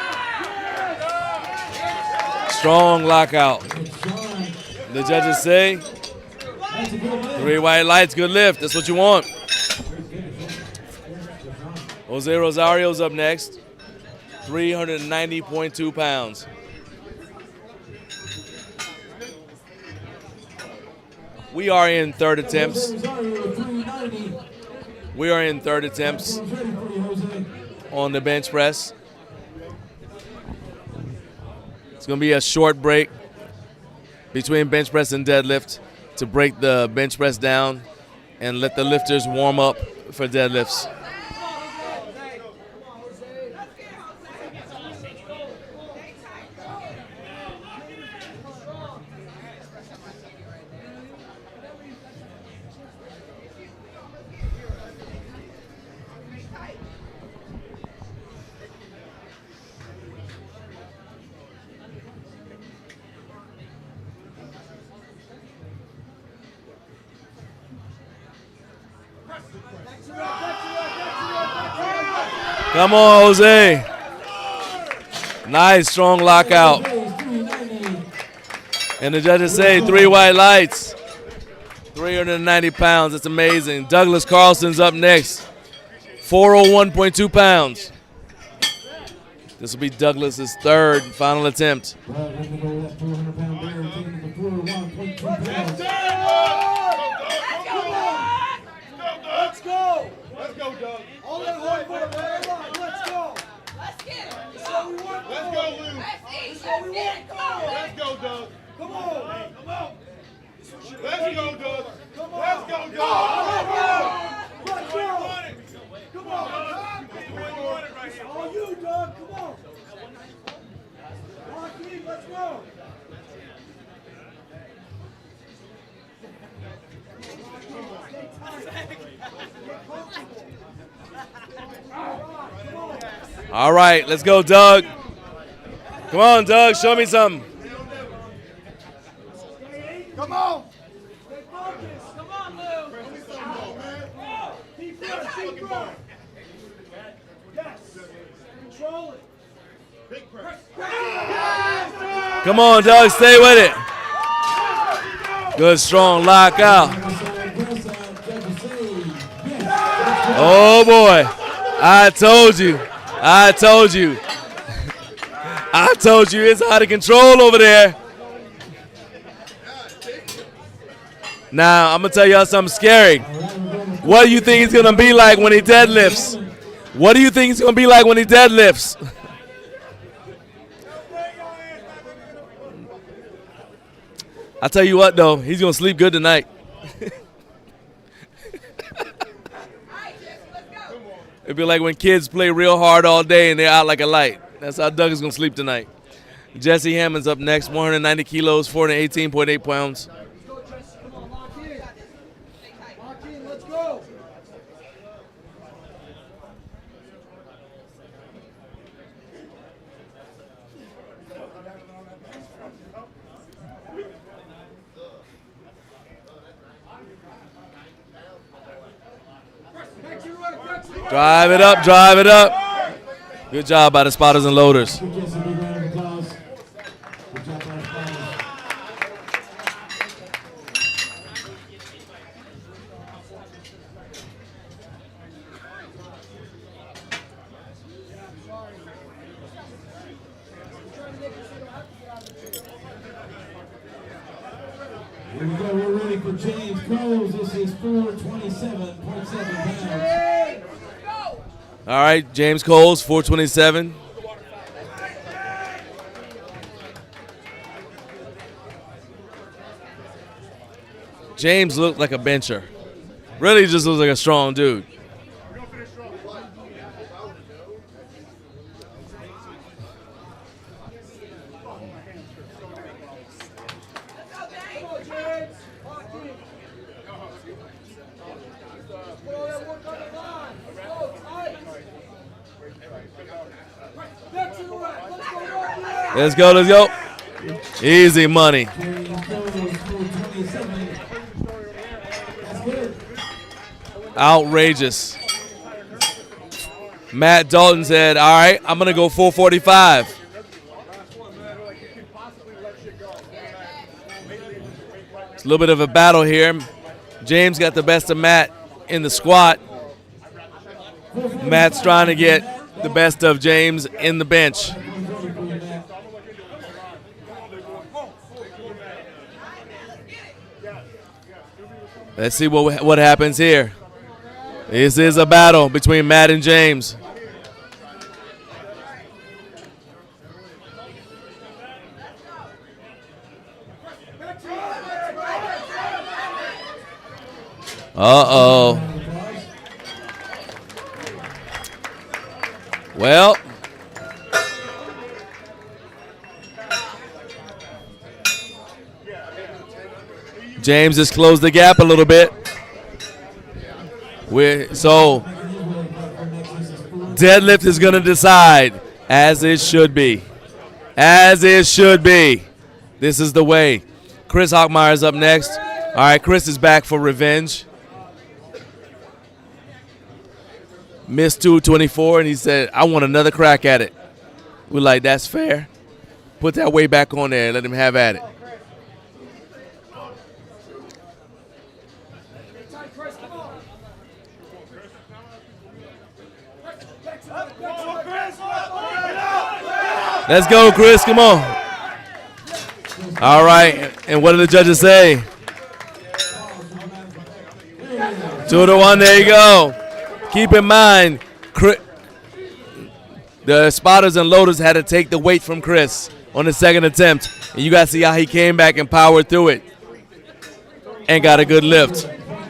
Strong lockout. The judges say 3 white lights, good lift. That's what you want. Jose Rosario's up next. 390.2 pounds. We are in third attempts. On the bench press. It's going to be a short break between bench press and deadlift to break the bench press down and let the lifters warm up for deadlifts. Come on, Jose. Nice, strong lockout. And the judges say 3 white lights. 390 pounds. That's amazing. Douglas Carlson's up next. 401.2 pounds. This will be Douglas's third and final attempt. Let's go! Let's go, Doug. All that hard work, man. Let's go. Let's get it. This is what we want. Let's go, Lou. This is what we want. Come on. Let's go, Doug. Come on. Come on. Let's go, Doug. Come on. Let's go, Doug. Let's go. Come on. All you, Doug. Come on. Lock in. Let's go. Stay tight. All right, let's go, Doug. Come on, Doug, show me something. Come on. Stay focused. Come on, Lou. Deep breath, deep breath. Yes. Control it. Big press. Come on, Doug, stay with it. Good, strong lockout. Oh, boy. I told you. I told you. I told you it's out of control over there. Now, I'm going to tell y'all something scary. What do you think it's going to be like when he deadlifts? What do you think it's going to be like when he deadlifts? I'll tell you what, though. He's going to sleep good tonight. It'd be like when kids play real hard all day and they're out like a light. That's how Doug is going to sleep tonight. Jesse Hammond's up next, 190 kilos, 418.8 pounds. Let's go, Jesse. Come on, lock in. Lock in, let's go. Back to your right, back to your right. Drive it up, drive it up. Good job by the spotters and loaders. Give Jesse a big round of applause. Good job by the spotters. Here we go. We're ready for James Coles. This is 427.7 pounds. All right, James Coles, 427. James looked like a bencher. Really just looks like a strong dude. Come on, James. Lock in. Put all that work on the line. Let's go, tight. Back to the right. Let's go, lock in. Let's go, let's go. Easy money. James Coles, 427. That's good. Outrageous. Matt Dalton said, all right, I'm going to go 445. It's a little bit of a battle here. James got the best of Matt in the squat. Matt's trying to get the best of James in the bench. Let's see what happens here. This is a battle between Matt and James. Uh-oh. Well, James has closed the gap a little bit. So deadlift is going to decide, as it should be. As it should be. This is the way. Chris Hockmeyer's up next. All right, Chris is back for revenge. Missed 224, and he said, I want another crack at it. We're like, that's fair. Put that weight back on there and let him have at it. Tight, Chris, come on. Let's go, Chris. Come on. All right. And what did the judges say? 2-1. There you go. Keep in mind, the spotters and loaders had to take the weight from Chris on the second attempt. And you got to see how he came back and powered through it and got a good lift.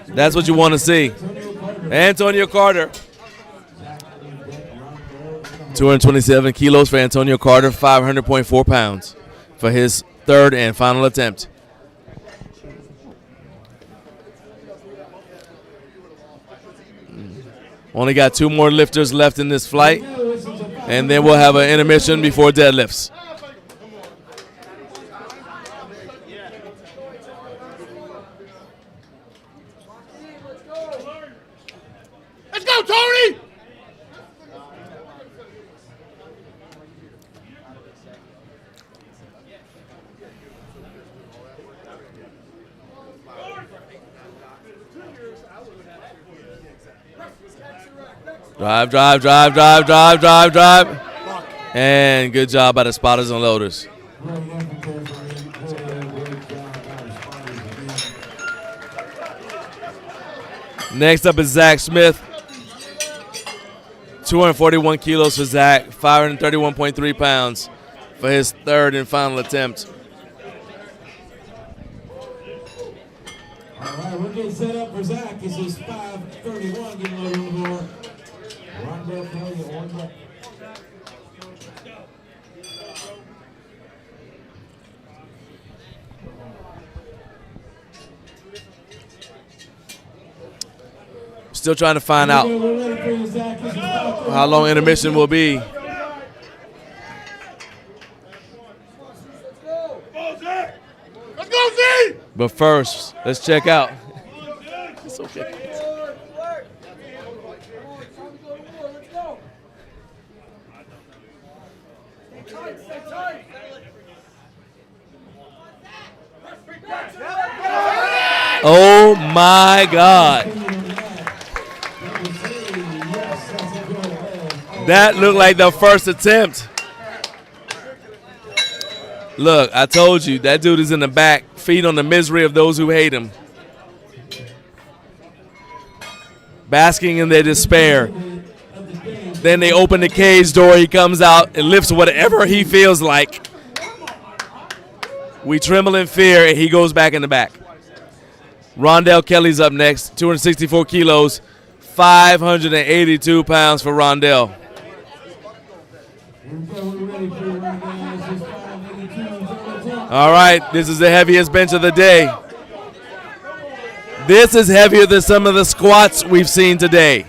That's what you want to see. Antonio Carter. 227 kilos for Antonio Carter, 500.4 pounds for his third and final attempt. Only got 2 more lifters left in this flight. and then we'll have an intermission before deadlifts. Let's go, Tony! Drive, drive, drive, drive, drive, drive, drive. And good job by the spotters and loaders. Next up is Zach Smith. 241 kilos for Zach, 531.3 pounds for his third and final attempt. All right, we're getting set up for Zach. This is 5:31. Getting loaded on the floor. Rondell Kelly on deck. Still trying to find out how long intermission will be. Come on, Zach! Let's go, Z! But first, let's check out. It's okay. Oh my God. That looked like the first attempt. Look, I told you, that dude is in the back, feed on the misery of those who hate him. Basking in their despair. Then they open the cage door, he comes out and lifts whatever he feels like. We tremble in fear, and he goes back in the back. Rondell Kelly's up next, 264 kilos, 582 pounds for Rondell. All right, this is the heaviest bench of the day. This is heavier than some of the squats we've seen today.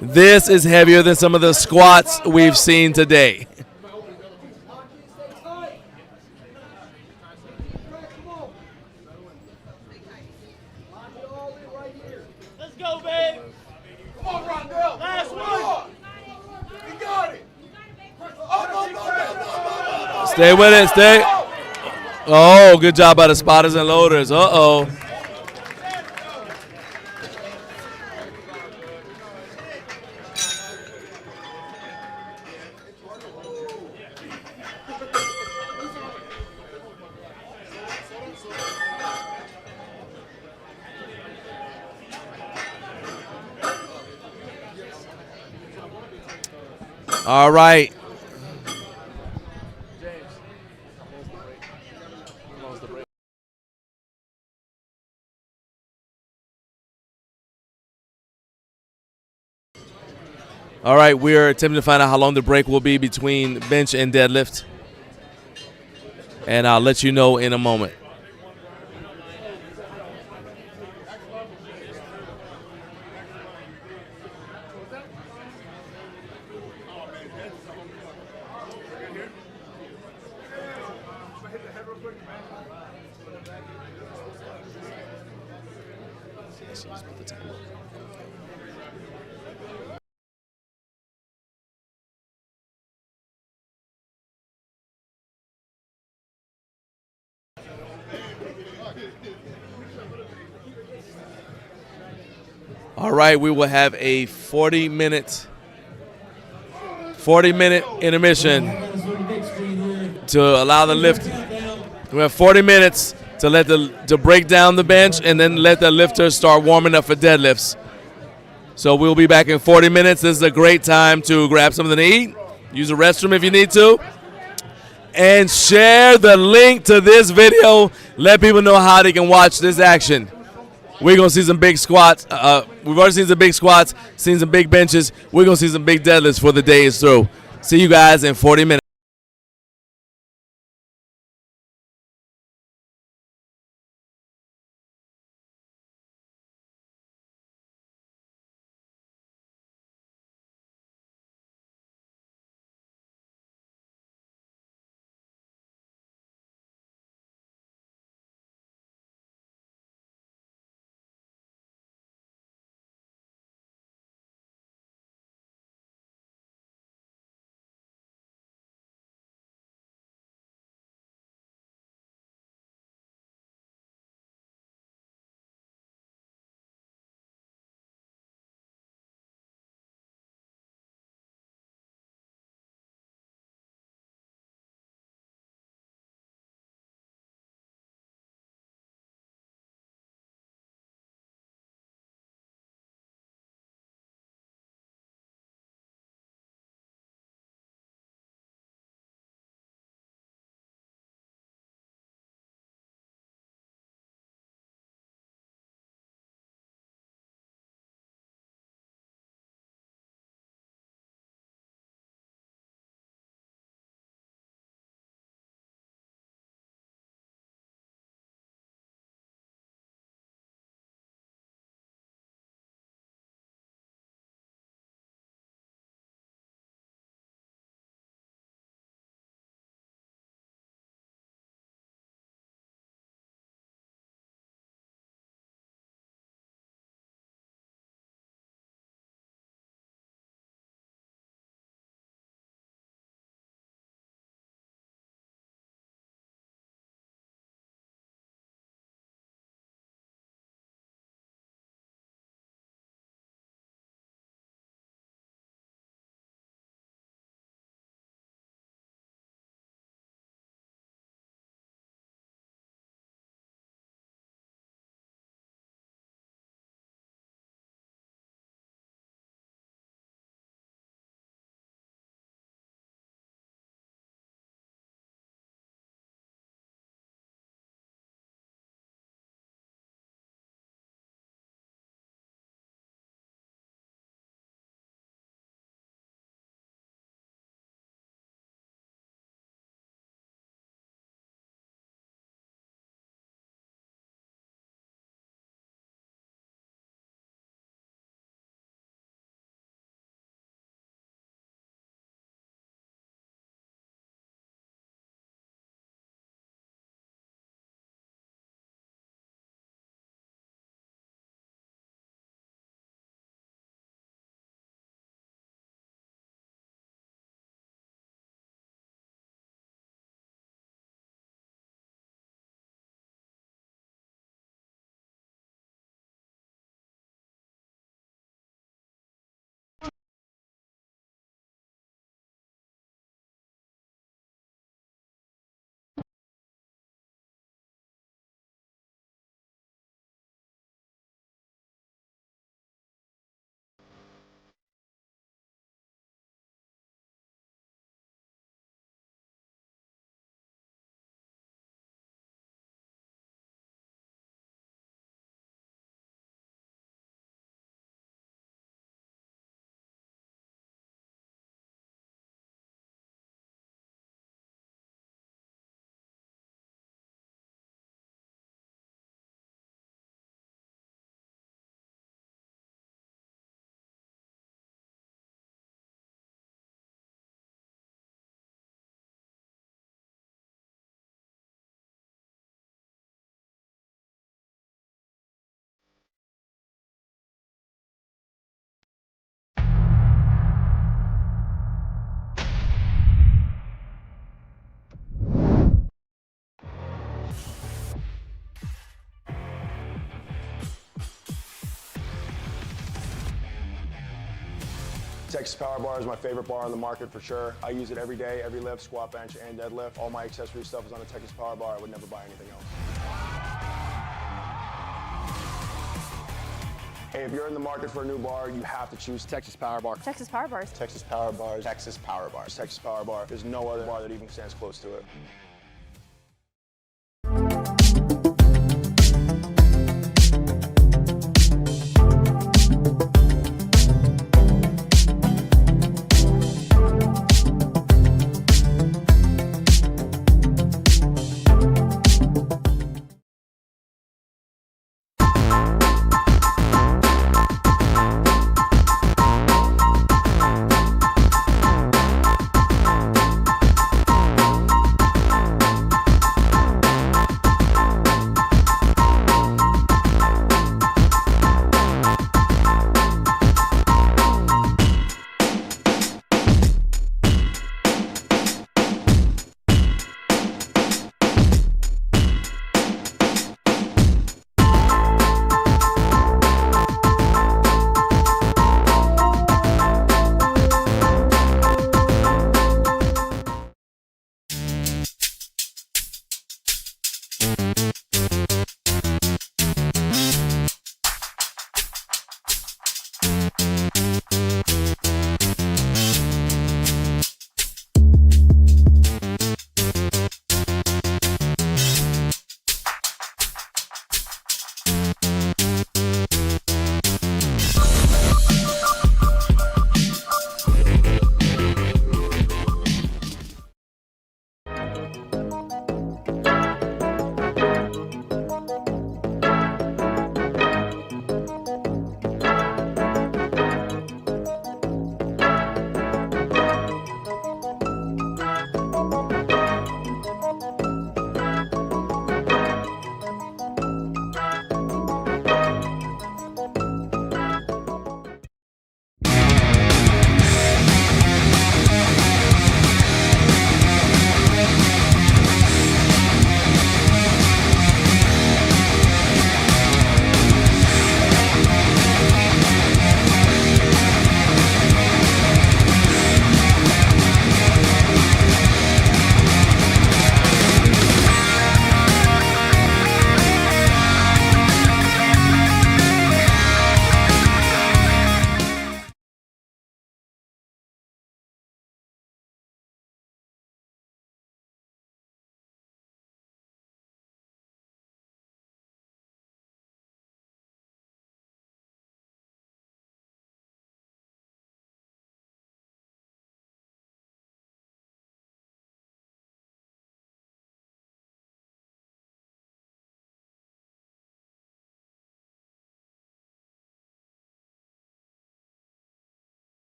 This is heavier than some of the squats we've seen today. Let's go, babe. Come on, Rondell! Last one. You got it! Oh, no. Stay with it, stay. Oh, good job by the spotters and loaders. Uh-oh. All right. All right, we're attempting to find out how long the break will be between bench and deadlift. And I'll let you know in a moment. All right, we will have a 40-minute intermission to allow the lift. We have 40 minutes to break down the bench and then let the lifters start warming up for deadlifts. So we'll be back in 40 minutes. This is a great time to grab something to eat, use the restroom if you need to, and share the link to this video. Let people know how they can watch this action. We're going to see some big squats. We've already seen some big squats, seen some big benches. We're going to see some big deadlifts before the day is through. See you guys in 40 minutes. Texas Power Bar is my favorite bar on the market for sure. I use it every day, every lift, squat, bench, and deadlift. All my accessory stuff is on the Texas Power Bar. I would never buy anything else. Hey, if you're in the market for a new bar, you have to choose Texas Power Bar. Texas Power Bars. Texas Power Bars. Texas Power Bars. Texas Power Bar. There's no other bar that even stands close to it.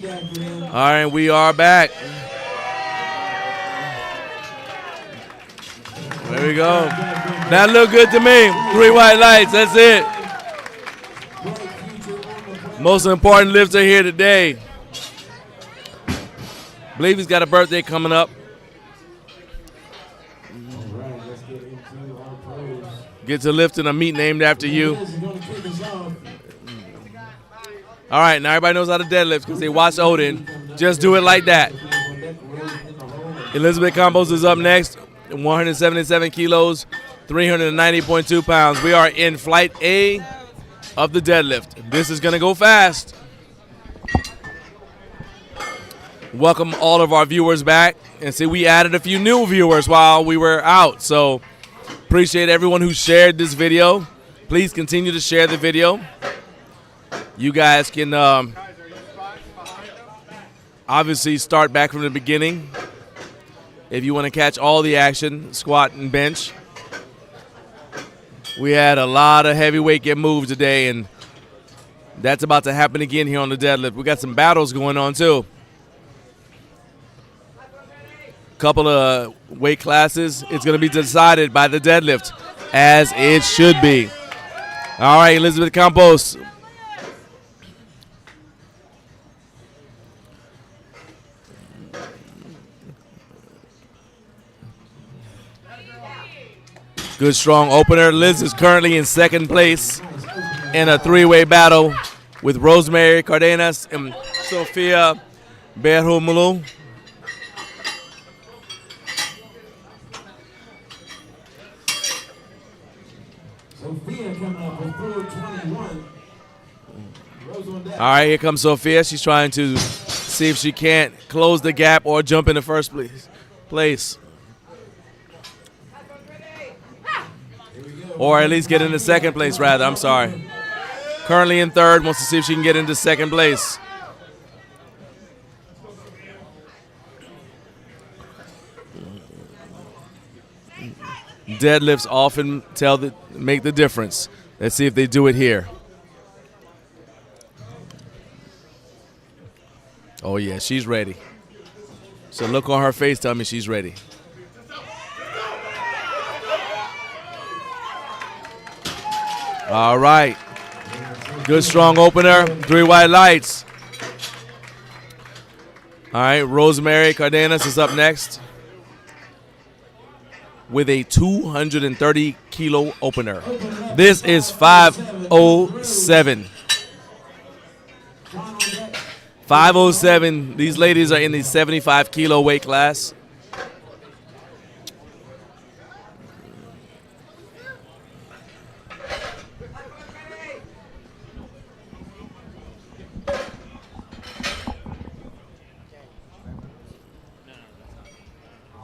him. All right, we are back. There we go. That looked good to me. 3 white lights, that's it. Most important lifter here today. Believe he's got a birthday coming up. All right, let's get into our pros. Get to lifting a meet named after you. Liz is going to kick us off. All right, now everybody knows how to deadlift because they watch Odin. Just do it like that. Elizabeth Campos is up next. 177 kilos, 390.2 pounds. We are in flight A of the deadlift. This is going to go fast. Welcome all of our viewers back. And see, we added a few new viewers while we were out. So appreciate everyone who shared this video. Please continue to share the video. You guys can obviously start back from the beginning if you want to catch all the action, squat and bench. We had a lot of heavyweight get moved today, and that's about to happen again here on the deadlift. We got some battles going on too. Couple of weight classes. It's going to be decided by the deadlift, as it should be. All right, Elizabeth Campos. Good strong opener. Liz is currently in second place in a 3-way battle with Rosemary Cardenas and Sofia Berhumulu. Sophia coming up with 421. All right, here comes Sophia. She's trying to see if she can't close the gap or jump in the first place. Or at least get into second place, rather. I'm sorry. Currently in third, wants to see if she can get into second place. Deadlifts often make the difference. Let's see if they do it here. Oh, yeah, she's ready. So look on her face, tell me she's ready. All right. Good strong opener. 3 white lights. All right, Rosemary Cardenas is up next with a 230 kilo opener. This is 507. 507. These ladies are in the 75 kilo weight class.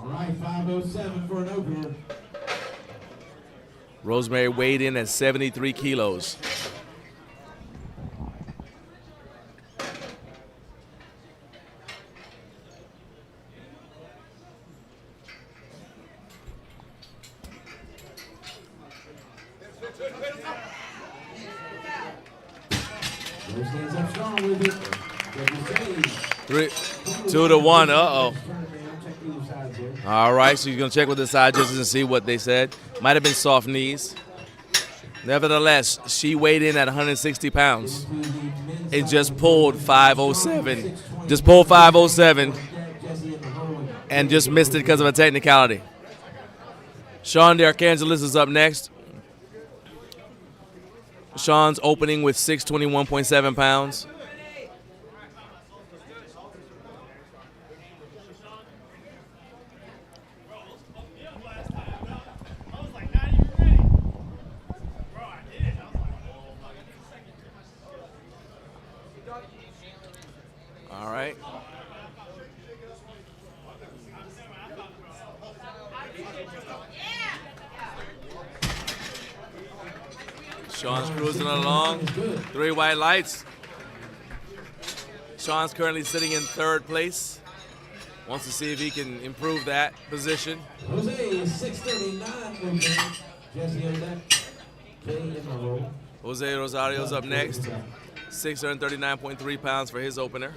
All right, 507 for an opener. Rosemary weighed in at 73 kilos. Rose stands up strong with it. 2 to 1. Uh-oh. Check either side here. All right, so you're going to check with the side judges and see what they said. Might have been soft knees. Nevertheless, she weighed in at 160 pounds. It just pulled 507. Just pulled 507 and just missed it because of a technicality. Sean DeArchangelis is up next. Sean's opening with 621.7 pounds. All right. Sean's cruising along. 3 white lights. Sean's currently sitting in third place. Wants to see if he can improve that position. Jose is 639 moving. Jesse on that. K in the roll. Jose Rosario's up next. 639.3 pounds for his opener.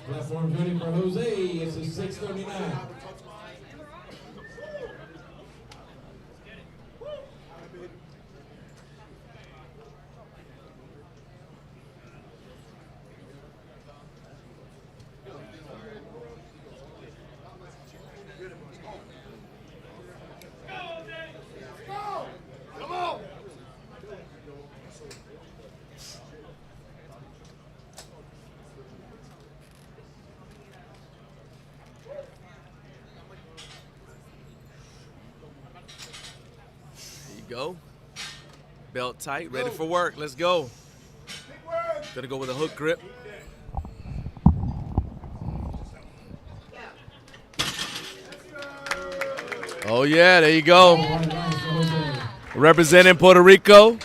Platform's ready for Jose. It's a 639. Go. Belt tight, ready for work. Let's go. Gonna go with a hook grip. Oh yeah, there you go. Representing Puerto Rico.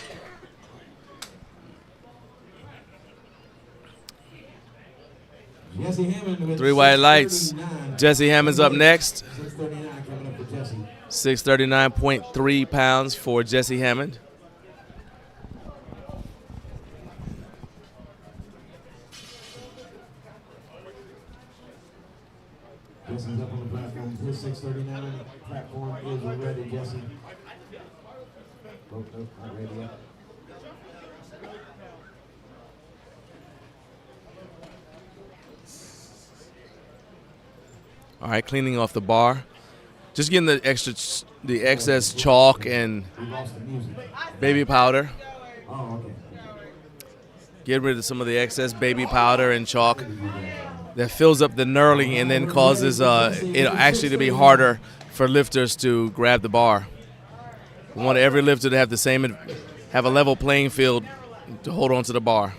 Jesse Hammond with 3 white lights. 639. Jesse Hammond's up next. 639 coming up for Jesse. 639.3 pounds for Jesse Hammond. Jesse's up on the platform. His 639 platform is ready, Jesse. Oh, no, not ready yet. All right, cleaning off the bar. Just getting the excess chalk and We lost the music. baby powder. Oh, okay. Get rid of some of the excess baby powder and chalk that fills up the knurling and then causes it actually to be harder for lifters to grab the bar. We want every lifter to have have a level playing field to hold on to the bar.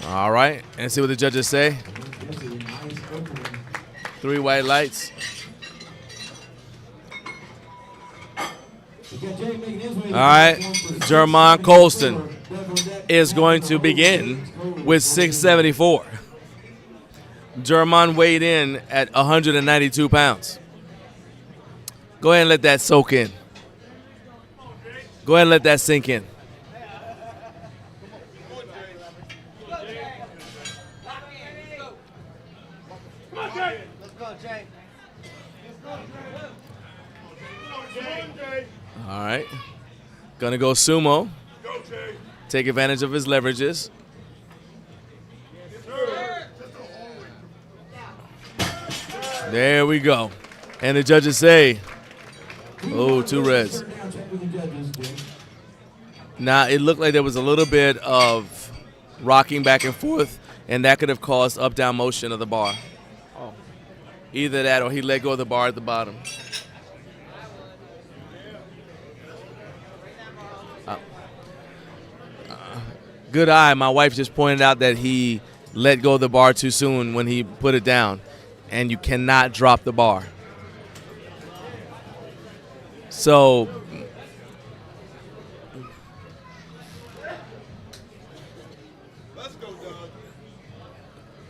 All right, and see what the judges say. 3 white lights. All right, Jermon Colston is going to begin with 674. Jermon weighed in at 192 pounds. Go ahead and let that soak in. Go ahead and let that sink in. All right. Gonna go sumo. Take advantage of his leverages. There we go. And the judges say, oh, 2 reds. Now, it looked like there was a little bit of rocking back and forth, and that could have caused up-down motion of the bar. Either that or he let go of the bar at the bottom. Good eye. My wife just pointed out that he let go of the bar too soon when he put it down, and you cannot drop the bar. So,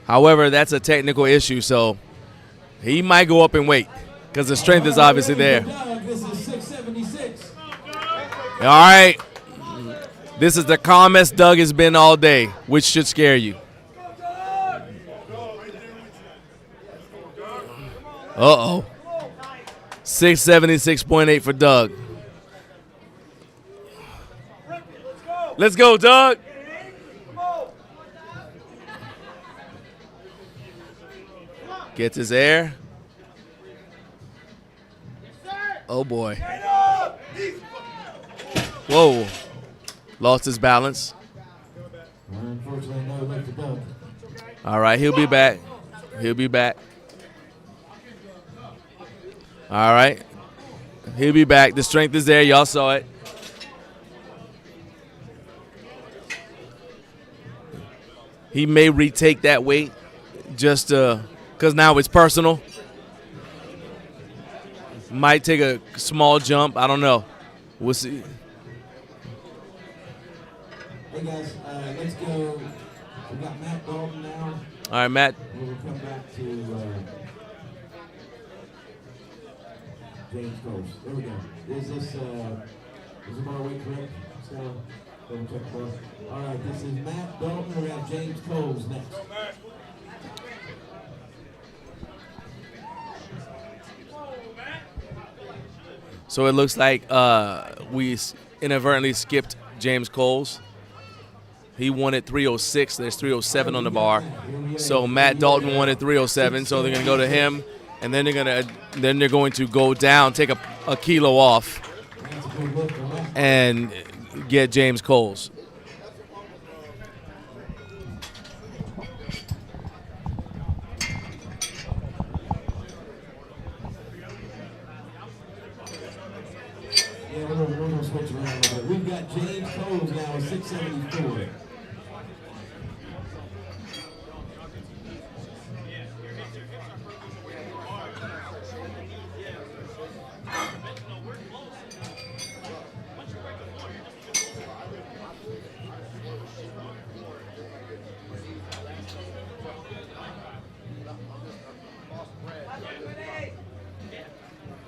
however, that's a technical issue, so he might go up and wait because the strength is obviously there. This is 676. All right. This is the calmest Doug has been all day, which should scare you. Uh-oh. 676.8 for Doug. Let's go, Doug. Gets his air. Oh, boy. Whoa. Lost his balance. Unfortunately, no lift to Doug. All right, he'll be back. He'll be back. All right. He'll be back. The strength is there. Y'all saw it. He may retake that weight just because now it's personal. Might take a small jump. I don't know. We'll see. Hey, guys, let's go. We got Matt Dalton now. All right, Matt. We'll come back to James Coast. There we go. Is the bar weight correct? So, Double check for us. All right, this is Matt Dalton. We have James Coles next. So it looks like we inadvertently skipped James Coles. He wanted 306. There's 307 on the bar. So Matt Dalton wanted 307. So they're going to go to him, and then they're going to go down, take a kilo off, and get James Coles. Yeah, we're going to switch around a little bit. We've got James Coles now at 674.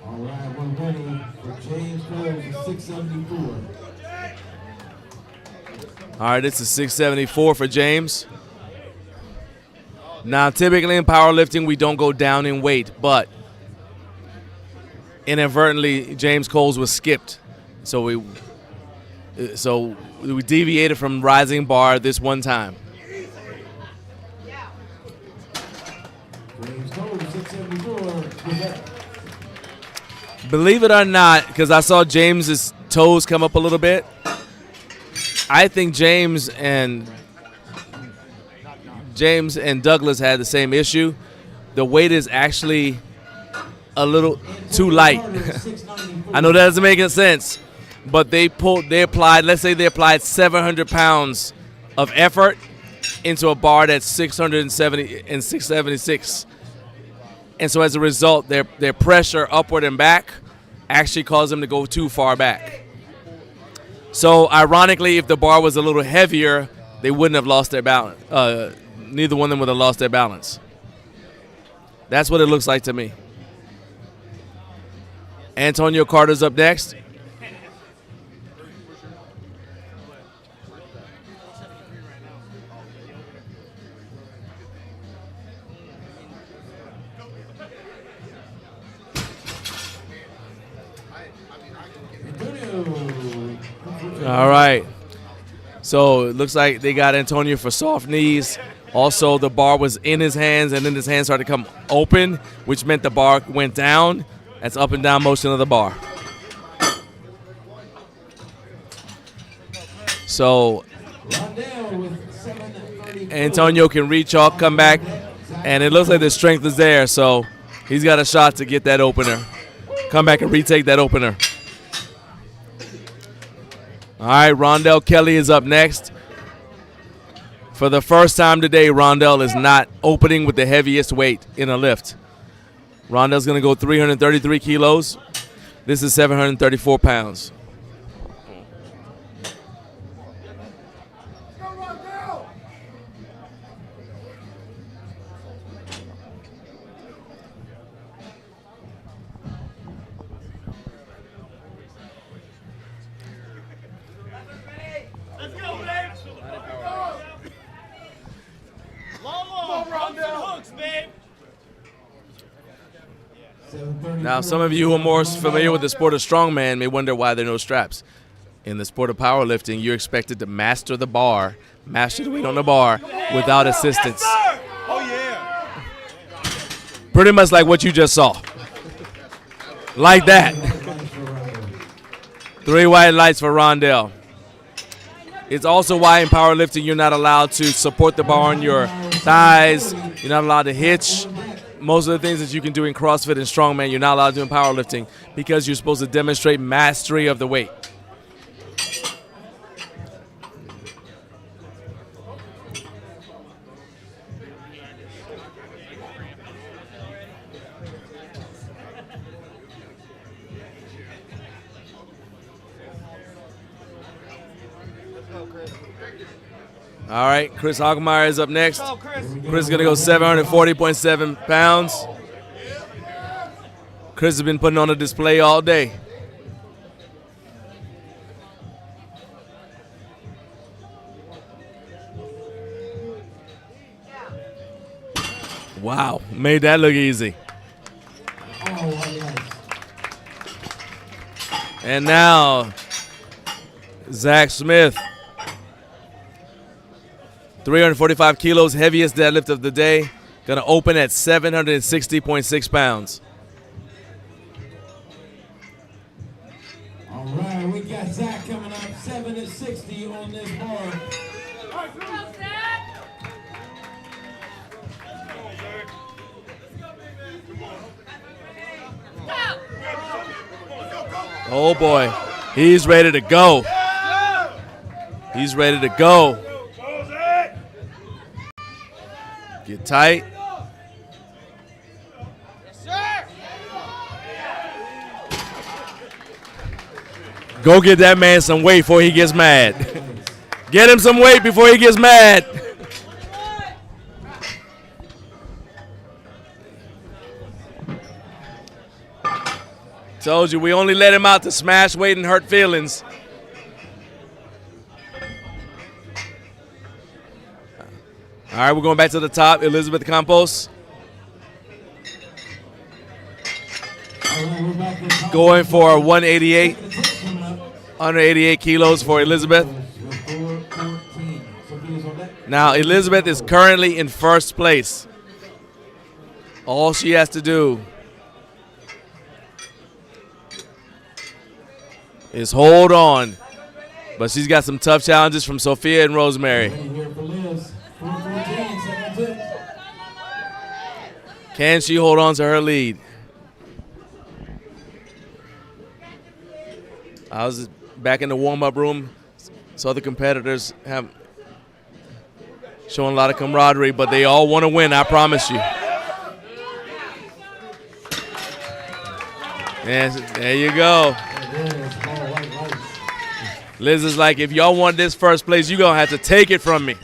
All right, we're ready for James Coles at 674. All right, this is 674 for James. Now, typically in powerlifting, we don't go down in weight, but inadvertently, James Coles was skipped. So we deviated from rising bar this one time. James Coles, 674. Believe it or not, because I saw James's toes come up a little bit, I think James and Douglas had the same issue. The weight is actually a little too light. I know that doesn't make any sense, but let's say they applied 700 pounds of effort into a bar that's 670 and 676. And so as a result, their pressure upward and back actually caused them to go too far back. So ironically, if the bar was a little heavier, they wouldn't have lost their balance. Neither one of them would have lost their balance. That's what it looks like to me. Antonio Carter's up next. All right. So it looks like they got Antonio for soft knees. Also, the bar was in his hands, and then his hands started to come open, which meant the bar went down. That's up and down motion of the bar. So Antonio can reach off, come back, and it looks like the strength is there. So he's got a shot to get that opener. Come back and retake that opener. All right, Rondell Kelly is up next. For the first time today, Rondell is not opening with the heaviest weight in a lift. Rondell's going to go 333 kilos. This is 734 pounds. Now, some of you who are more familiar with the sport of strongman may wonder why there are no straps. In the sport of powerlifting, you're expected to master the bar, master the weight on the bar without assistance. Yes, oh, yeah. Pretty much like what you just saw. Like that. 3 white lights for Rondell. It's also why in powerlifting you're not allowed to support the bar on your thighs. You're not allowed to hitch. Most of the things that you can do in CrossFit and strongman, you're not allowed to do in powerlifting because you're supposed to demonstrate mastery of the weight. All right, Chris Hogemeyer is up next. Chris is going to go 740.7 pounds. Chris has been putting on a display all day. Wow, made that look easy. Oh, yes. And now, Zach Smith, 345 kilos, heaviest deadlift of the day. Gonna open at 760.6 pounds. All right, we got Zach coming up, 760 on this bar. Oh boy, he's ready to go. He's ready to go. Get tight. Go get that man some weight before he gets mad. Get him some weight before he gets mad. Told you, we only let him out to smash weight and hurt feelings. All right, we're going back to the top. Elizabeth Campos. Going for 188. 188 kilos for Elizabeth. Now, Elizabeth is currently in first place. All she has to do is hold on. But she's got some tough challenges from Sophia and Rosemary. Can she hold on to her lead? I was back in the warm-up room. So the competitors have shown a lot of camaraderie, but they all want to win, I promise you. Yes, there you go. Liz is like, if y'all want this first place, you're going to have to take it from me.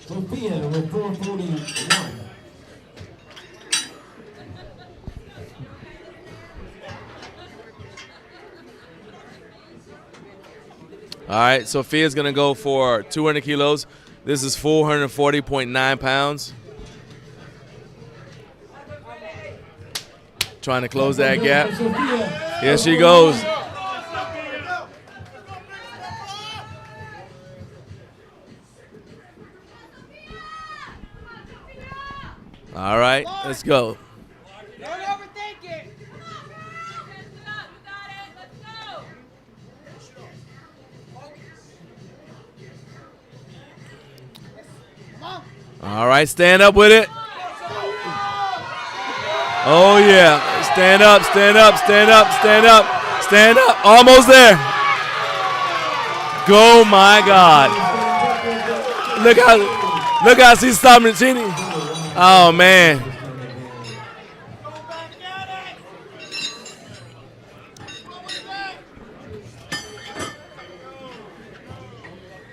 Sophia with 441. All right, Sophia's going to go for 200 kilos. This is 440.9 pounds. Trying to close that gap. Here she goes. All right, let's go. Don't overthink it. All right, stand up with it. Oh, yeah. Stand up, stand up, stand up, stand up, stand up. Almost there. Go, my God. Look how she's stopping. Oh, man.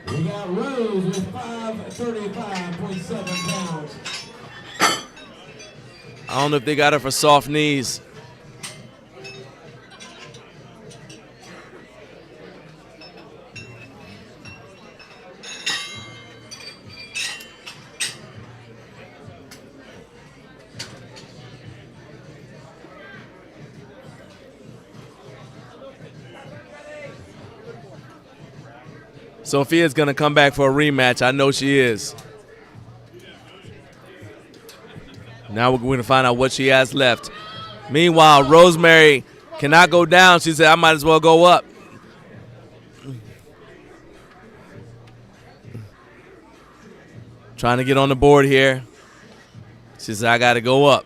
We got Rose with 535.7 pounds. I don't know if they got her for soft knees. Sophia's going to come back for a rematch. I know she is. Now we're going to find out what she has left. Meanwhile, Rosemary cannot go down. She said, I might as well go up. Trying to get on the board here. She said, I got to go up.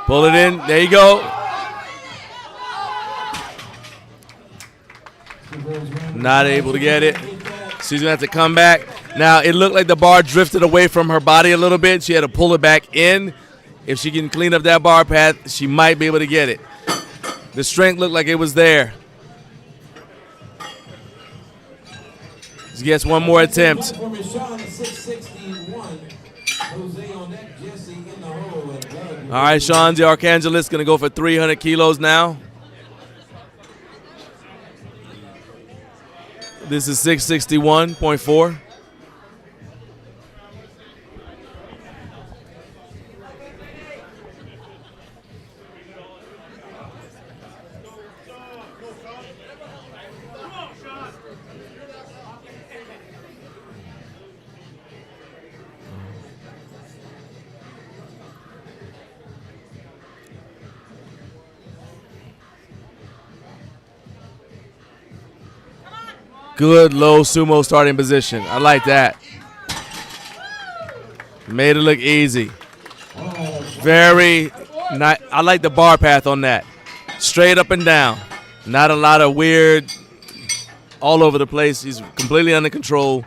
Pull it in. There you go. Not able to get it. She's going to have to come back. Now, it looked like the bar drifted away from her body a little bit. She had to pull it back in. If she can clean up that bar path, she might be able to get it. The strength looked like it was there. She gets one more attempt. All right, Sean the Archangelist going to go for 300 kilos now. This is 661.4. Good low sumo starting position. I like that. Made it look easy. Very nice. I like the bar path on that. Straight up and down. Not a lot of weird all over the place. He's completely under control.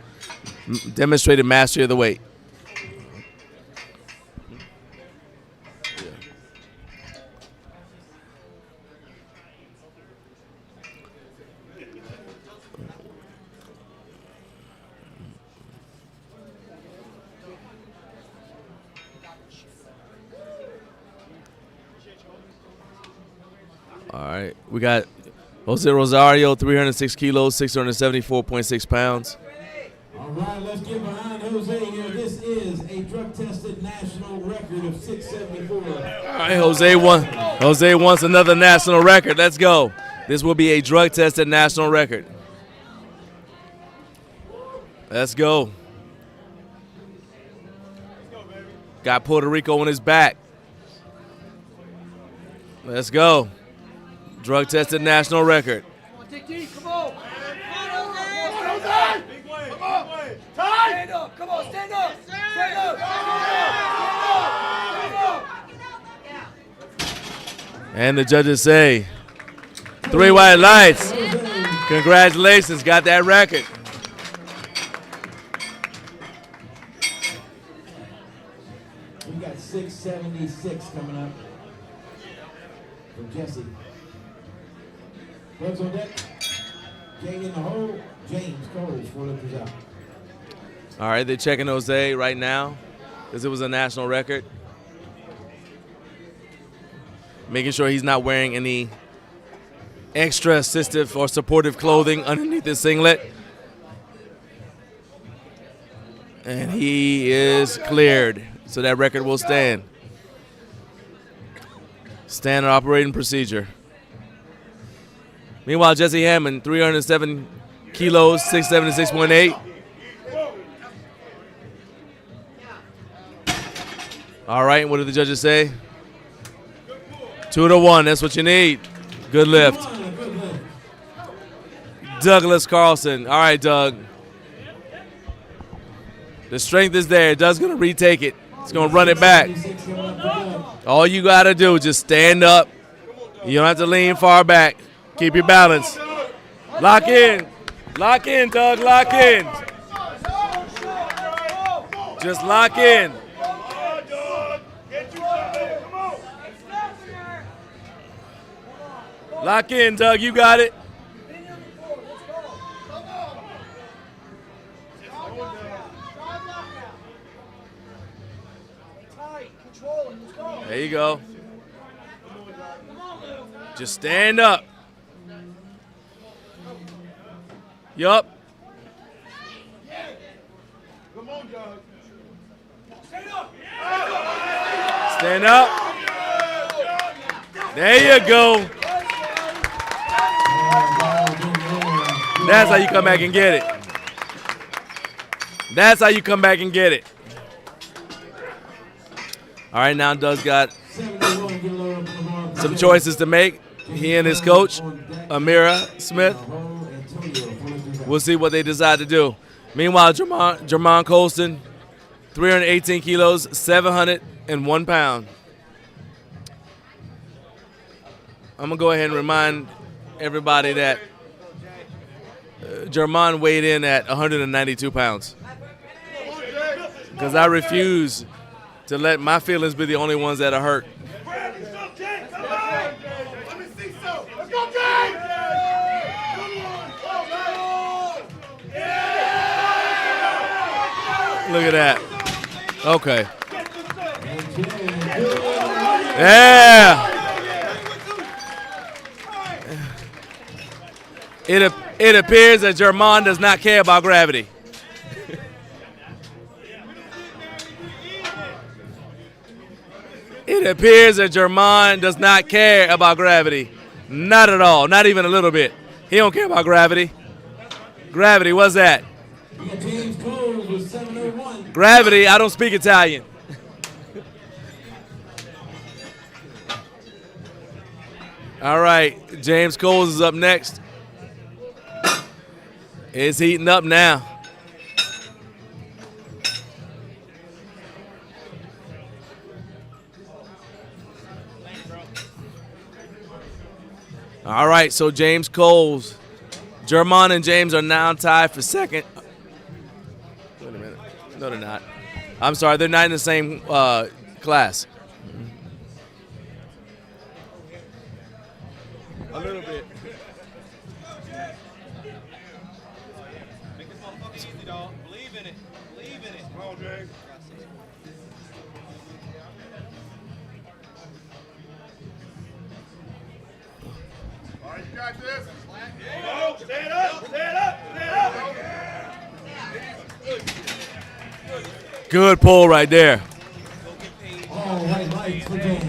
Demonstrated mastery of the weight. All right, we got Jose Rosario, 306 kilos, 674.6 pounds. All right, let's get behind Jose here. This is a drug-tested national record of 674. All right, Jose wants another national record. Let's go. This will be a drug-tested national record. Let's go. Got Puerto Rico on his back. Let's go. Drug-tested national record. Come on, take deep. Come on. Come on, Jose. Come on. Stand up. Come on, stand up. Stand up. And the judges say, 3 white lights. Congratulations, got that record. We got 676 coming up from Jesse. Plugs on deck. King in the hole. James Coles, 4 lifters out. All right, they're checking Jose right now because it was a national record. Making sure he's not wearing any extra assistive or supportive clothing underneath his singlet. And he is cleared, so that record will stand. Standard operating procedure. Meanwhile, Jesse Hammond, 307 kilos, 676.8. All right, what did the judges say? 2-1, that's what you need. Good lift. Douglas Carlson. All right, Doug. The strength is there. Doug's going to retake it. He's going to run it back. All you got to do is just stand up. You don't have to lean far back. Keep your balance. Lock in. Lock in, Doug. Lock in. Just lock in. Lock in, Doug. You got it. There you go. Just stand up. Yup. Stand up. There you go. That's how you come back and get it. That's how you come back and get it. All right, now Doug's got some choices to make. He and his coach, Amira Smith. We'll see what they decide to do. Meanwhile, Jermon Colston, 318 kilos, 701 pounds. I'm going to go ahead and remind everybody that Jermon weighed in at 192 pounds. Because I refuse to let my feelings be the only ones that are hurt. Look at that. Okay. Yeah. It appears that German does not care about gravity. It appears that German does not care about gravity. Not at all. Not even a little bit. He don't care about gravity. Gravity, what's that? We got James Cole with 701. Gravity, I don't speak Italian. All right, James Coles is up next. It's heating up now. All right, so James Coles, German and James are now tied for second. Wait a minute. No, they're not. I'm sorry, they're not in the same class. A little bit. Believe in it. Come on, James. All right, you got this. Go. Stand up. Stand up. Good pull right there. All right, lights for James.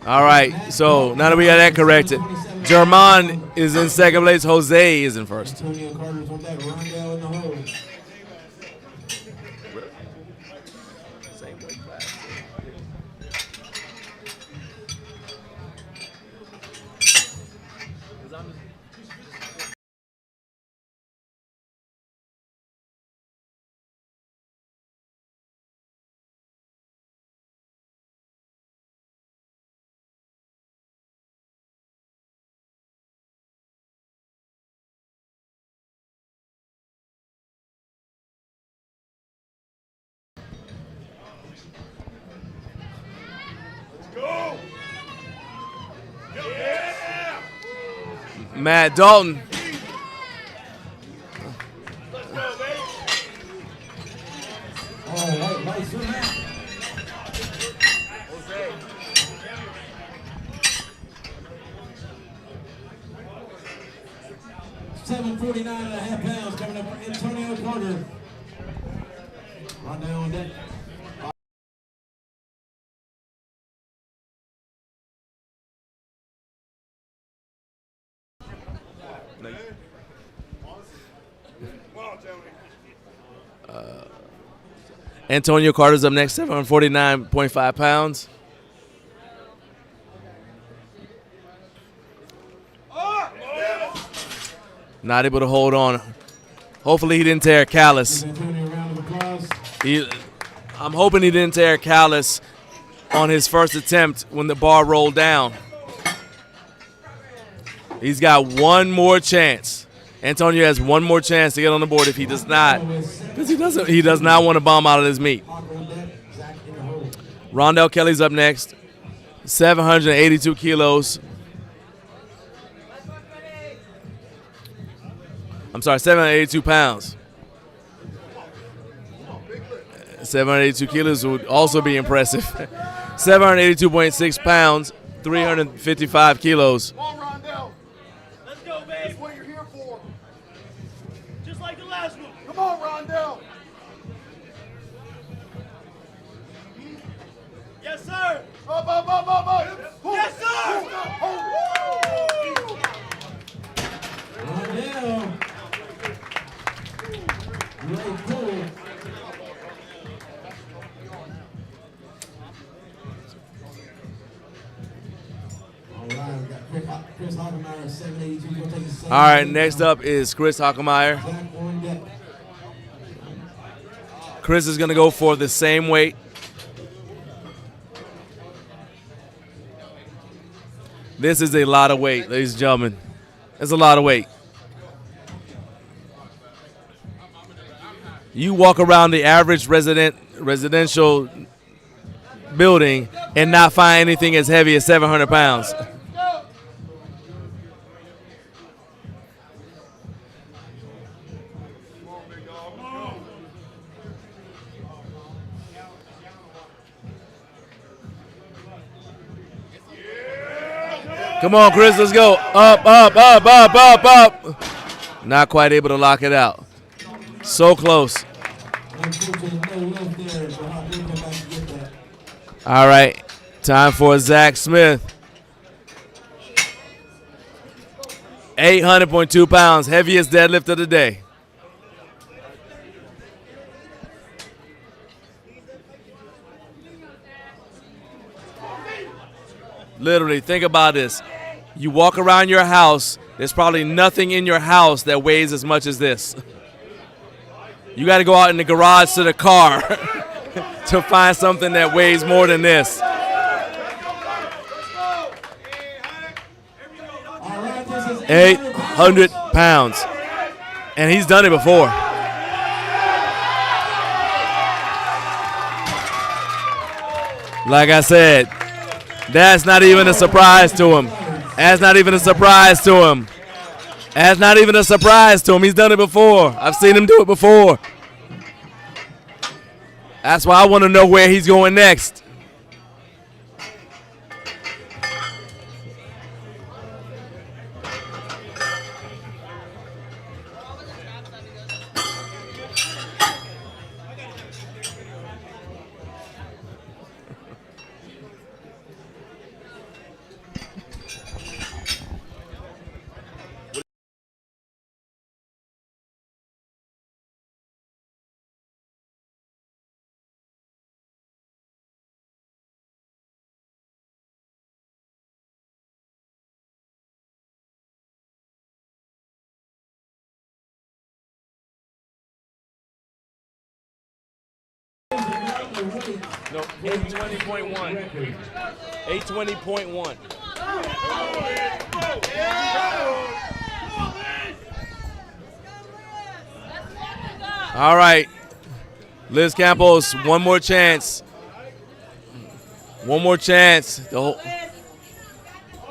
All right, so now that we got that corrected, German is in second place. Jose is in first. Antonio Carter's on that Rondell in the hole. Go. Yeah. Matt Dalton. Let's go, baby. All right, lights for Matt. 749.5 pounds coming up from Antonio Carter. Rondell on deck. Come on, Tony. Antonio Carter's up next, 749.5 pounds. Not able to hold on. Hopefully he didn't tear a callus. Antonio, a round of applause. I'm hoping he didn't tear a callus on his first attempt when the bar rolled down. He's got one more chance. Antonio has one more chance to get on the board if he does not. Because he does not want to bomb out of his meat. Rondell Kelly's up next. 782 kilos. I'm sorry, 782 pounds. 782 kilos would also be impressive. 782.6 pounds, 355 kilos. Come on, Rondell. Let's go, babe. That's what you're here for. Just like the last one. Come on, Rondell. Yes, sir. Up. Yes, sir. Rondell. Great pull. All right, we got Chris Hockenmeyer, 782. Gonna take his All right, next up is Chris Hockenmeyer. Zach on deck. Chris is going to go for the same weight. This is a lot of weight, ladies and gentlemen. It's a lot of weight. You walk around the average residential building and not find anything as heavy as 700 pounds. Come on, Chris, let's go. Up, up, up, up, up, up. Not quite able to lock it out. So close. All right, time for Zach Smith. 800.2 pounds, heaviest deadlift of the day. Literally, think about this. You walk around your house, there's probably nothing in your house that weighs as much as this. You got to go out in the garage to the car to find something that weighs more than this. 800 pounds. And he's done it before. Like I said, that's not even a surprise to him. That's not even a surprise to him. That's not even a surprise to him. He's done it before. I've seen him do it before. That's why I want to know where he's going next. No, 820.1. 820.1. All right. Liz Campos, one more chance. One more chance.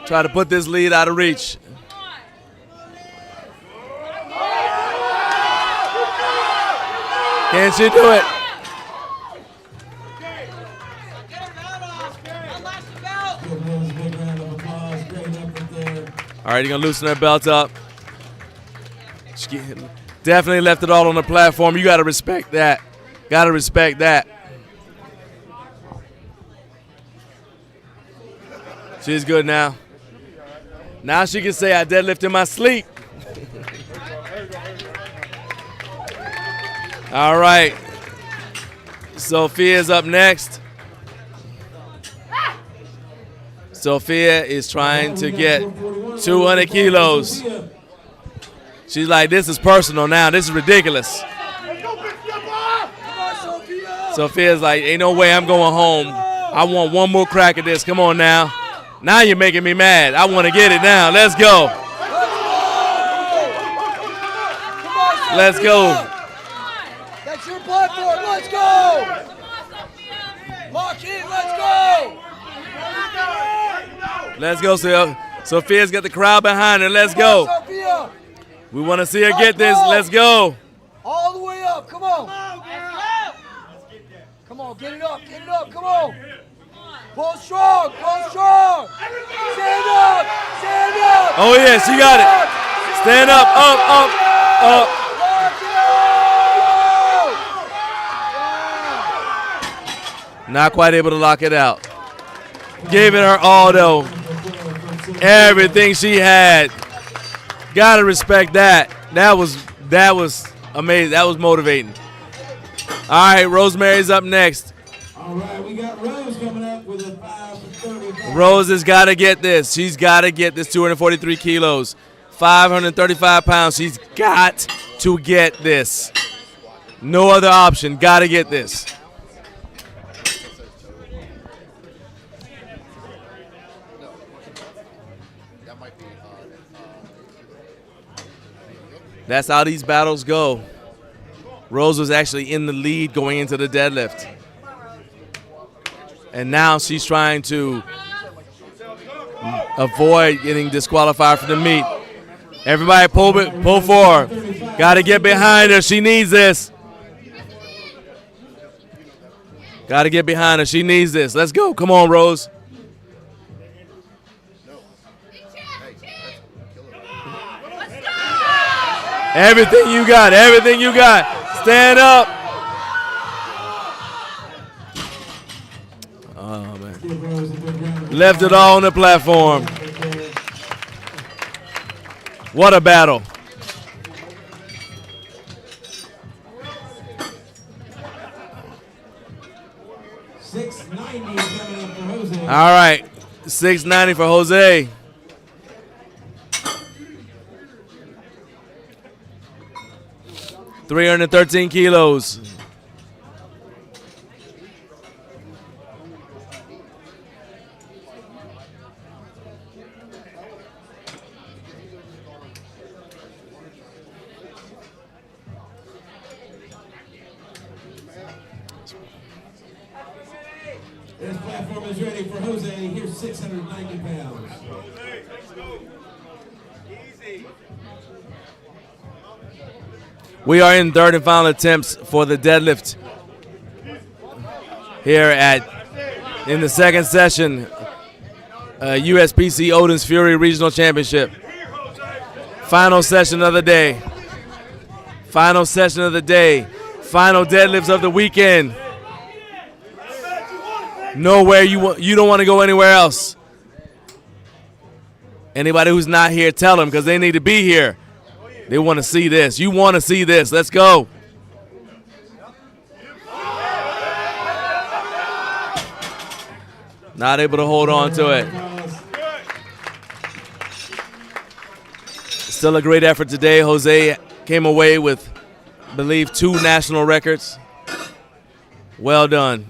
Try to put this lead out of reach. Can she do it? All right, you're going to loosen her belt up. She definitely left it all on the platform. You got to respect that. Got to respect that. She's good now. Now she can say, I deadlift in my sleep. All right. Sophia's up next. Sophia is trying to get 200 kilos. She's like, this is personal now. This is ridiculous. Sophia's like, ain't no way I'm going home. I want one more crack at this. Come on now. Now you're making me mad. I want to get it now. Let's go. Let's go. That's your platform. Let's go. Lock in. Let's go. Let's go, Sophia's got the crowd behind her. Let's go. We want to see her get this. Let's go. All the way up. Come on. Come on. Get it up. Get it up. Come on. Pull strong. Pull strong. Stand up. Stand up. Oh, yeah, she got it. Stand up, up, up, up. Not quite able to lock it out. Gave it her all, though. Everything she had. Gotta respect that. That was amazing. That was motivating. All right, Rosemary's up next. All right, we got Rose coming up with a 5 for 35. Rose has got to get this. She's got to get this 243 kilos. 535 pounds. She's got to get this. No other option. Got to get this. That's how these battles go. Rose was actually in the lead going into the deadlift. And now she's trying to avoid getting disqualified from the meet. Everybody pull for her. Got to get behind her. She needs this. Got to get behind her. She needs this. Let's go. Come on, Rose. Everything you got. Everything you got. Stand up. Oh, man. Left it all on the platform. What a battle. All right, 690 for Jose. $313 kilos. This platform is ready for Jose. Here's 690 pounds. We are in third and final attempts for the deadlift here in the second session, USPC Odin's Fury Regional Championship. Final session of the day. Final session of the day. Final deadlifts of the weekend. Nowhere you don't want to go anywhere else. Anybody who's not here, tell them, because they need to be here. They want to see this. You want to see this. Let's go. Not able to hold on to it. Still a great effort today. Jose came away with, I believe, 2 national records. Well done.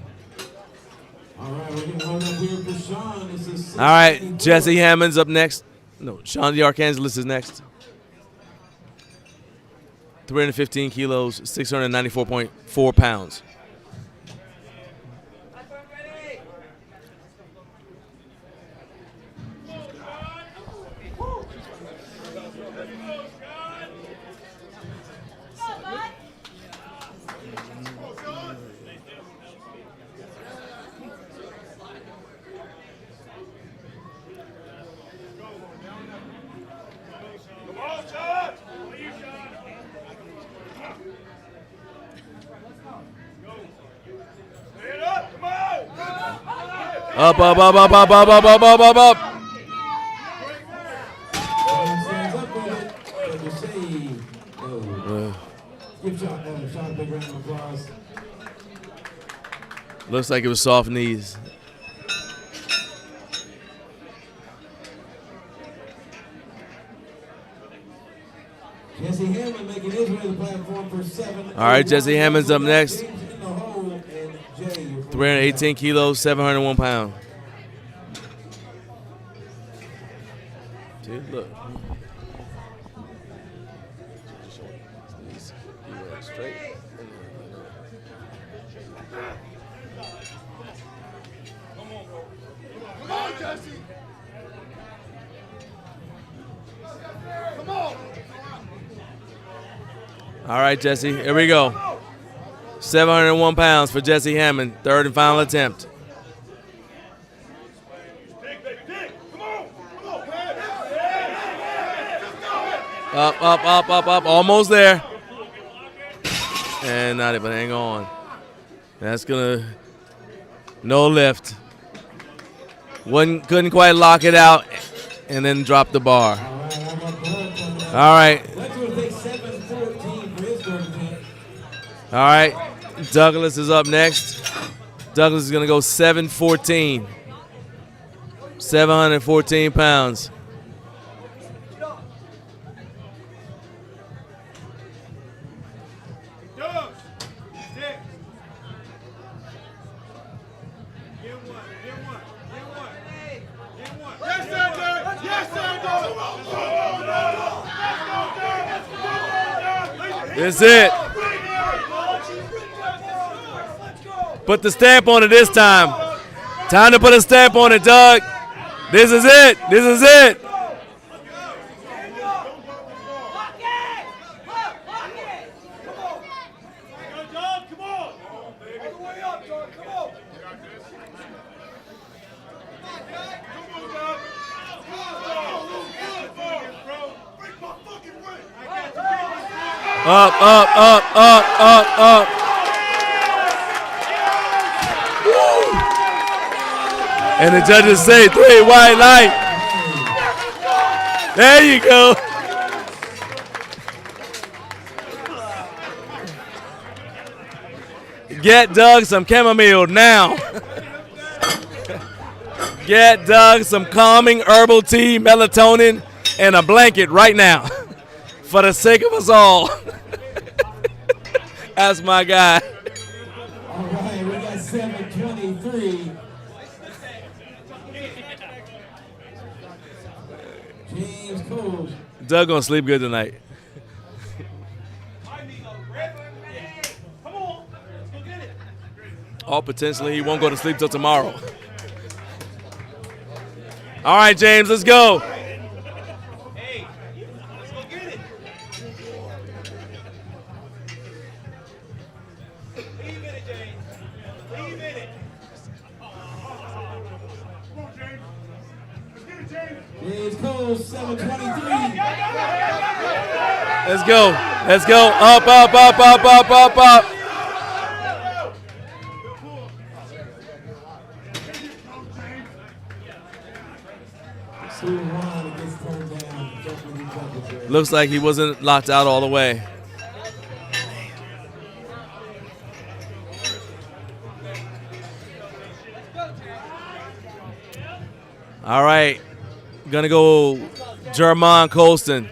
All right, Jesse Hammond's up next. No, Sean DeArcangelo is next. 315 kilos, 694.4 pounds. Up, up, up, up, up, up, up, up, up, up, up. Looks like it was soft knees. Jesse Hammond making his way to the platform for 7. All right, Jesse Hammond's up next. 318 kilos, 701 pounds. Dude, look. Straight. Come on, Jesse. Come on. All right, Jesse, here we go. 701 pounds for Jesse Hammond, third and final attempt. Up, up, up, up, up, almost there. And not even, hang on. That's gonna, no lift. Couldn't quite lock it out and then drop the bar. All right. All right, Douglas is up next. Douglas is going to go 714. 714 pounds. This is it. Put the stamp on it this time. Time to put a stamp on it, Doug. This is it. This is it. Up, up, up, up, up, up. Woo. And the judges say 3 white light. There you go. Get Doug some chamomile now. Get Doug some calming herbal tea, melatonin, and a blanket right now. For the sake of us all. That's my guy. All right, we got 723. James Cole. Doug gonna sleep good tonight. Or potentially he won't go to sleep till tomorrow. All right, James, let's go. James Cole, 723. Let's go. Let's go. Up, up, up, up, up, up, up. Looks like he wasn't locked out all the way. All right. Gonna go Jermon Colston.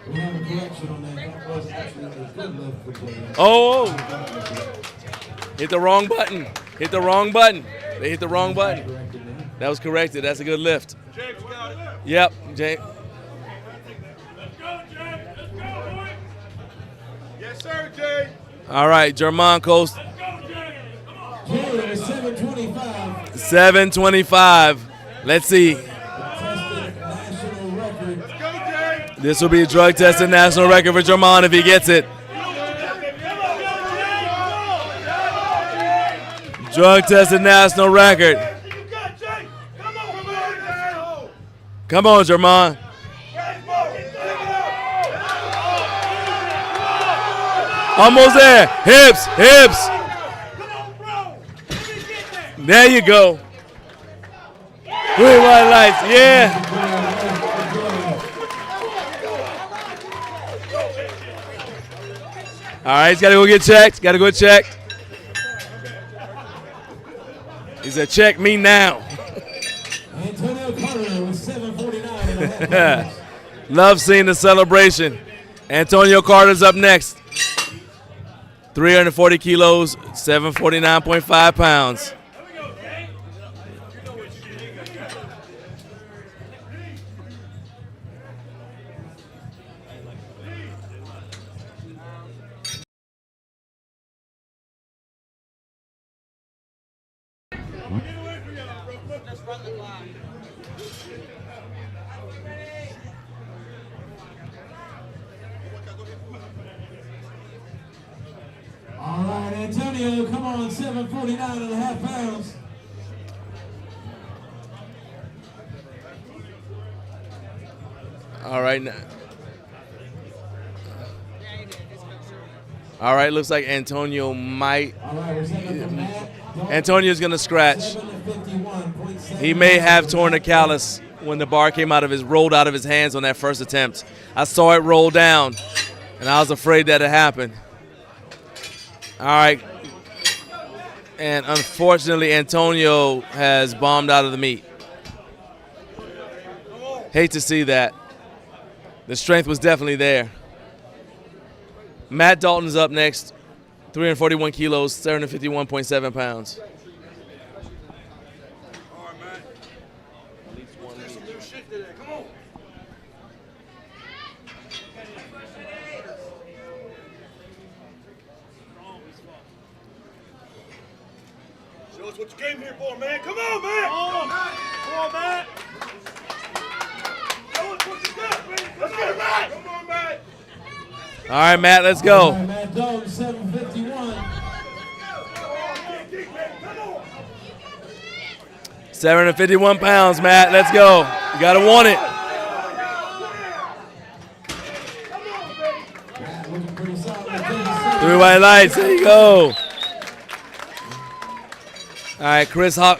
We have a correction on that. That was actually a good lift for James. Oh! Hit the wrong button. Hit the wrong button. They hit the wrong button. That was corrected. That's a good lift. James got it. Yep, James. Let's go, James. Let's go, boy. Yes, sir, Jay. All right, Jermon Colston. Let's go, Jay. Come on. James, 725. 725. Let's see. Tested national record. Let's go, Jay. This will be a drug tested national record for Jermon if he gets it. Drug tested national record. Come on, Jermon. Almost there. Hips, hips. There you go. 3 white lights, yeah. All right, he's got to go get checked. Got to go check. He said, check me now. Antonio Carter with 749. Love seeing the celebration. Antonio Carter's up next. 340 kilos, 749.5 pounds. All right, Antonio, come on, 749.5 pounds. All right, now. All right, looks like Antonio might. All right, we're setting up for Matt. Antonio's gonna scratch. 751.7. He may have torn a callus when the bar came rolled out of his hands on that first attempt. I saw it roll down, and I was afraid that it happened. All right. And unfortunately, Antonio has bombed out of the meet. Hate to see that. The strength was definitely there. Matt Dalton's up next. 341 kilos, 751.7 pounds. All right, man. There's some new shit today. Come on. Show us what you came here for, man. Come on, man. Come on, man. Show us what you got, man. Let's get it right. Come on, man. All right, Matt, let's go. All right, Matt Dalton, 751. 751 pounds, Matt. Let's go. You got to want it. Looking pretty solid. Take a 3 white lights. There you go. All right, Chris Hawk.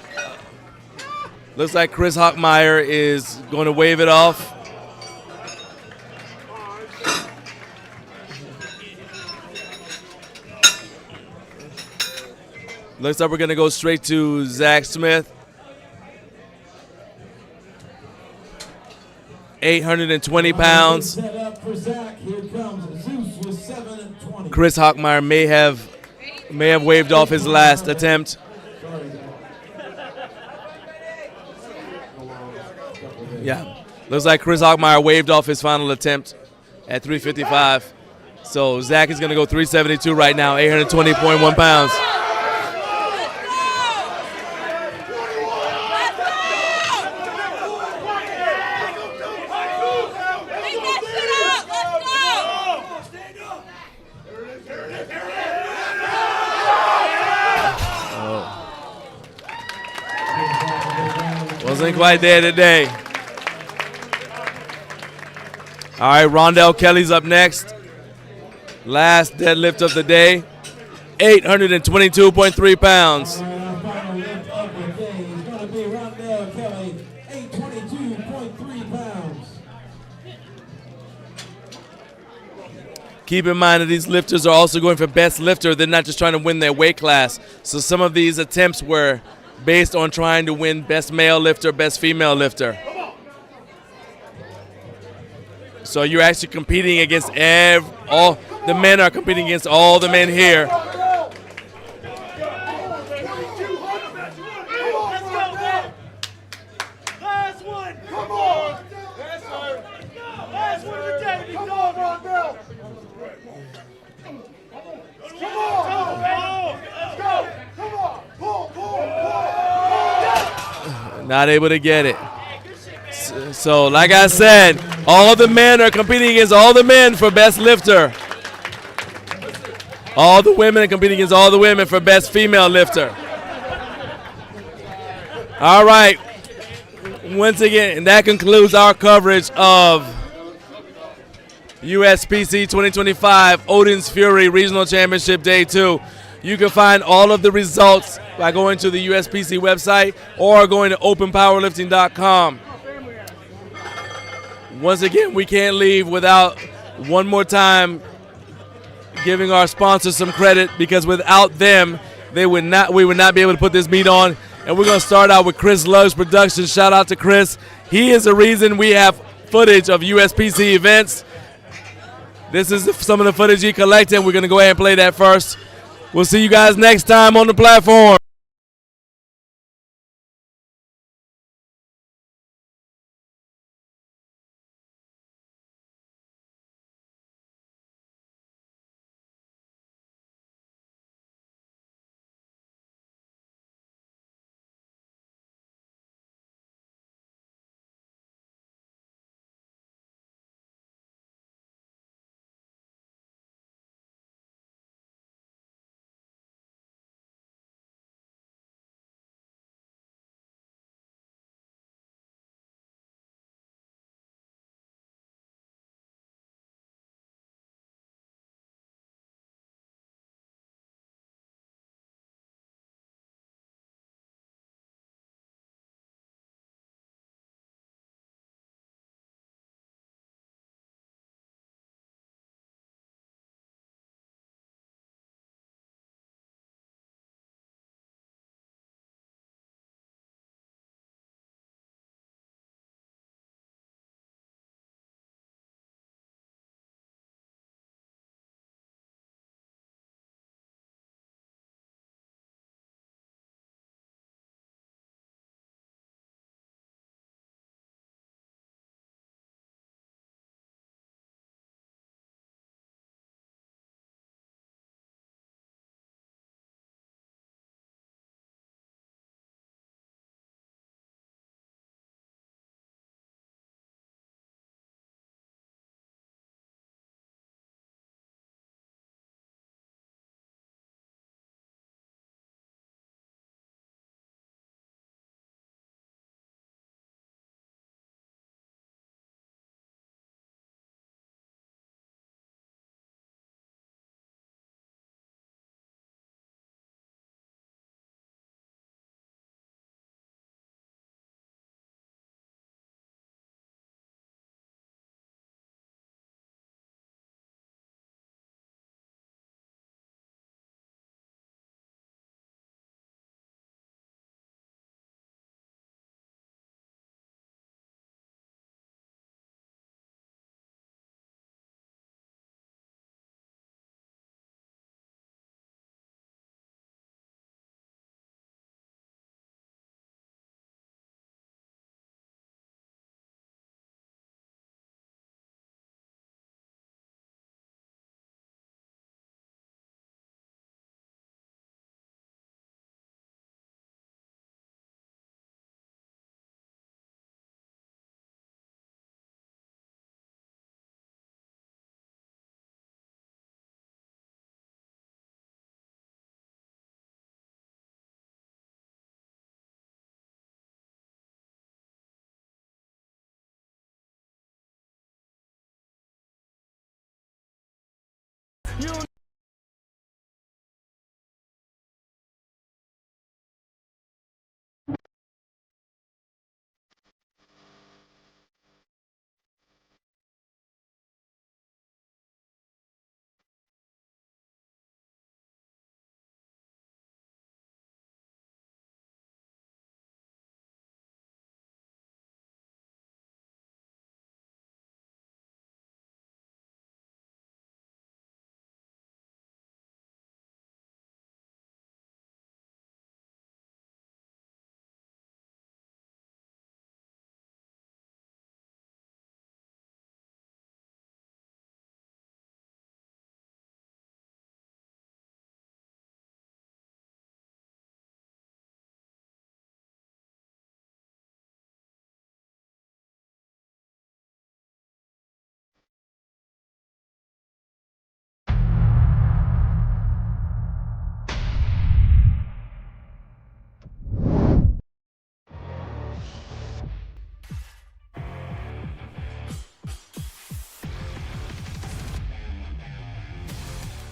Looks like Chris Hockmeyer is going to wave it off. Looks like we're going to go straight to Zach Smith. 820 pounds. Set up for Zach. Here comes Zeus with 720. Chris Hockmeyer may have waved off his last attempt. Yeah, looks like Chris Hockmeyer waved off his final attempt at 355. So Zach is going to go 372 right now, 820.1 pounds. Wasn't quite there today. All right, Rondell Kelly's up next. Last deadlift of the day, 822.3 pounds. All right, our final lift of the day is going to be Rondell Kelly, 822.3 pounds. Keep in mind that these lifters are also going for best lifter. They're not just trying to win their weight class. So some of these attempts were based on trying to win best male lifter, best female lifter. So you're actually competing against all the men are competing against all the men here. Last one. Come on. Yes, sir. Last one of the day. Come on, Rondell. Come on. Let's go. Come on. Pull. Not able to get it. So like I said, all the men are competing against all the men for best lifter. All the women are competing against all the women for best female lifter. All right. Once again, and that concludes our coverage of USPC 2025 Odin's Fury Regional Championship Day 2. You can find all of the results by going to the USPC website or going to openpowerlifting.com. Once again, we can't leave without one more time giving our sponsors some credit, because without them, we would not be able to put this meet on. And we're going to start out with Chris Lugs Productions. Shout out to Chris. He is the reason we have footage of USPC events. This is some of the footage he collected. We're going to go ahead and play that first. We'll see you guys next time on the platform.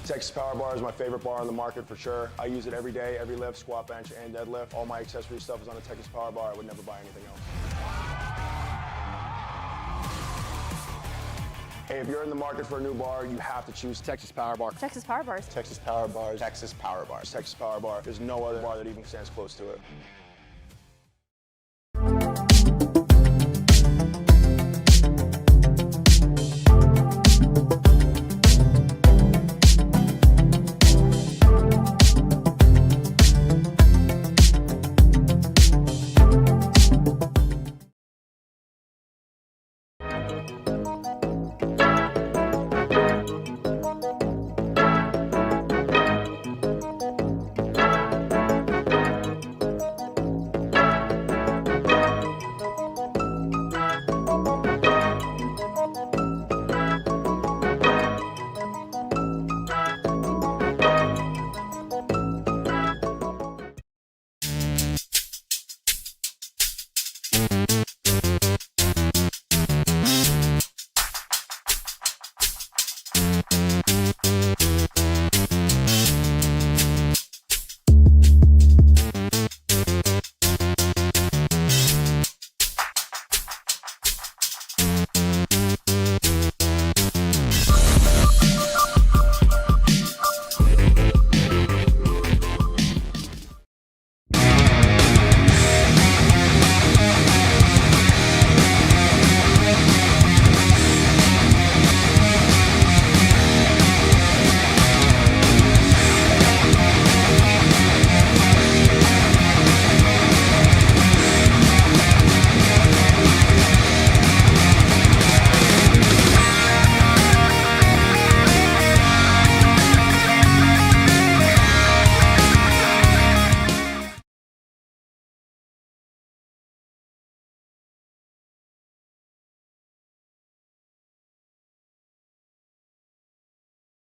Texas Power Bar is my favorite bar on the market for sure. I use it every day, every lift, squat, bench, and deadlift. All my accessory stuff is on a Texas Power Bar. I would never buy anything else. Hey, if you're in the market for a new bar, you have to choose Texas Power Bar. Texas Power Bars. Texas Power Bars. Texas Power Bars. Texas Power Bar. There's no other bar that even stands close to it.